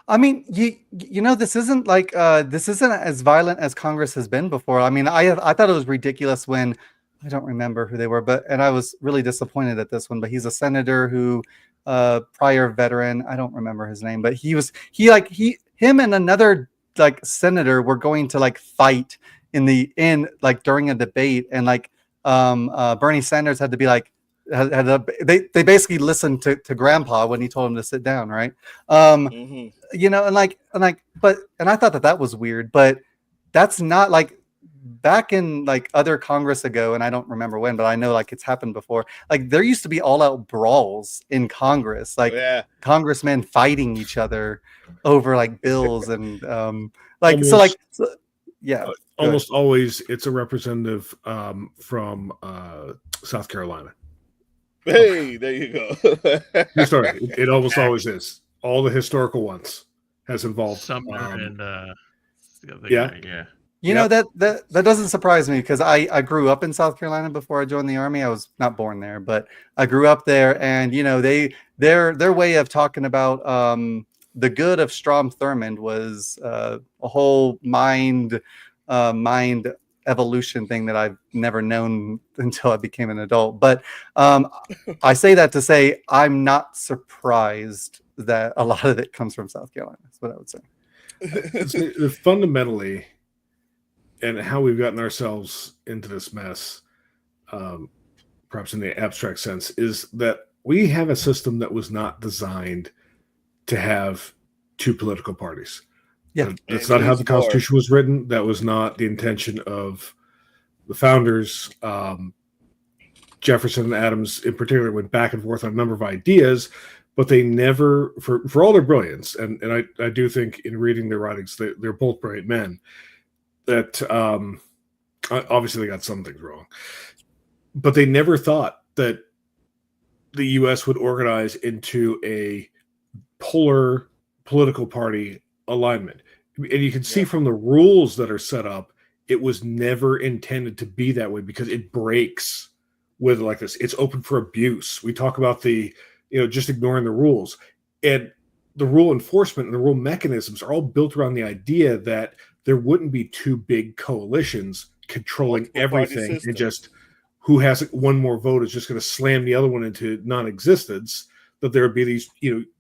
Speaker 18: I mean, you know, this isn't as violent as Congress has been before. I mean, I thought it was ridiculous when, I don't remember who they were, and I was really disappointed at this one. But he's a senator who, prior veteran, I don't remember his name, but him and another like senator were going to like fight during a debate, and like Bernie Sanders had to be like. They basically listened to Grandpa when he told him to sit down, right? You know, and I thought that was weird, but that's not like back in like other Congress ago, and I don't remember when, but I know like it's happened before. Like there used to be all out brawls in Congress, like congressmen fighting each other over like bills and
Speaker 14: almost always it's a representative from South Carolina.
Speaker 19: Hey, there you go.
Speaker 14: True story. It almost always is. All the historical ones has involved
Speaker 17: Sumner and the other
Speaker 14: guy,
Speaker 17: yeah.
Speaker 18: You know, that doesn't surprise me because I grew up in South Carolina before I joined the Army. I was not born there, but I grew up there, and you know, their way of talking about the good of Strom Thurmond was a whole mind evolution thing that I've never known until I became an adult. But I say that to say I'm not surprised that a lot of it comes from South Carolina. That's what I would say.
Speaker 14: Fundamentally, and how we've gotten ourselves into this mess, perhaps in the abstract sense, is that we have a system that was not designed to have two political parties.
Speaker 18: Yeah,
Speaker 14: that's not how the Constitution was written. That was not the intention of the founders. Jefferson and Adams, in particular, went back and forth on a number of ideas, but they never, for all their brilliance, and I do think in reading their writings, they're both brilliant men. That obviously they got some things wrong, but they never thought that the U.S. would organize into a polar political party alignment. And you can see from the rules that are set up, it was never intended to be that way because it breaks with like this. It's open for abuse. We talk about just ignoring the rules, and the rule enforcement and the rule mechanisms are all built around the idea that there wouldn't be two big coalitions controlling everything, and just who has one more vote is just going to slam the other one into non-existence. That there would be these,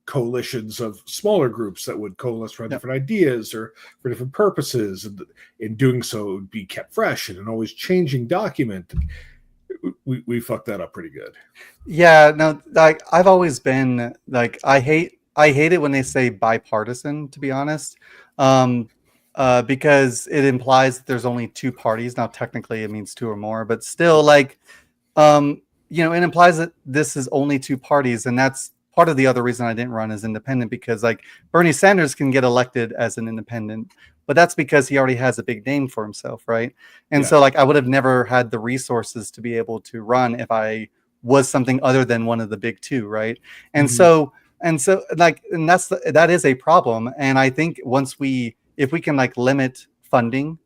Speaker 14: coalitions of smaller groups that would coalesce around different ideas or for different purposes, and in doing so, it would be kept fresh and an always changing document. We fucked that up pretty good.
Speaker 18: Yeah, no, like I've always been like I hate it when they say bipartisan, to be honest, because it implies that there's only two parties. Now, technically, it means two or more, but still, like, it implies that this is only two parties, and that's part of the other reason I didn't run as independent, because like Bernie Sanders can get elected as an independent, but that's because he already has a big name for himself, right? And so like I would have never had the resources to be able to run if I was something other than one of the big two, right? And
Speaker 14: Mhm.
Speaker 18: so like, and that is a problem. And I think if we can like limit funding,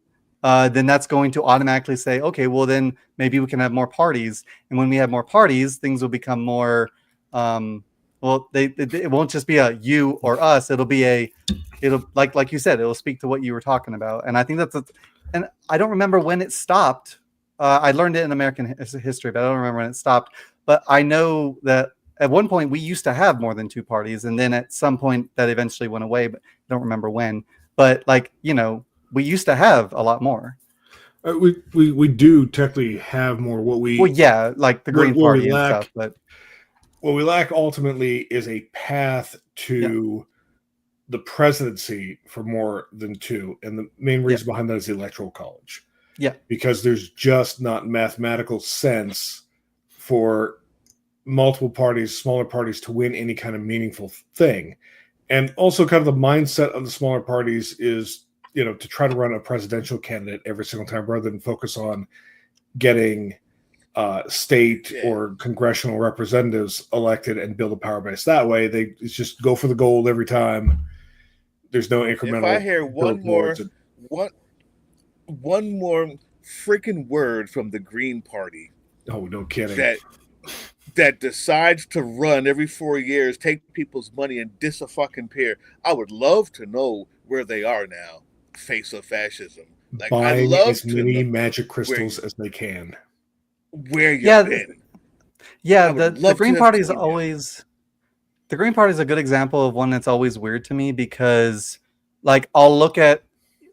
Speaker 18: then that's going to automatically say, okay, well then maybe we can have more parties, and when we have more parties, things will become more. Well, it won't just be a you or us. It'll like you said, it'll speak to what you were talking about, and I think and I don't remember when it stopped. I learned it in American history, but I don't remember when it stopped. But I know that at one point we used to have more than two parties, and then at some point that eventually went away, but I don't remember when. But like, we used to have a lot more.
Speaker 14: We do technically have more.
Speaker 18: Well, yeah, like the Green
Speaker 14: what we
Speaker 18: Party and
Speaker 14: lack,
Speaker 18: stuff, but
Speaker 14: what we lack ultimately is a path to the presidency for more than two, and the main reason behind that is the electoral college.
Speaker 18: Yeah,
Speaker 14: because there's just not mathematical sense for multiple parties, smaller parties, to win any kind of meaningful thing. And also kind of the mindset of the smaller parties is, to try to run a presidential candidate every single time rather than focus on getting state or congressional representatives elected and build a power base that way. They just go for the gold every time. There's no incremental.
Speaker 19: If I hear one more freaking word from the Green Party,
Speaker 14: oh, no kidding,
Speaker 19: that decides to run every 4 years, take people's money and disappear, I would love to know where they are now. Face of fascism. Like,
Speaker 14: buying
Speaker 19: I'd love
Speaker 14: as many
Speaker 19: know
Speaker 14: magic crystals as they can.
Speaker 19: Where you've been.
Speaker 18: The Green Party is always. The Green Party is a good example of one that's always weird to me, because like I'll look at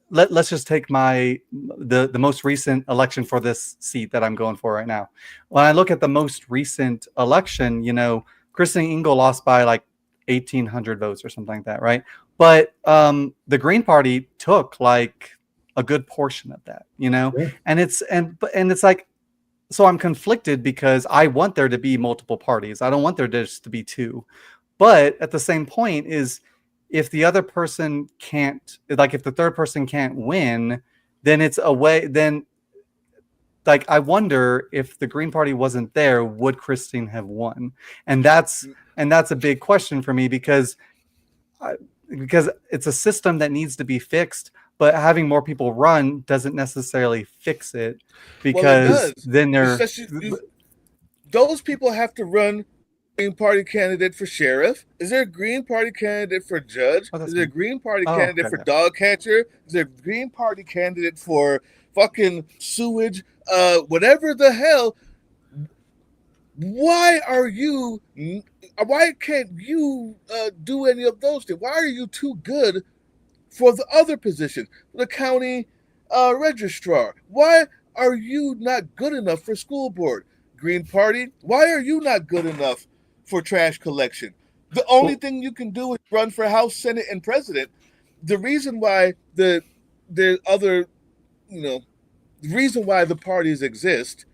Speaker 18: let's just take the most recent election for this seat that I'm going for right now. When I look at the most recent election, Kristen Ingle lost by like 1,800 votes or something like that, right? But the Green Party took like a good portion of that, and it's like, so I'm conflicted because I want there to be multiple parties. I don't want there just to be two. But at the same point is, if the other person can't, like if the third person can't win, then it's a way, then like I wonder if the Green Party wasn't there, would Christine have won? And that's a big question for me, because it's a system that needs to be fixed, but having more people run doesn't necessarily fix it, because then
Speaker 19: those people have to run. Green Party candidate for sheriff? Is there a Green Party candidate for judge? Is there a Green Party candidate for dog catcher? Is there a Green Party candidate for fucking sewage? Whatever the hell. Why can't you do any of those things? Why are you too good for the other positions? The county registrar. Why are you not good enough for school board? Green Party, why are you not good enough for trash collection? The only thing you can do is run for House, Senate, and President. The reason why the reason why the parties exist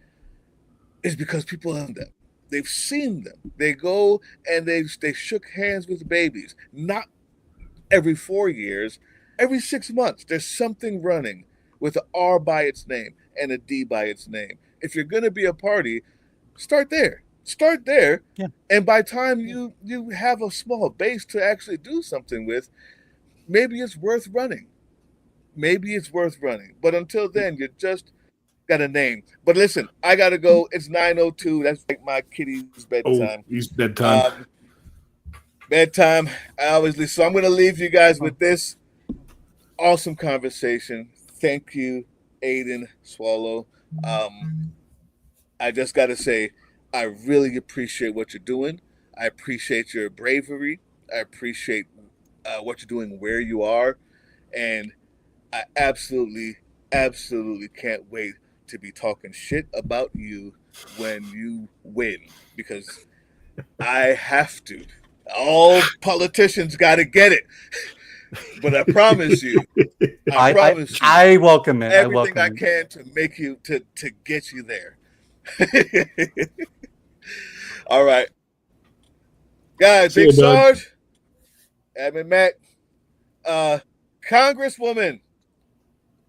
Speaker 19: is because people have them. They've seen them. They go and they shook hands with babies. Not every 4 years, every 6 months. There's something running with an R by its name and a D by its name. If you're going to be a party, start there. And by the time you have a small base to actually do something with, maybe it's worth running. But until then, you just got a name. But listen, I got to go. It's 9:02. That's like my kitty's bedtime.
Speaker 14: Oh, he's bedtime.
Speaker 19: Bedtime. So I'm going to leave you guys with this awesome conversation. Thank you, Aiden Swallow. I just got to say, I really appreciate what you're doing. I appreciate your bravery. I appreciate what you're doing where you are. And I absolutely can't wait to be talking shit about you when you win, because I have to. All politicians got to get it. But I promise you,
Speaker 18: I welcome it.
Speaker 19: Everything I can to make you, to get you there. All right, guys. Big Sarge, Admin Matt, Congresswoman,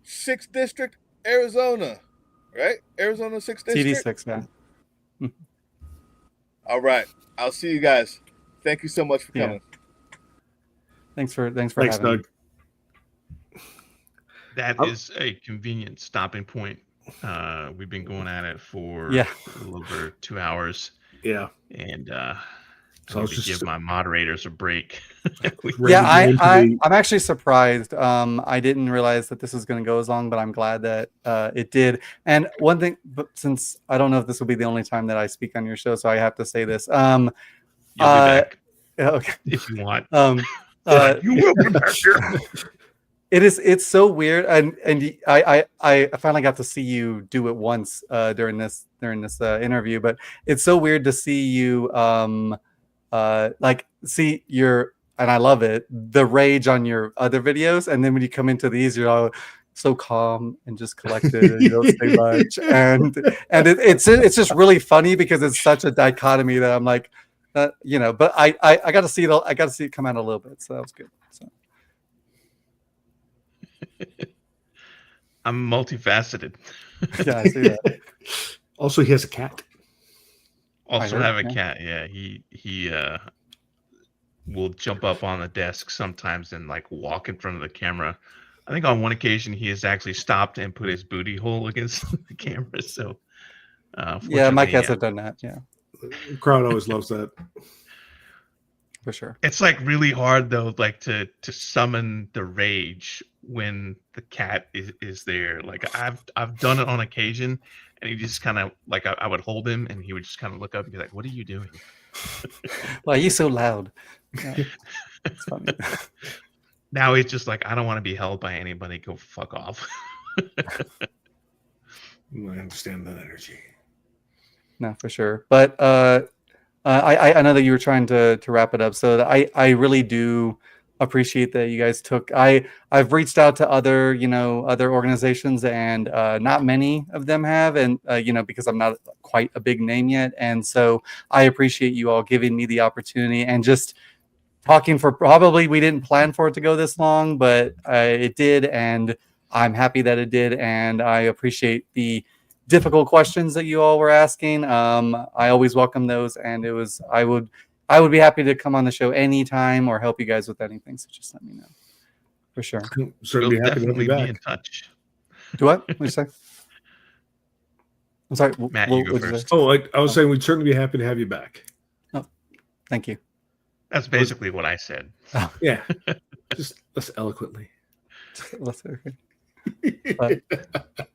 Speaker 19: 6th District, Arizona, right? Arizona 6th District.
Speaker 18: TD6, man.
Speaker 19: All right. I'll see you guys. Thank you so much for coming.
Speaker 18: Thanks for
Speaker 14: Thanks,
Speaker 18: having
Speaker 14: Doug.
Speaker 18: me.
Speaker 17: That is a convenient stopping point. We've been going at it for
Speaker 18: Yeah.
Speaker 17: a little over 2 hours.
Speaker 14: Yeah.
Speaker 17: And
Speaker 14: So
Speaker 17: I
Speaker 14: I was
Speaker 17: need to
Speaker 14: just
Speaker 17: give my moderators a break.
Speaker 18: Yeah, I'm actually surprised. I didn't realize that this was going to go as long, but I'm glad that it did. And one thing, but since I don't know if this will be the only time that I speak on your show, so I have to say this.
Speaker 17: You'll be back.
Speaker 18: Okay.
Speaker 17: If you want.
Speaker 18: You will be back here. It's so weird, and I finally got to see you do it once during this interview, but it's so weird to see you see your, and I love it, the rage on your other videos, and then when you come into these, you're all so calm and just collected, and you don't say much, and it's just really funny because it's such a dichotomy that I'm like, but I got to see it. I got to see it come out a little bit, so that was good. So.
Speaker 17: I'm multifaceted.
Speaker 18: Yeah, I see that.
Speaker 14: Also, he has a cat.
Speaker 17: Also have a cat. Yeah, he will jump up on the desk sometimes and like walk in front of the camera. I think on one occasion he has actually stopped and put his booty hole against the camera. So
Speaker 18: yeah, my cats have done that. Yeah,
Speaker 14: the crowd always loves that.
Speaker 18: For sure.
Speaker 17: It's like really hard though, like to summon the rage when the cat is there. Like I've done it on occasion, and he just kind of like I would hold him, and he would just kind of look up and be like, "What are you doing?
Speaker 18: Why are you so loud?" Yeah. It's funny.
Speaker 17: Now he's just like, I don't want to be held by anybody. Go fuck off.
Speaker 14: I understand that energy.
Speaker 18: No, for sure. But I know that you were trying to wrap it up, so I really do appreciate that you guys took. I've reached out to other organizations, and not many of them have, and because I'm not quite a big name yet, and so I appreciate you all giving me the opportunity and just talking for probably, we didn't plan for it to go this long, but it did, and I'm happy that it did, and I appreciate the difficult questions that you all were asking. I always welcome those, and I would be happy to come on the show anytime or help you guys with anything. So just let me know, for sure.
Speaker 14: Certainly happy to have you back.
Speaker 17: Be in touch.
Speaker 18: Do what? What did you say? I'm sorry,
Speaker 17: Matt. You go first.
Speaker 14: Oh, I was saying we'd certainly be happy to have you back.
Speaker 18: Oh, thank you.
Speaker 17: That's basically what I said.
Speaker 18: Oh.
Speaker 14: Yeah, just less eloquently.
Speaker 18: But,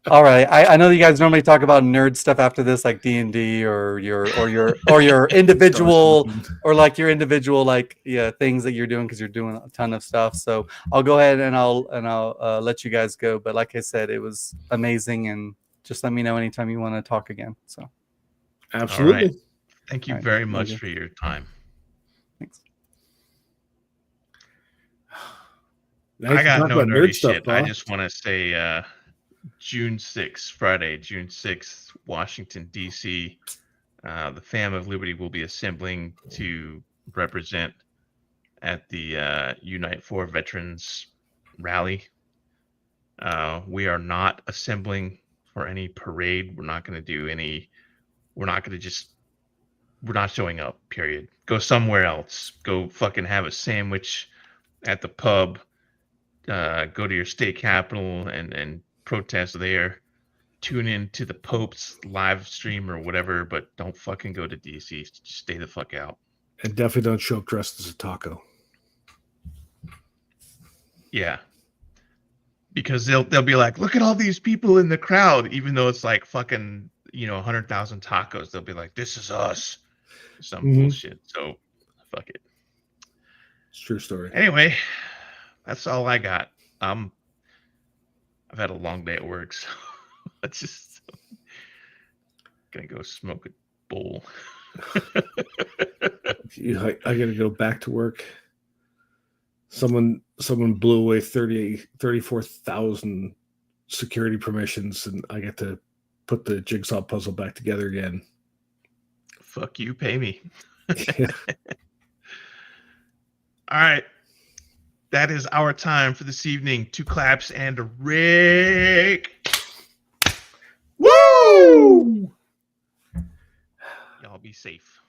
Speaker 18: all right, I know you guys normally talk about nerd stuff after this, like D&D or your individual or like your individual things that you're doing, because you're doing a ton of stuff. So I'll go ahead and I'll let you guys go. But like I said, it was amazing, and just let me know anytime you want to talk again. So
Speaker 14: absolutely.
Speaker 17: All right. Thank you very much for your time.
Speaker 18: Thanks.
Speaker 17: I got no nerdy shit. I just want to say June 6th, Friday, June 6th, Washington, D.C. The Fam of Liberty will be assembling to represent at the Unite for Veterans rally. We are not assembling for any parade. We're not going to do any. We're not showing up, period. Go somewhere else. Go fucking have a sandwich at the pub. Go to your state capital and protest there. Tune in to the Pope's live stream or whatever, but don't fucking go to DC. Just stay the fuck out.
Speaker 14: And definitely don't show up dressed as a taco.
Speaker 17: Yeah. Because they'll be like, look at all these people in the crowd, even though it's like fucking 100,000 tacos. They'll be like, this is us. Some bullshit. So fuck it.
Speaker 14: It's a true story.
Speaker 17: Anyway, that's all I got. I've had a long day at work, so let's just gonna go smoke a bowl.
Speaker 14: I gotta go back to work. Someone blew away 34,000 security permissions, and I get to put the jigsaw puzzle back together again.
Speaker 17: Fuck you, pay me.
Speaker 14: Yeah.
Speaker 17: All right. That is our time for this evening. 2 claps and a Rick. Woo! Y'all be safe.